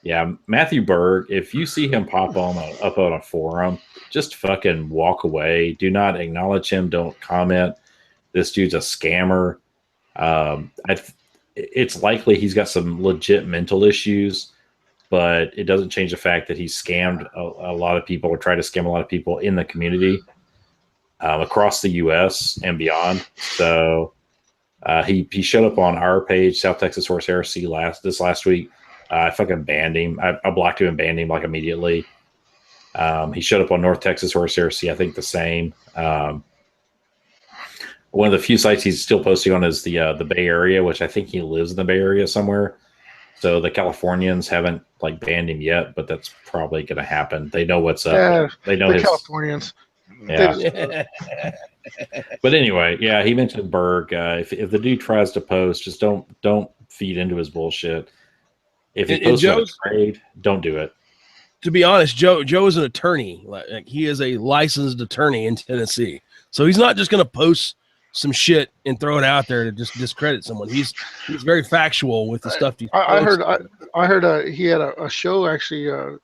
[SPEAKER 1] Yeah, Matthew Berg. If you see him pop up on a forum, just fucking walk away. Do not acknowledge him. Don't comment. This dude's a scammer. It's likely he's got some legit mental issues, but it doesn't change the fact that he's scammed a lot of people, or tried to scam a lot of people in the community across the U.S. and beyond. So he showed up on our page, South Texas Horse Heresy, last week. I fucking banned him. I blocked him and banned him like immediately. He showed up on North Texas Horse Heresy, I think the same. One of the few sites he's still posting on is the Bay Area, which I think he lives in the Bay Area somewhere. So the Californians haven't like banned him yet, but that's probably going to happen. They know what's up.
[SPEAKER 2] Yeah,
[SPEAKER 1] they know
[SPEAKER 2] the Californians.
[SPEAKER 1] Yeah. But anyway, yeah, he mentioned Berg. If the dude tries to post, just don't feed into his bullshit. If he posts a trade, don't do it.
[SPEAKER 3] To be honest, Joe is an attorney. Like, he is a licensed attorney in Tennessee, so he's not just going to post some shit and throw it out there to just discredit someone. He's very factual with the stuff.
[SPEAKER 2] I heard he had a show actually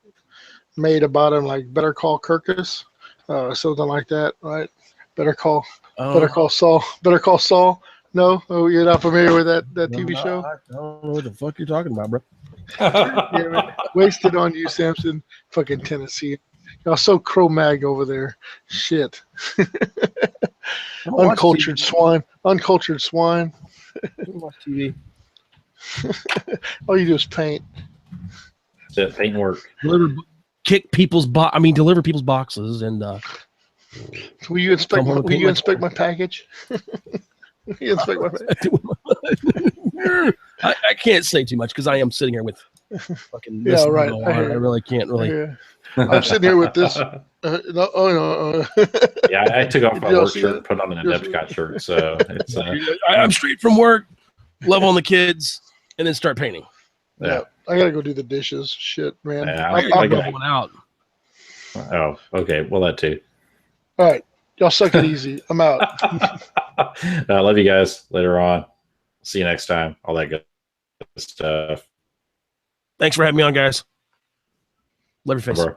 [SPEAKER 2] made about him, like Better Call Kirkus, something like that, right? Better Call Saul. Better Call Saul. No, you're not familiar with that TV show?
[SPEAKER 3] I don't know what the fuck you're talking about, bro.
[SPEAKER 2] Yeah, wasted on you, Samson. Fucking Tennessee. Y'all so Cro-Mag over there. Shit. Uncultured swine. Uncultured swine.
[SPEAKER 3] Watch TV.
[SPEAKER 2] All you do is paint.
[SPEAKER 1] That's it. Paint work.
[SPEAKER 3] Deliver people's boxes and.
[SPEAKER 2] Will you inspect my package? Will you inspect my package?
[SPEAKER 3] I can't say too much because I am sitting here with fucking.
[SPEAKER 2] Yeah, right.
[SPEAKER 3] I really can't really.
[SPEAKER 2] Yeah. I'm sitting here with this. No.
[SPEAKER 1] Yeah, I took off my work shirt and put on an Adepticon shirt. So it's.
[SPEAKER 3] I'm straight from work, love on the kids, and then start painting.
[SPEAKER 2] Yeah, I gotta go do the dishes. Shit, man.
[SPEAKER 1] Yeah,
[SPEAKER 3] I'll go one out.
[SPEAKER 1] Oh, okay. Well, that too.
[SPEAKER 2] All right, y'all suck it easy. I'm out.
[SPEAKER 1] I love you guys. Later on. See you next time. All that good stuff.
[SPEAKER 3] Thanks for having me on, guys. Love your face.
[SPEAKER 1] Bro.